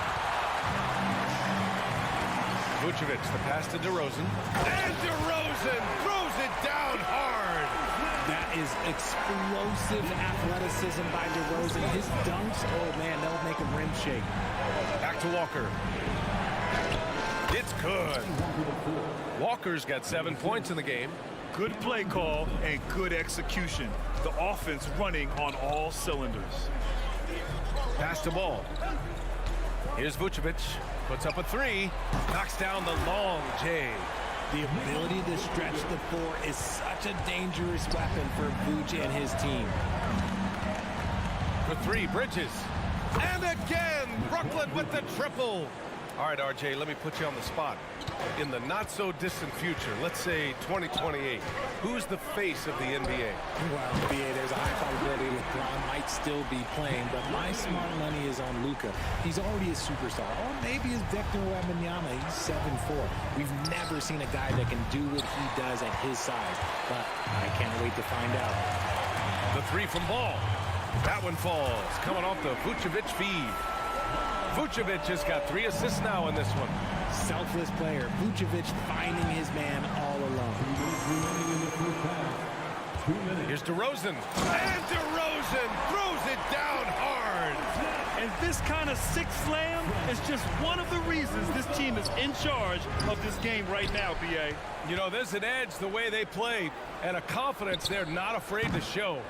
A: Vucevic, the pass to DeRozan. And DeRozan throws it down hard.
B: That is explosive athleticism by DeRozan. His dunks, oh man, that'll make a rim shake.
A: Back to Walker. It's good. Walker's got 7 points in the game.
C: Good play call and good execution. The offense running on all cylinders.
A: Pass the ball. Here's Vucevic. Puts up a three. Knocks down the long J.
B: The ability to stretch the floor is such a dangerous weapon for Vooch and his team.
A: For three, Bridges. And again, Brooklyn with the triple. All right, RJ, let me put you on the spot. In the not-so-distant future, let's say 2028, who's the face of the NBA?
B: Well, NBA, there's a high probability LeBron might still be playing, but my smart money is on Luka. He's already a superstar. Or maybe it's Victor Wembanyama. He's 7'4". We've never seen a guy that can do what he does at his size, but I can't wait to find out.
A: The three from Ball. That one falls, coming off the Vucevic feed. Vucevic has got 3 assists now in this one.
B: Selfless player. Vucevic finding his man all alone.
A: Here's DeRozan. And DeRozan throws it down hard.
C: And this kind of six slam is just one of the reasons this team is in charge of this game right now, B.A.
A: You know, there's an edge the way they play and a confidence they're not afraid to show.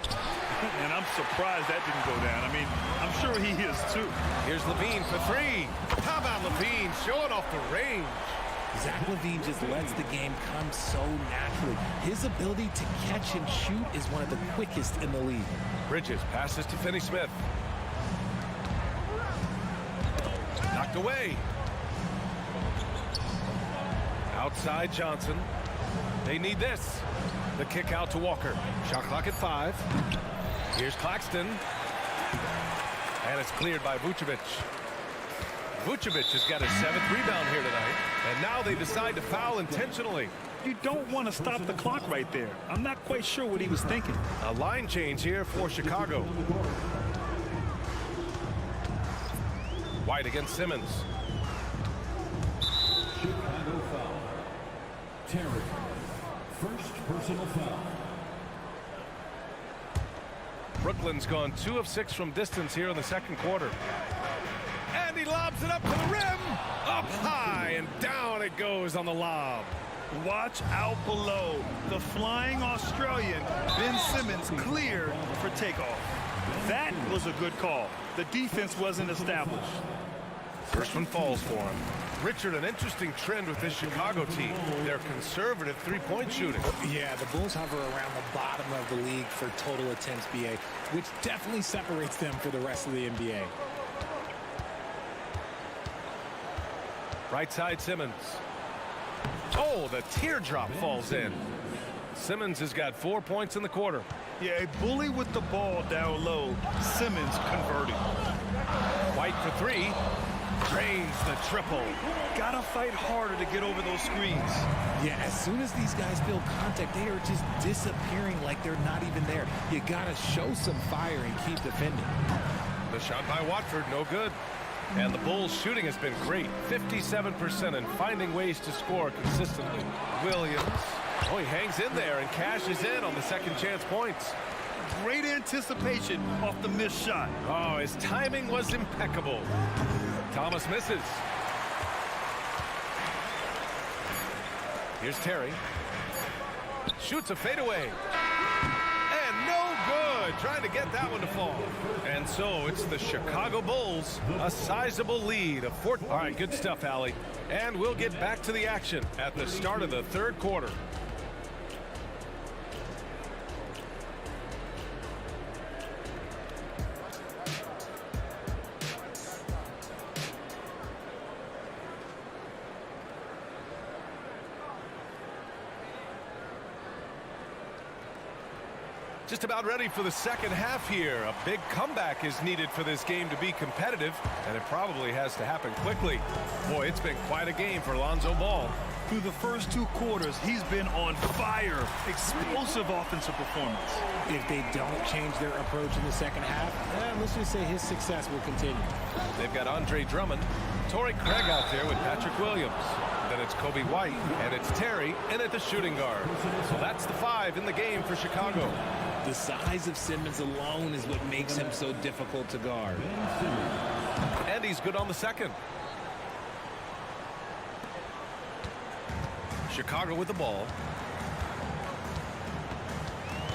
C: And I'm surprised that didn't go down. I mean, I'm sure he is too.
A: Here's LaVine for three. How about LaVine showing off the range?
B: Zach LaVine just lets the game come so naturally. His ability to catch and shoot is one of the quickest in the league.
A: Bridges passes to Finney-Smith. Knocked away. Outside Johnson. They need this. The kick out to Walker. Shot clock at 5. Here's Claxton. And it's cleared by Vucevic. Vucevic has got his 7th rebound here tonight. And now they decide to foul intentionally.
C: You don't want to stop the clock right there. I'm not quite sure what he was thinking.
A: A line change here for Chicago. White against Simmons.
E: Chicago foul. Terry. First personal foul.
A: Brooklyn's gone 2 of 6 from distance here in the second quarter. And he lobs it up to the rim. Up high and down it goes on the lob.
C: Watch out below. The flying Australian, Ben Simmons, cleared for takeoff. That was a good call. The defense wasn't established.
A: First one falls for him. Richard, an interesting trend with this Chicago team. They're conservative three-point shooting.
B: Yeah, the Bulls hover around the bottom of the league for total attempts, BA, which definitely separates them for the rest of the NBA.
A: Right side Simmons. Oh, the teardrop falls in. Simmons has got 4 points in the quarter.
C: Yeah, a bully with the ball down low. Simmons converting.
A: White for 3. Drains the triple.
C: Gotta fight harder to get over those screens.
B: Yeah, as soon as these guys feel contact, they are just disappearing like they're not even there. You gotta show some fire and keep defending.
A: The shot by Watford, no good. And the Bulls' shooting has been great. 57% and finding ways to score consistently. Williams. Oh, he hangs in there and cashes in on the second chance points.
C: Great anticipation off the missed shot.
A: Oh, his timing was impeccable. Thomas misses. Here's Terry. Shoots a fadeaway. And no good. Trying to get that one to fall. And so it's the Chicago Bulls. A sizable lead of 4. All right, good stuff, Allie. And we'll get back to the action at the start of the third quarter. Just about ready for the second half here. A big comeback is needed for this game to be competitive, and it probably has to happen quickly. Boy, it's been quite a game for Lonzo Ball.
C: Through the first 2 quarters, he's been on fire. Explosive offensive performance.
B: If they don't change their approach in the second half, let's just say his success will continue.
A: They've got Andre Drummond, Torrey Craig out there with Patrick Williams. Then it's Kobe White, and it's Terry in at the shooting guard. So that's the 5 in the game for Chicago.
B: The size of Simmons alone is what makes him so difficult to guard.
A: And he's good on the second. Chicago with the ball.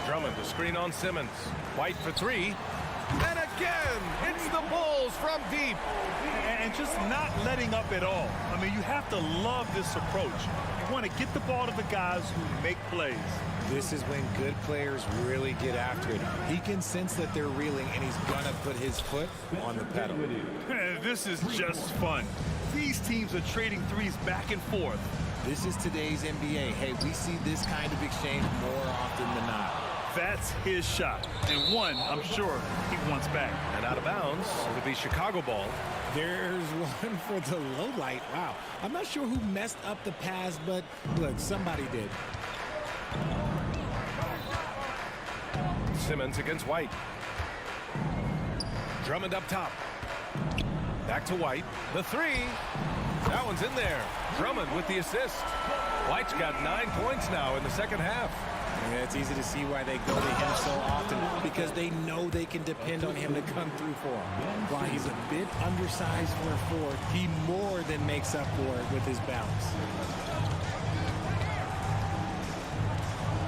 A: Drummond to screen on Simmons. White for 3. And again, it's the Bulls from deep.
C: And just not letting up at all. I mean, you have to love this approach. You want to get the ball to the guys who make plays.
B: This is when good players really get after it. He can sense that they're reeling, and he's going to put his foot on the pedal.
C: This is just fun. These teams are trading threes back and forth.
B: This is today's NBA. Hey, we see this kind of exchange more often than not.
C: That's his shot. And one, I'm sure, he wants back.
A: And out of bounds, it'll be Chicago ball.
B: There's one for the low light. Wow. I'm not sure who messed up the pass, but look, somebody did.
A: Simmons against White. Drummond up top. Back to White. The 3. That one's in there. Drummond with the assist. White's got 9 points now in the second half.
B: Yeah, it's easy to see why they go to him so often, because they know they can depend on him to come through for them. While he's a bit undersized for a forward, he more than makes up for it with his bounce.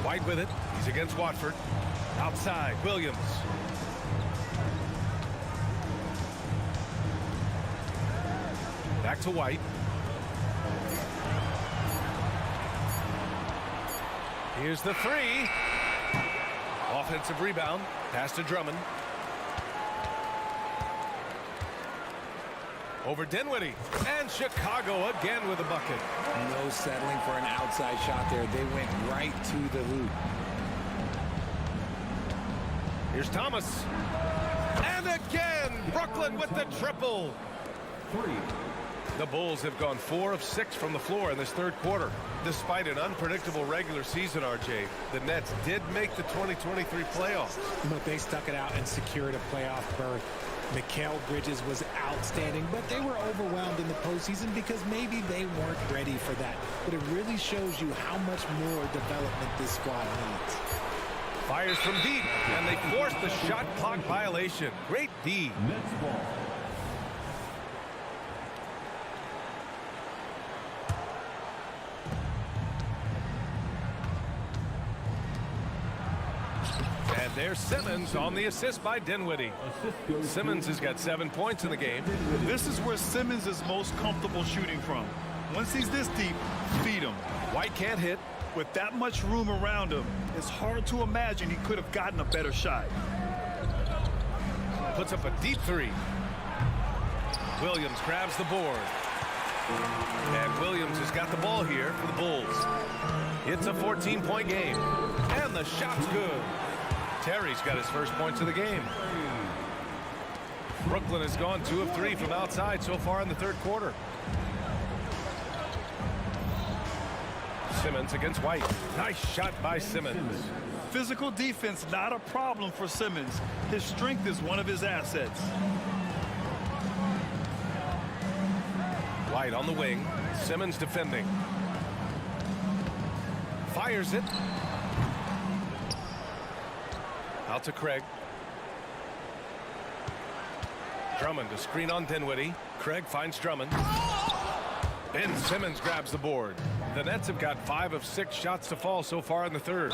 A: White with it. He's against Watford. Outside, Williams. Back to White. Here's the 3. Offensive rebound. Pass to Drummond. Over Dinwiddie. And Chicago again with a bucket.
B: No settling for an outside shot there. They went right to the hoop.
A: Here's Thomas. And again, Brooklyn with the triple.
E: 3.
A: The Bulls have gone 4 of 6 from the floor in this third quarter. Despite an unpredictable regular season, RJ, the Nets did make the 2023 playoffs.
B: But they stuck it out and secured a playoff berth. Mikal Bridges was outstanding, but they were overwhelmed in the postseason because maybe they weren't ready for that. But it really shows you how much more development this squad needs.
A: Fires from deep, and they forced the shot clock violation. Great D.
E: Nets ball.
A: And there's Simmons on the assist by Dinwiddie. Simmons has got 7 points in the game.
C: This is where Simmons is most comfortable shooting from. Once he's this deep, feed him.
A: White can't hit.
C: With that much room around him, it's hard to imagine he could have gotten a better shot.
A: Puts up a deep 3. Williams grabs the board. And Williams has got the ball here for the Bulls. It's a 14-point game. And the shot's good. Terry's got his first points of the game. Brooklyn has gone 2 of 3 from outside so far in the third quarter. Simmons against White. Nice shot by Simmons.
C: Physical defense, not a problem for Simmons. His strength is one of his assets.
A: White on the wing. Simmons defending. Fires it. Out to Craig. Drummond to screen on Dinwiddie. Craig finds Drummond. Ben Simmons grabs the board. The Nets have got 5 of 6 shots to fall so far in the third.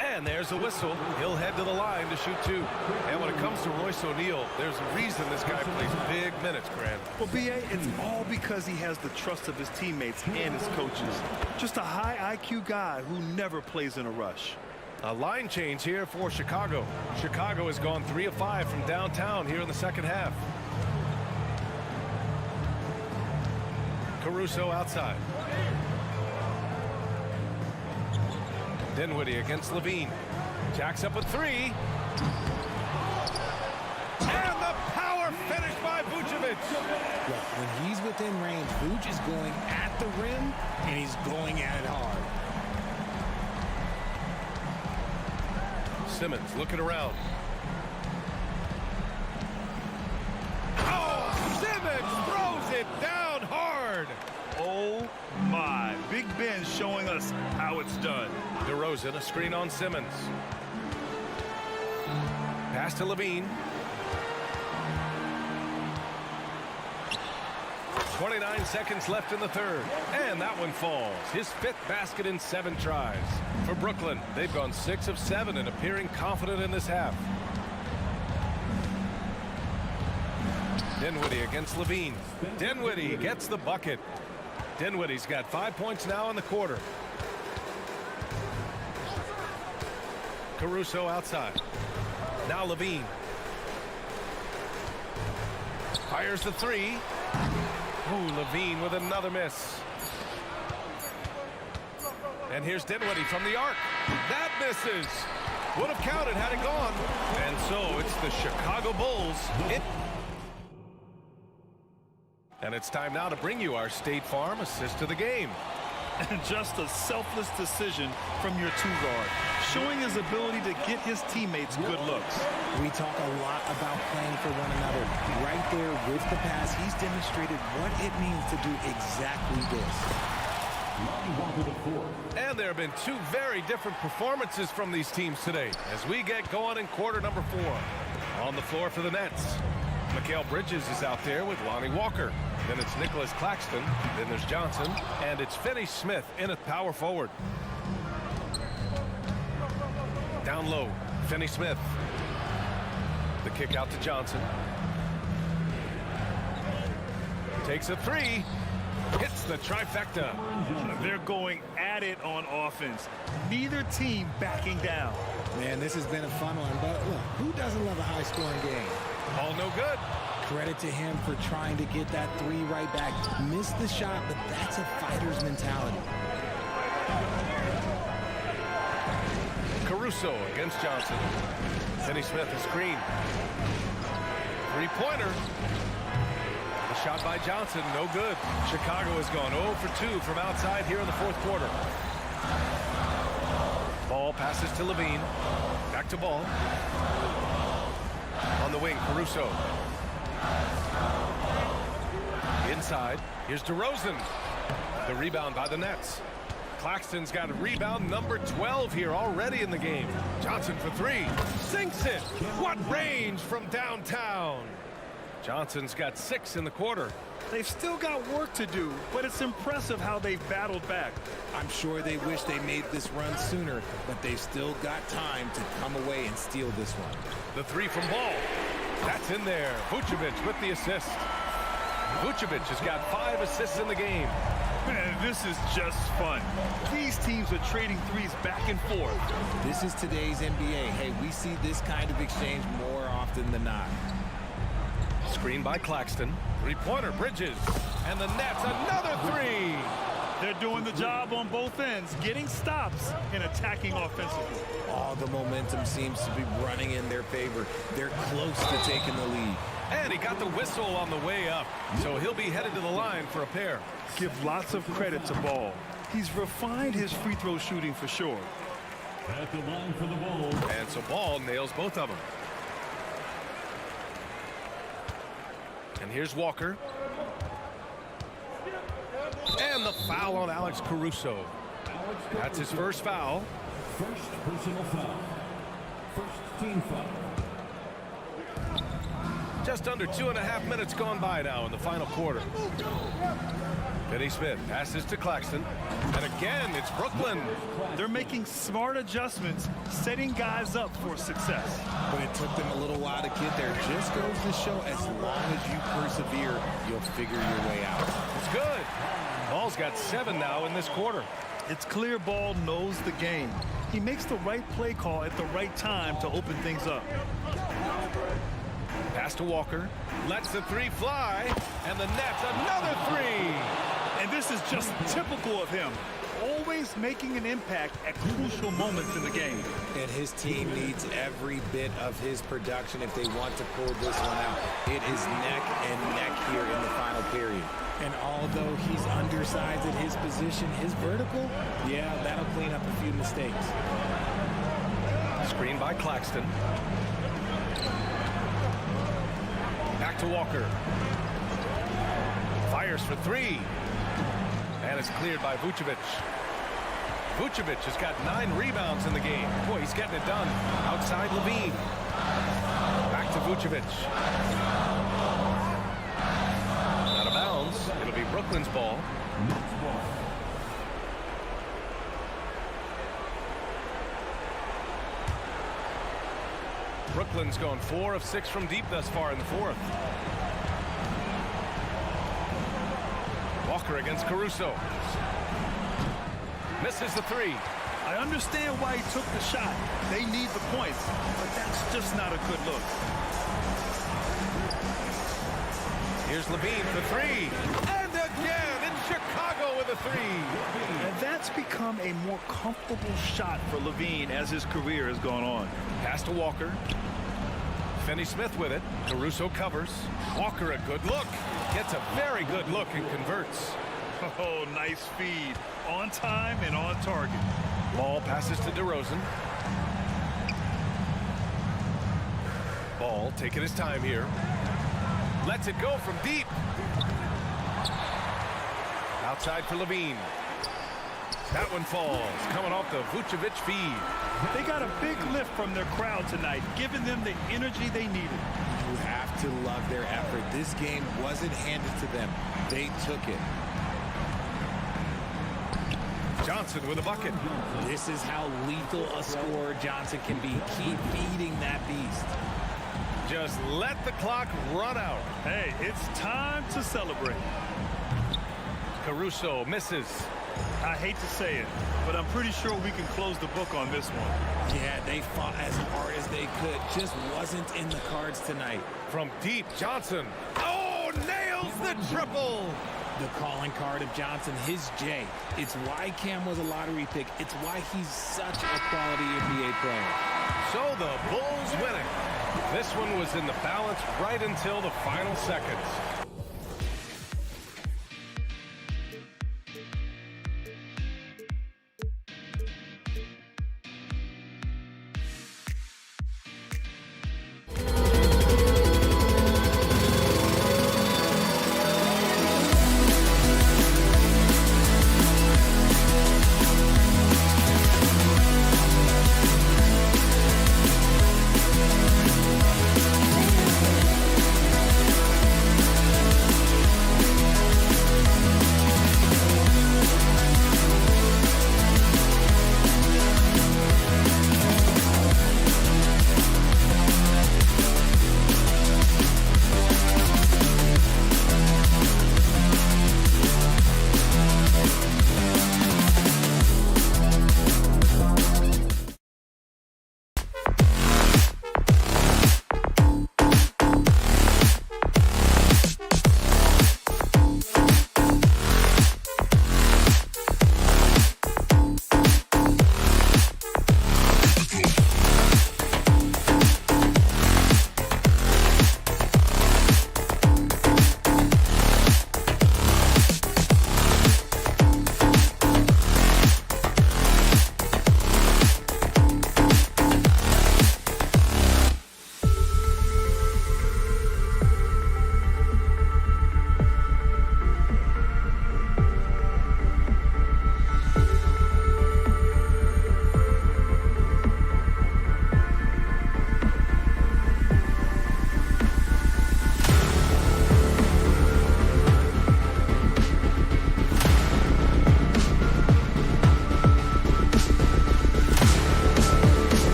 A: And there's a whistle. He'll head to the line to shoot 2. And when it comes to Royce O'Neal, there's a reason this guy plays big minutes, Grant.
C: Well, B.A., it's all because he has the trust of his teammates and his coaches. Just a high IQ guy who never plays in a rush.
A: A line change here for Chicago. Chicago has gone 3 of 5 from downtown here in the second half. Caruso outside. Dinwiddie against Levine. Jacks up a 3. And the power finish by Vucevic.
B: Look, when he's within range, Vuce is going at the rim, and he's going at it hard.
A: Simmons looking around. Oh, Simmons throws it down hard.
C: Oh, my. Big Ben showing us how it's done.
A: DeRozan, a screen on Simmons. Pass to Levine. 29 seconds left in the third. And that one falls. His 5th basket in 7 tries. For Brooklyn, they've gone 6 of 7 and appearing confident in this half. Dinwiddie against Levine. Dinwiddie gets the bucket. Dinwiddie's got 5 points now in the quarter. Caruso outside. Now Levine. Fires the 3. Ooh, Levine with another miss. And here's Dinwiddie from the arc. That misses. Would have counted had it gone. And so it's the Chicago Bulls. And it's time now to bring you our State Farm assist of the game.
C: And just a selfless decision from your 2-guard, showing his ability to get his teammates good looks.
B: We talk a lot about playing for one another. Right there with the pass, he's demonstrated what it means to do exactly this.
A: And there have been 2 very different performances from these teams today as we get going in quarter number 4. On the floor for the Nets, Mikal Bridges is out there with Lonnie Walker. Then it's Nicholas Claxton. Then there's Johnson. And it's Finney-Smith in at power forward. Down low, Finney-Smith. The kick out to Johnson. Takes a 3. Hits the trifecta.
C: They're going at it on offense. Neither team backing down.
B: Man, this has been a fun one. But look, who doesn't love a high-scoring game?
A: All no good.
B: Credit to him for trying to get that 3 right back. Missed the shot, but that's a fighter's mentality.
A: Caruso against Johnson. Finney-Smith a screen. 3-pointer. The shot by Johnson, no good. Chicago has gone 0 for 2 from outside here in the fourth quarter. Ball passes to Levine. Back to Ball. On the wing, Caruso. Inside, here's DeRozan. The rebound by the Nets. Claxton's got a rebound number 12 here already in the game. Johnson for 3. Sinks it. What range from downtown. Johnson's got 6 in the quarter.
C: They've still got work to do, but it's impressive how they've battled back.
B: I'm sure they wish they made this run sooner, but they've still got time to come away and steal this one.
A: The 3 from Ball. That's in there. Vucevic with the assist. Vucevic has got 5 assists in the game.
C: Man, this is just fun. These teams are trading threes back and forth.
B: This is today's NBA. Hey, we see this kind of exchange more often than not.
A: Screen by Claxton. 3-pointer, Bridges. And the Nets, another 3.
C: They're doing the job on both ends, getting stops and attacking offensively.
B: All the momentum seems to be running in their favor. They're close to taking the lead.
A: And he got the whistle on the way up. So he'll be headed to the line for a pair.
C: Give lots of credit to Ball. He's refined his free throw shooting for sure.
E: At the line for the Bulls.
A: And so Ball nails both of them. And here's Walker. And the foul on Alex Caruso. That's his first foul.
E: First personal foul. First team foul.
A: Just under 2.5 minutes gone by now in the final quarter. Finney Smith passes to Claxton. And again, it's Brooklyn.
C: They're making smart adjustments, setting guys up for success.
B: But it took them a little while to get there. Just goes to show as long as you persevere, you'll figure your way out.
A: It's good. Ball's got 7 now in this quarter.
C: It's clear Ball knows the game. He makes the right play call at the right time to open things up.
A: Pass to Walker. Lets the three fly. And the net's another three.
C: And this is just typical of him. Always making an impact at crucial moments in the game.
B: And his team needs every bit of his production if they want to pull this one out. It is neck and neck here in the final period. And although he's undersized at his position, his vertical, yeah, that'll clean up a few mistakes.
A: Screen by Claxton. Back to Walker. Fires for three. And it's cleared by Vucevic. Vucevic has got 9 rebounds in the game. Boy, he's getting it done. Outside Levine. Back to Vucevic. Out of bounds. It'll be Brooklyn's ball. Brooklyn's gone 4 of 6 from deep thus far in the fourth. Walker against Caruso. Misses the three.
C: I understand why he took the shot. They need the points, but that's just not a good look.
A: Here's Levine for three. And again in Chicago with a three.
C: And that's become a more comfortable shot for Levine as his career has gone on.
A: Pass to Walker. Finney Smith with it. Caruso covers. Walker a good look. Gets a very good look and converts.
C: Oh, nice feed. On time and on target.
A: Ball passes to DeRozan. Ball taking his time here. Lets it go from deep. Outside for Levine. That one falls. Coming off the Vucevic feed.
C: They got a big lift from their crowd tonight, giving them the energy they needed.
B: You have to love their effort. This game wasn't handed to them. They took it.
A: Johnson with a bucket.
B: This is how lethal a scorer Johnson can be. Keep feeding that beast.
A: Just let the clock run out.
C: Hey, it's time to celebrate.
A: Caruso misses.
C: I hate to say it, but I'm pretty sure we can close the book on this one.
B: Yeah, they fought as hard as they could. Just wasn't in the cards tonight.
A: From deep, Johnson. Oh, nails the triple.
B: The calling card of Johnson, his J. It's why Cam was a lottery pick. It's why he's such a quality NBA player.
A: So the Bulls winning. This one was in the balance right until the final seconds.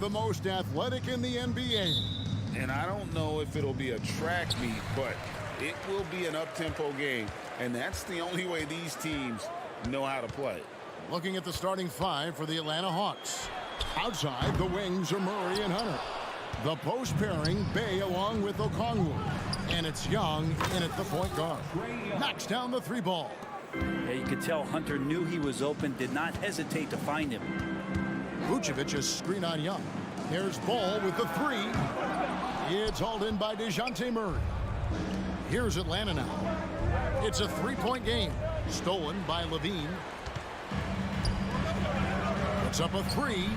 F: the most athletic in the NBA.
H: And I don't know if it'll be a track meet, but it will be an up-tempo game. And that's the only way these teams know how to play.
F: Looking at the starting five for the Atlanta Hawks. Outside, the wings are Murray and Hunter. The post pairing, Bay along with Okongwu. And it's Young in at the point guard. Knocks down the three ball.
K: Yeah, you could tell Hunter knew he was open, did not hesitate to find him.
F: Vucevic is screen on Young. Here's Ball with the three. It's hauled in by DeJounte Murray. Here's Atlanta now. It's a three-point game. Stolen by Levine. Puts up a three.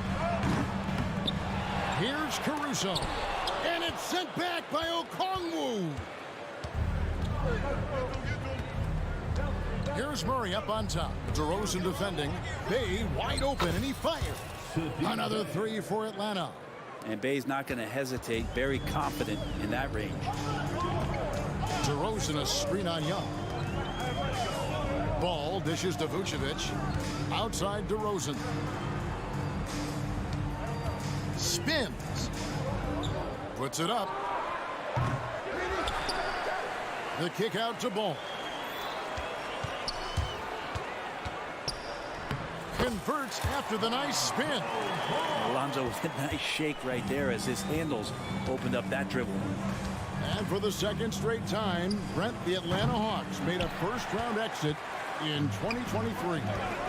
F: Here's Caruso. And it's sent back by Okongwu. Here's Murray up on top. DeRozan defending. Bay wide open, and he fires. Another three for Atlanta.
K: And Bay's not going to hesitate. Very confident in that range.
F: DeRozan a screen on Young. Ball dishes to Vucevic. Outside DeRozan. Spins. Puts it up. The kick out to Ball. Converts after the nice spin.
K: Alonzo with a nice shake right there as his handles opened up that dribble.
F: And for the second straight time, Brent, the Atlanta Hawks made a first-round exit in 2023.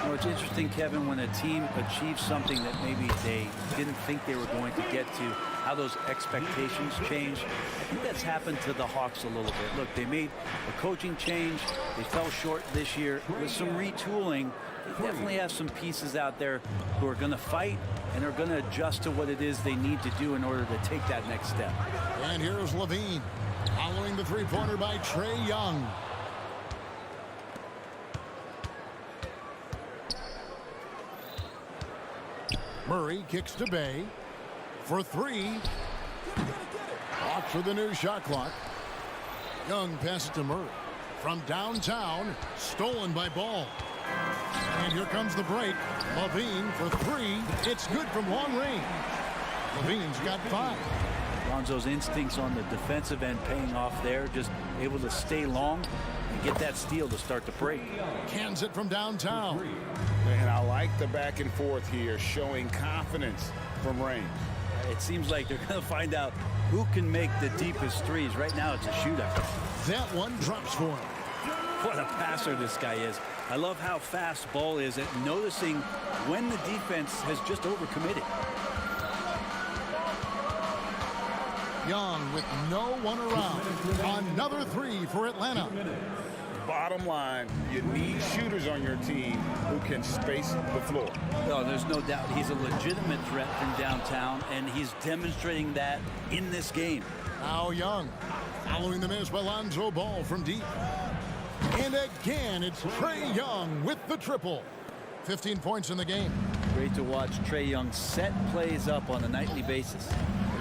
K: Well, it's interesting, Kevin, when a team achieves something that maybe they didn't think they were going to get to, how those expectations change. I think that's happened to the Hawks a little bit. Look, they made a coaching change. They fell short this year with some retooling. They definitely have some pieces out there who are going to fight and are going to adjust to what it is they need to do in order to take that next step.
F: And here's Levine, following the three-pointer by Trae Young. Murray kicks to Bay for three. Off for the new shot clock. Young passes to Murray. From downtown, stolen by Ball. And here comes the break. Levine for three. It's good from long range. Levine's got five.
K: Lonzo's instincts on the defensive end paying off there. Just able to stay long and get that steal to start the break.
F: Cans it from downtown.
H: And I like the back and forth here, showing confidence from range.
K: It seems like they're going to find out who can make the deepest threes. Right now, it's a shootout.
F: That one drops for him.
K: What a passer this guy is. I love how fast Ball is at noticing when the defense has just overcommitted.
F: Young with no one around. Another three for Atlanta.
H: Bottom line, you need shooters on your team who can space the floor.
K: No, there's no doubt he's a legitimate threat from downtown, and he's demonstrating that in this game.
F: Now Young, following the miss by Lonzo Ball from deep. And again, it's Trae Young with the triple. 15 points in the game.
K: Great to watch Trae Young set plays up on a nightly basis.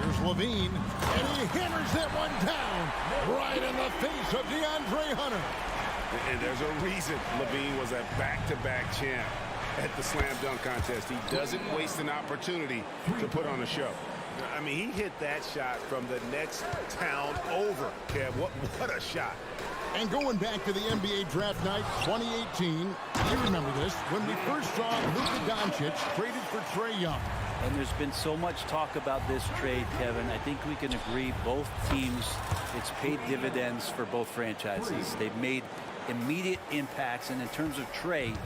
F: Here's Levine, and he hammers that one down right in the face of DeAndre Hunter.
I: And there's a reason Levine was a back-to-back champ at the slam dunk contest. He doesn't waste an opportunity to put on a show. I mean, he hit that shot from the next town over, Kev. What a shot.
F: And going back to the NBA draft night 2018, you remember this, when we first saw Luka Doncic traded for Trae Young.
K: And there's been so much talk about this trade, Kevin. I think we can agree both teams, it's paid dividends for both franchises. They've made immediate impacts, and in terms of Trae,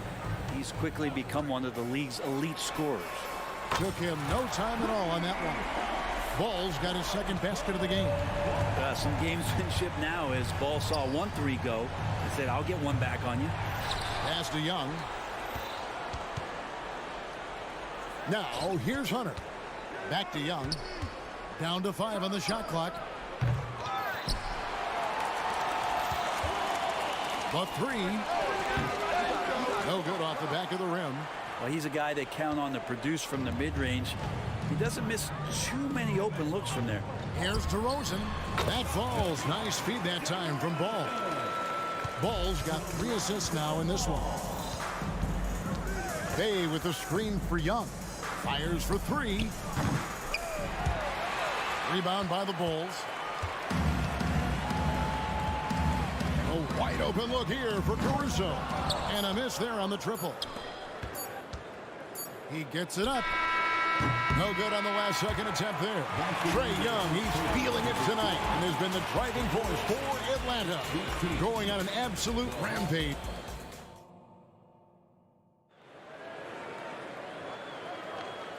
K: he's quickly become one of the league's elite scorers.
F: Took him no time at all on that one. Ball's got his second basket of the game.
K: Some gamesmanship now as Ball saw 1-3 go and said, I'll get one back on you.
F: Pass to Young. Now here's Hunter. Back to Young. Down to 5 on the shot clock. The three. No good off the back of the rim.
K: Well, he's a guy that count on to produce from the mid-range. He doesn't miss too many open looks from there.
F: Here's DeRozan. That falls. Nice feed that time from Ball. Ball's got 3 assists now in this one. Bay with the screen for Young. Fires for 3. Rebound by the Bulls. A wide open look here for Caruso. And a miss there on the triple. He gets it up. No good on the last second attempt there. Trae Young, he's feeling it tonight and has been the driving force for Atlanta, going on an absolute rampage.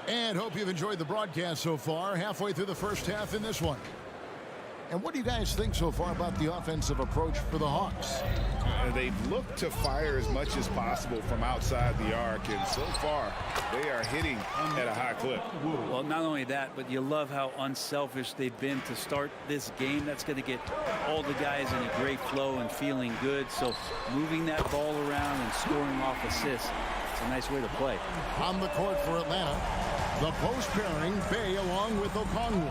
F: And hope you've enjoyed the broadcast so far. Halfway through the first half in this one. And what do you guys think so far about the offensive approach for the Hawks?
I: They've looked to fire as much as possible from outside the arc, and so far they are hitting at a high clip.
K: Well, not only that, but you love how unselfish they've been to start this game. That's going to get all the guys in a great flow and feeling good. So moving that ball around and scoring off assists, it's a nice way to play.
F: On the court for Atlanta, the post pairing, Bay along with Okongwu.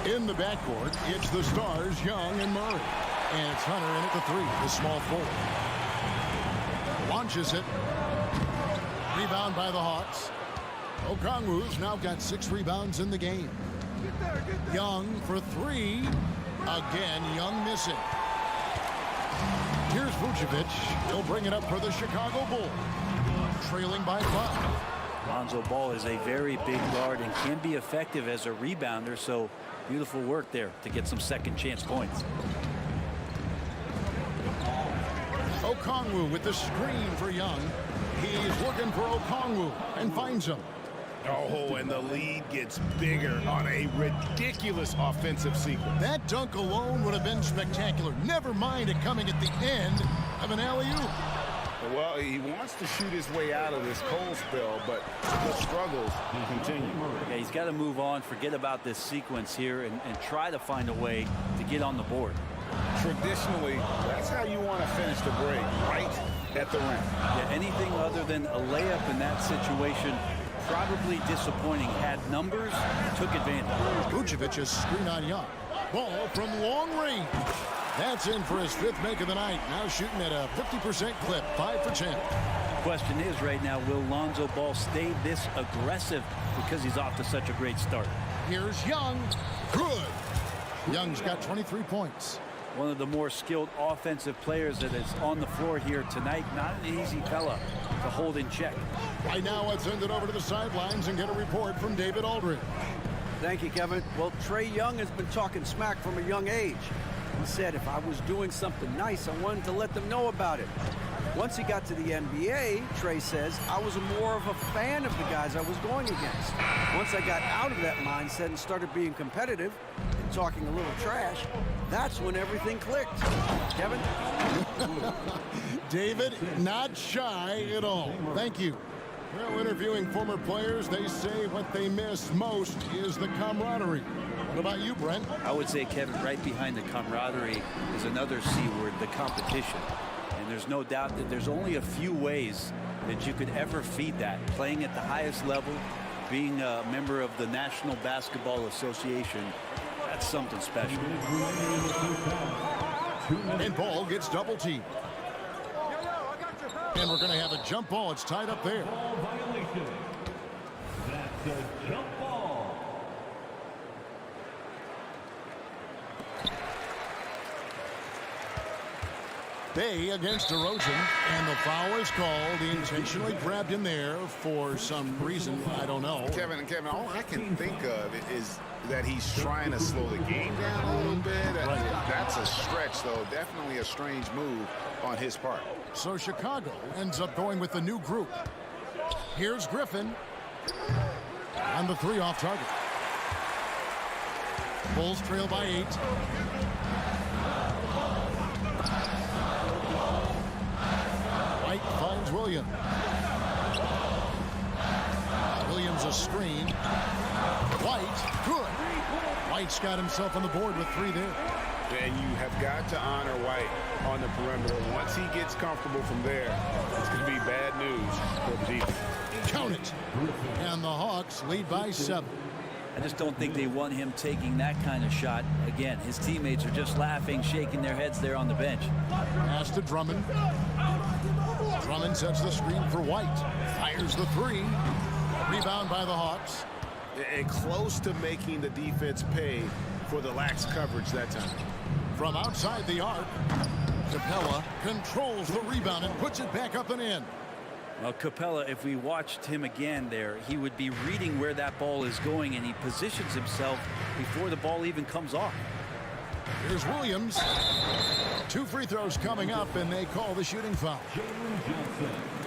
F: In the backcourt, it's the stars, Young and Murray. And it's Hunter in at the three, the small forward. Launches it. Rebound by the Hawks. Okongwu's now got 6 rebounds in the game. Young for 3. Again, Young missing. Here's Vucevic. He'll bring it up for the Chicago Bulls. Trailing by 5.
K: Lonzo Ball is a very big guard and can be effective as a rebounder, so beautiful work there to get some second chance points.
F: Okongwu with the screen for Young. He's looking for Okongwu and finds him.
I: Oh, and the lead gets bigger on a ridiculous offensive sequence.
F: That dunk alone would have been spectacular. Never mind it coming at the end of an alley-oop.
I: Well, he wants to shoot his way out of this cold spell, but the struggles continue.
K: Yeah, he's got to move on, forget about this sequence here, and try to find a way to get on the board.
I: Traditionally, that's how you want to finish the break, right at the rim.
K: Yeah, anything other than a layup in that situation, probably disappointing. Had numbers, took advantage.
F: Vucevic's screen on Young. Ball from long range. That's in for his 5th make of the night. Now shooting at a 50% clip, 5 for 10.
K: Question is right now, will Lonzo Ball stay this aggressive because he's off to such a great start?
F: Here's Young. Good. Young's got 23 points.
K: One of the more skilled offensive players that is on the floor here tonight. Not an easy fella to hold in check.
F: Right now, let's send it over to the sidelines and get a report from David Aldridge.
J: Thank you, Kevin. Well, Trae Young has been talking smack from a young age. He said if I was doing something nice, I wanted to let them know about it. Once he got to the NBA, Trae says, I was more of a fan of the guys I was going against. Once I got out of that mindset and started being competitive and talking a little trash, that's when everything clicked. Kevin?
F: David, not shy at all. Thank you. Well, interviewing former players, they say what they miss most is the camaraderie. What about you, Brent?
K: I would say, Kevin, right behind the camaraderie is another C word, the competition. And there's no doubt that there's only a few ways that you could ever feed that. Playing at the highest level, being a member of the National Basketball Association, that's something special.
F: And Ball gets double teamed. And we're going to have a jump ball. It's tied up there.
E: That's a jump ball.
F: Bay against DeRozan, and the foul is called. He intentionally grabbed him there for some reason. I don't know.
I: Kevin, all I can think of is that he's trying to slow the game down a little bit. That's a stretch, though. Definitely a strange move on his part.
F: So Chicago ends up going with the new group. Here's Griffin. And the 3 off target. Bulls trail by 8. White finds Williams. Williams a screen. White, good. White's got himself on the board with 3 there.
I: And you have got to honor White on the perimeter. Once he gets comfortable from there, it's going to be bad news for the defense.
F: Count it. And the Hawks lead by 7.
K: I just don't think they want him taking that kind of shot. Again, his teammates are just laughing, shaking their heads there on the bench.
F: Pass to Drummond. Drummond sets the screen for White. Fires the 3. Rebound by the Hawks.
I: And close to making the defense pay for the lax coverage that time.
F: From outside the arc, Capella controls the rebound and puts it back up and in.
K: Well, Capella, if we watched him again there, he would be reading where that ball is going, and he positions himself before the ball even comes off.
F: Here's Williams. 2 free throws coming up, and they call the shooting foul.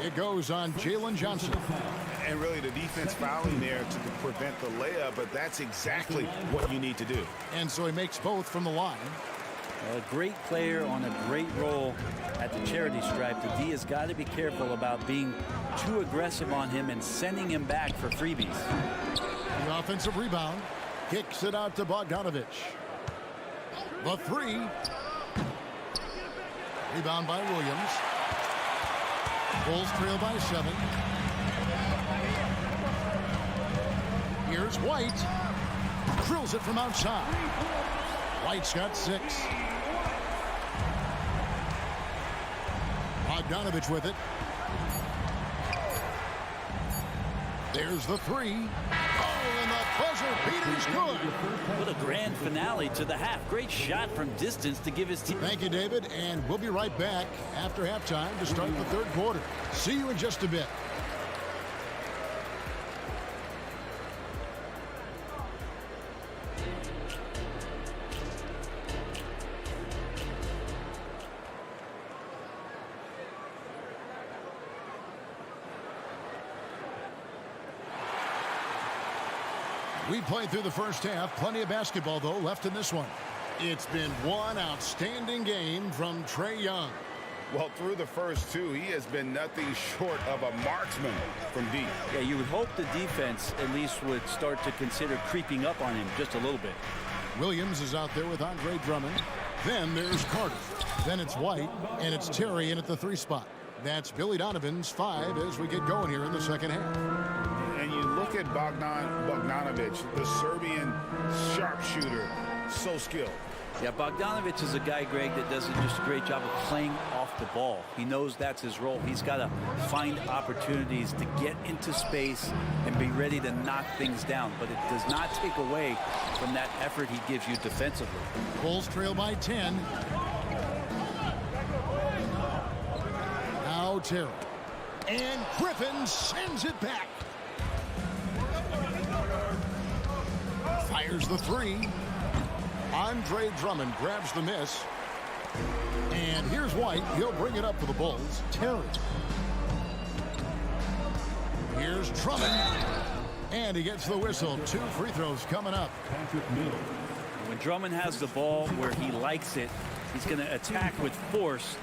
F: It goes on Jalen Johnson.
I: And really the defense fouling there to prevent the layup, but that's exactly what you need to do.
F: And so he makes both from the line.
K: A great player on a great role at the charity stripe. The D has got to be careful about being too aggressive on him and sending him back for freebies.
F: The offensive rebound. Kicks it out to Bogdanovich. The 3. Rebound by Williams. Bulls trail by 7. Here's White. Drills it from outside. White's got 6. Bogdanovich with it. There's the 3. Oh, and the buzzer beater's good.
K: What a grand finale to the half. Great shot from distance to give his team.
F: Thank you, David, and we'll be right back after halftime to start the third quarter. See you in just a bit. We played through the first half. Plenty of basketball, though, left in this one. It's been one outstanding game from Trae Young.
I: Well, through the first 2, he has been nothing short of a marksman from deep.
K: Yeah, you would hope the defense at least would start to consider creeping up on him just a little bit.
F: Williams is out there with Andre Drummond. Then there's Carter. Then it's White, and it's Terry in at the 3 spot. That's Billy Donovan's 5 as we get going here in the second half.
I: And you look at Bogdanovich, the Serbian sharpshooter, so skilled.
K: Yeah, Bogdanovich is a guy, Greg, that does just a great job of playing off the ball. He knows that's his role. He's got to find opportunities to get into space and be ready to knock things down. But it does not take away from that effort he gives you defensively.
F: Bulls trail by 10. Now Terry. And Griffin sends it back. Fires the 3. Andre Drummond grabs the miss. And here's White. He'll bring it up for the Bulls. Terry. Here's Drummond. And he gets the whistle. 2 free throws coming up.
K: When Drummond has the ball where he likes it, he's going to attack with force.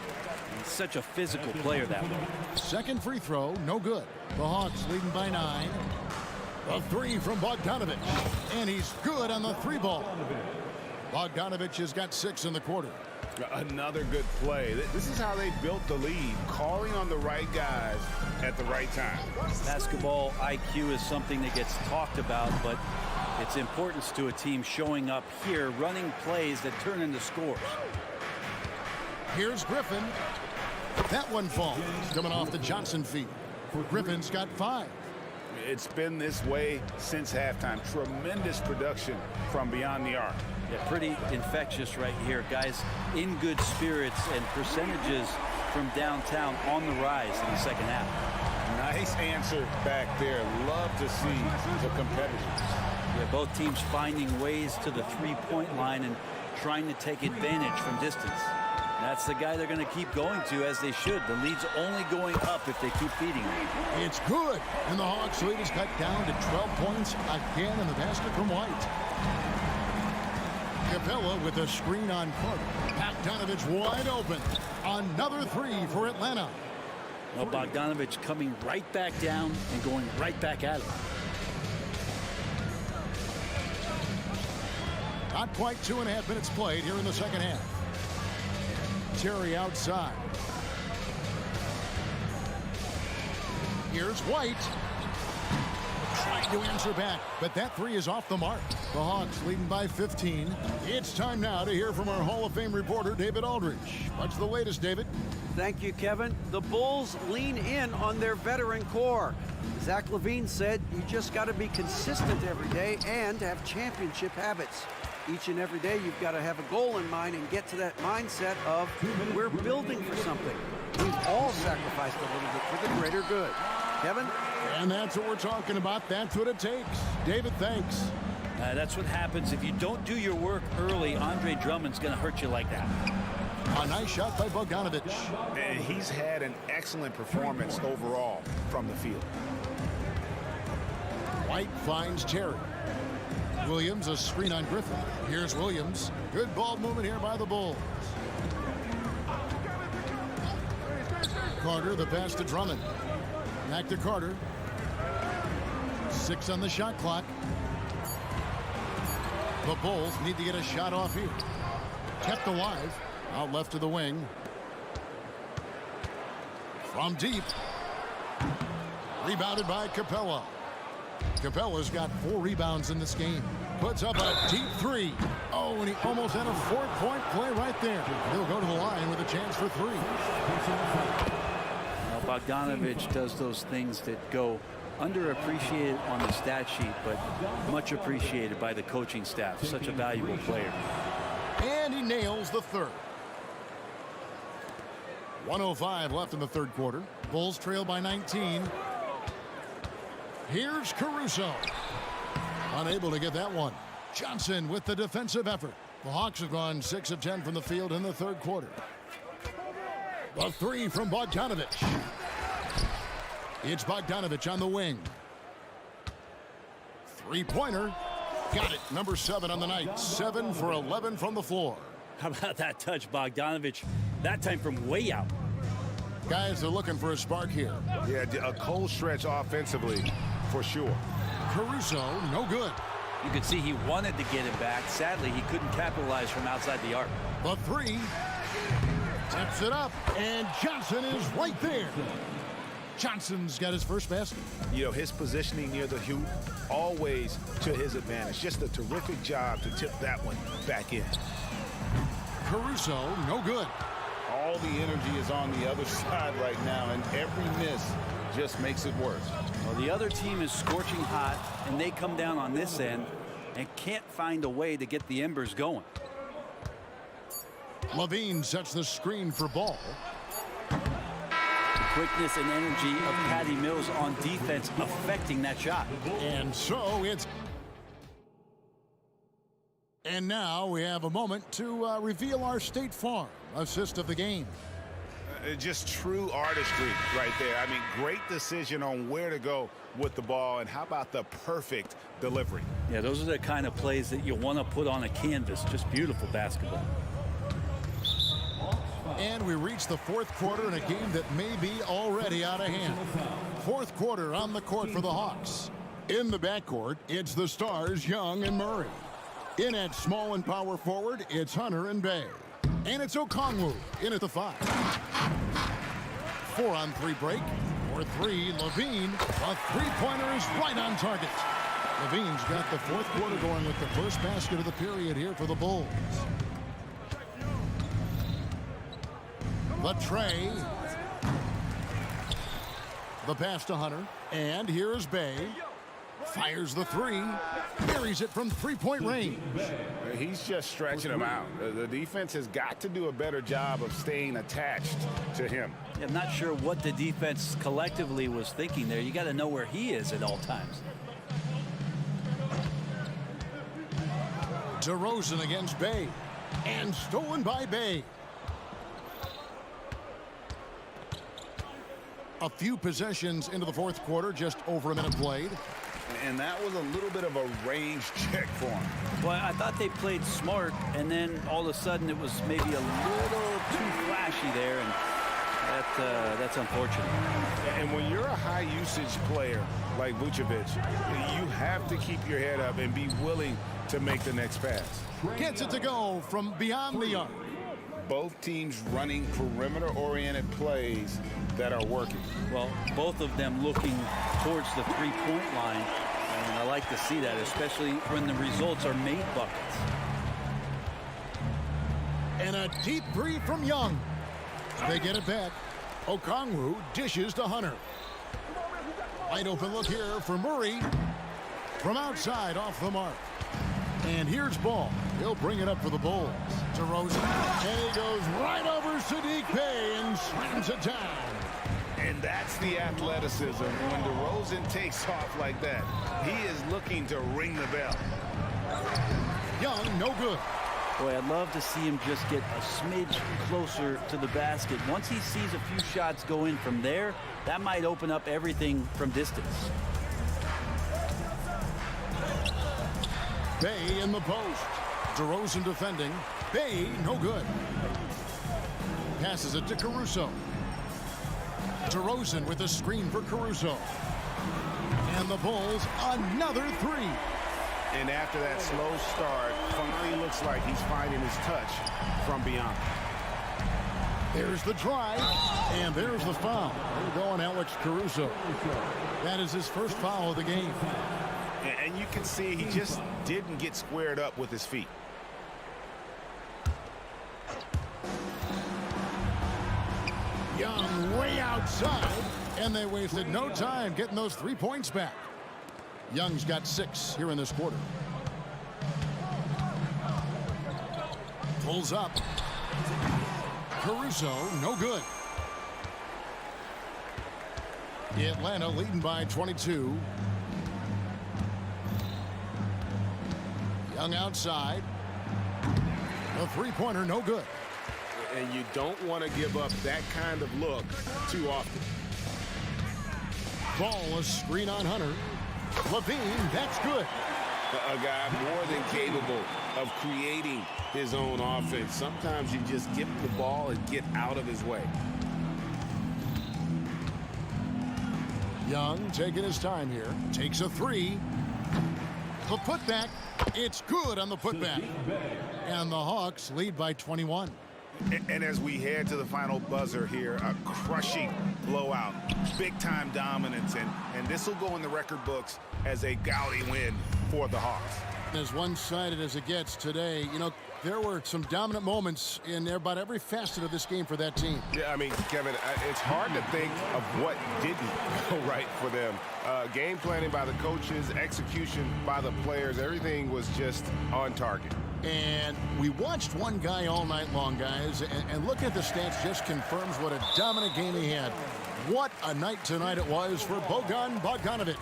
K: He's such a physical player that way.
F: Second free throw, no good. The Hawks leading by 9. A 3 from Bogdanovich. And he's good on the 3 ball. Bogdanovich has got 6 in the quarter.
I: Another good play. This is how they built the lead, calling on the right guys at the right time.
K: Basketball IQ is something that gets talked about, but its importance to a team showing up here, running plays that turn into scores.
F: Here's Griffin. That one falls, coming off the Johnson feet. Griffin's got 5.
I: It's been this way since halftime. Tremendous production from beyond the arc.
K: Yeah, pretty infectious right here. Guys in good spirits and percentages from downtown on the rise in the second half.
I: Nice answer back there. Love to see the competitors.
K: Yeah, both teams finding ways to the 3-point line and trying to take advantage from distance. That's the guy they're going to keep going to, as they should. The lead's only going up if they keep feeding him.
F: It's good. And the Hawks lead is cut down to 12 points again in the basket from White. Capella with a screen on Carter. Bogdanovich wide open. Another 3 for Atlanta.
K: Well, Bogdanovich coming right back down and going right back at him.
F: Not quite 2.5 minutes played here in the second half. Terry outside. Here's White. Trying Trying to answer back, but that three is off the mark. The Hawks leading by 15. It's time now to hear from our Hall of Fame reporter, David Aldridge. What's the latest, David?
J: Thank you, Kevin. The Bulls lean in on their veteran core. Zach LaVine said you just got to be consistent every day and have championship habits. Each and every day you've got to have a goal in mind and get to that mindset of we're building for something. We've all sacrificed a little bit for the greater good. Kevin?
F: And that's what we're talking about. That's what it takes. David, thanks.
K: That's what happens if you don't do your work early. Andre Drummond's going to hurt you like that.
F: A nice shot by Bogdanovic.
I: And he's had an excellent performance overall from the field.
F: White finds Terry. Williams, a screen on Griffin. Here's Williams. Good ball movement here by the Bulls. Carter, the pass to Drummond. Back to Carter. 6 on the shot clock. The Bulls need to get a shot off here. Kept alive. Out left to the wing. From deep. Rebounded by Capella. Capella's got 4 rebounds in this game. Puts up a deep three. Oh, and he almost had a 4-point play right there. He'll go to the line with a chance for 3.
K: Well, Bogdanovic does those things that go underappreciated on the stat sheet, but much appreciated by the coaching staff. Such a valuable player.
F: And he nails the third. 1:05 left in the third quarter. Bulls trail by 19. Here's Caruso. Unable to get that one. Johnson with the defensive effort. The Hawks have gone 6 of 10 from the field in the third quarter. A 3 from Bogdanovic. It's Bogdanovic on the wing. 3-pointer. Got it. Number 7 on the night. 7 for 11 from the floor.
K: How about that touch, Bogdanovic? That time from way out.
F: Guys are looking for a spark here.
I: Yeah, a cold stretch offensively, for sure.
F: Caruso, no good.
K: You could see he wanted to get him back. Sadly, he couldn't capitalize from outside the arc.
F: The 3. Tips it up, and Johnson is right there. Johnson's got his first basket.
I: You know, his positioning near the hoop, always to his advantage. Just a terrific job to tip that one back in.
F: Caruso, no good.
H: All the energy is on the other side right now, and every miss just makes it worse.
K: Well, the other team is scorching hot, and they come down on this end and can't find a way to get the embers going.
F: LaVine sets the screen for Ball.
K: Quickness and energy of Patty Mills on defense affecting that shot.
F: And so it's... And now we have a moment to reveal our State Farm assist of the game.
I: Just true artistry right there. I mean, great decision on where to go with the ball, and how about the perfect delivery?
K: Yeah, those are the kind of plays that you want to put on a canvas. Just beautiful basketball.
F: And we reach the fourth quarter in a game that may be already out of hand. Fourth quarter on the court for the Hawks. In the backcourt, it's the stars Young and Murray. In at small and power forward, it's Hunter and Bay. And it's Okongwu in at the 5. 4-on-3 break. For 3, LaVine. A 3-pointer is right on target. LaVine's got the fourth quarter going with the first basket of the period here for the Bulls. The tray. The pass to Hunter. And here's Bay. Fires the 3. Buries it from 3-point range.
I: He's just stretching him out. The defense has got to do a better job of staying attached to him.
K: I'm not sure what the defense collectively was thinking there. You got to know where he is at all times.
F: DeRozan against Bay. And stolen by Bay. A few possessions into the fourth quarter, just over a minute played.
I: And that was a little bit of a range check for him.
K: Well, I thought they played smart, and then all of a sudden it was maybe a little too flashy there, and that's unfortunate.
I: And when you're a high-usage player like Vucevic, you have to keep your head up and be willing to make the next pass.
F: Gets it to go from beyond the arc.
I: Both teams running perimeter-oriented plays that are working.
K: Well, both of them looking towards the three-point line. And I like to see that, especially when the results are made buckets.
F: And a deep three from Young. They get it back. Okongwu dishes to Hunter. Wide open look here for Murray. From outside, off the mark. And here's Ball. He'll bring it up for the Bulls. DeRozan. And he goes right over Saddiq Bey and slams it down.
I: And that's the athleticism. When DeRozan takes off like that, he is looking to ring the bell.
F: Young, no good.
K: Boy, I'd love to see him just get a smidge closer to the basket. Once he sees a few shots go in from there, that might open up everything from distance.
F: Bey in the post. DeRozan defending. Bey, no good. Passes it to Caruso. DeRozan with a screen for Caruso. And the Bulls, another three.
I: And after that slow start, finally looks like he's finding his touch from beyond.
F: There's the drive, and there's the foul. We're going Alex Caruso. That is his first foul of the game.
I: And you can see he just didn't get squared up with his feet.
F: Young way outside, and they wasted no time getting those 3 points back. Young's got 6 here in this quarter. Pulls up. Caruso, no good. Atlanta leading by 22. Young outside. A three-pointer, no good.
I: And you don't want to give up that kind of look too often.
F: Ball, a screen on Hunter. Levine, that's good.
I: A guy more than capable of creating his own offense. Sometimes you just give him the ball and get out of his way.
F: Young taking his time here. Takes a three. The putback. It's good on the putback. And the Hawks lead by 21.
I: And as we head to the final buzzer here, a crushing blowout, big-time dominance, and this will go in the record books as a gaudy win for the Hawks.
F: As one-sided as it gets today, you know, there were some dominant moments in about every facet of this game for that team.
I: Yeah, I mean, Kevin, it's hard to think of what didn't go right for them. Game planning by the coaches, execution by the players, everything was just on target.
F: And we watched one guy all night long, guys, and looking at the stats just confirms what a dominant game he had. What a night tonight it was for Bojan Bogdanovic.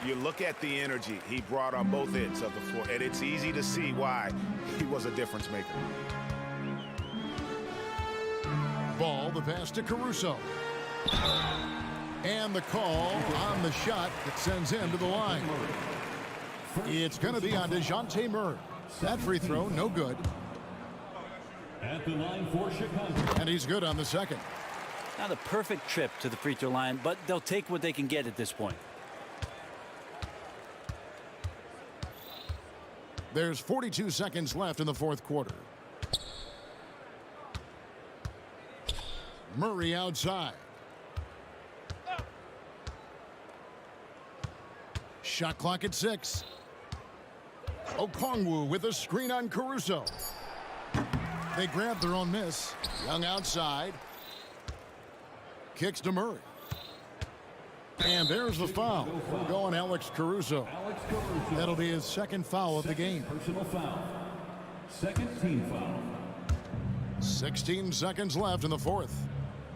I: You look at the energy he brought on both ends of the floor, and it's easy to see why he was a difference maker.
F: Ball, the pass to Caruso. And the call on the shot that sends him to the line. It's going to be on DeJounte Murray. That free throw, no good.
E: At the line for Chicago.
F: And he's good on the second.
K: Not a perfect trip to the free throw line, but they'll take what they can get at this point.
F: There's 42 seconds left in the fourth quarter. Murray outside. Shot clock at 6. Okongwu with a screen on Caruso. They grab their own miss. Young outside. Kicks to Murray. And there's the foul. We're going Alex Caruso. That'll be his second foul of the game.
E: Personal foul. Second team foul.
F: 16 seconds left in the fourth.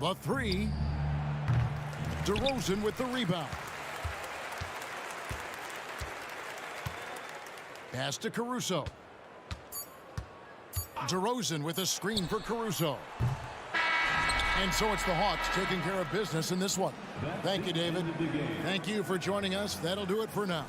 F: The three. DeRozan with the rebound. Pass to Caruso. DeRozan with a screen for Caruso. And so it's the Hawks taking care of business in this one. Thank you, David. Thank you for joining us. That'll do it for now.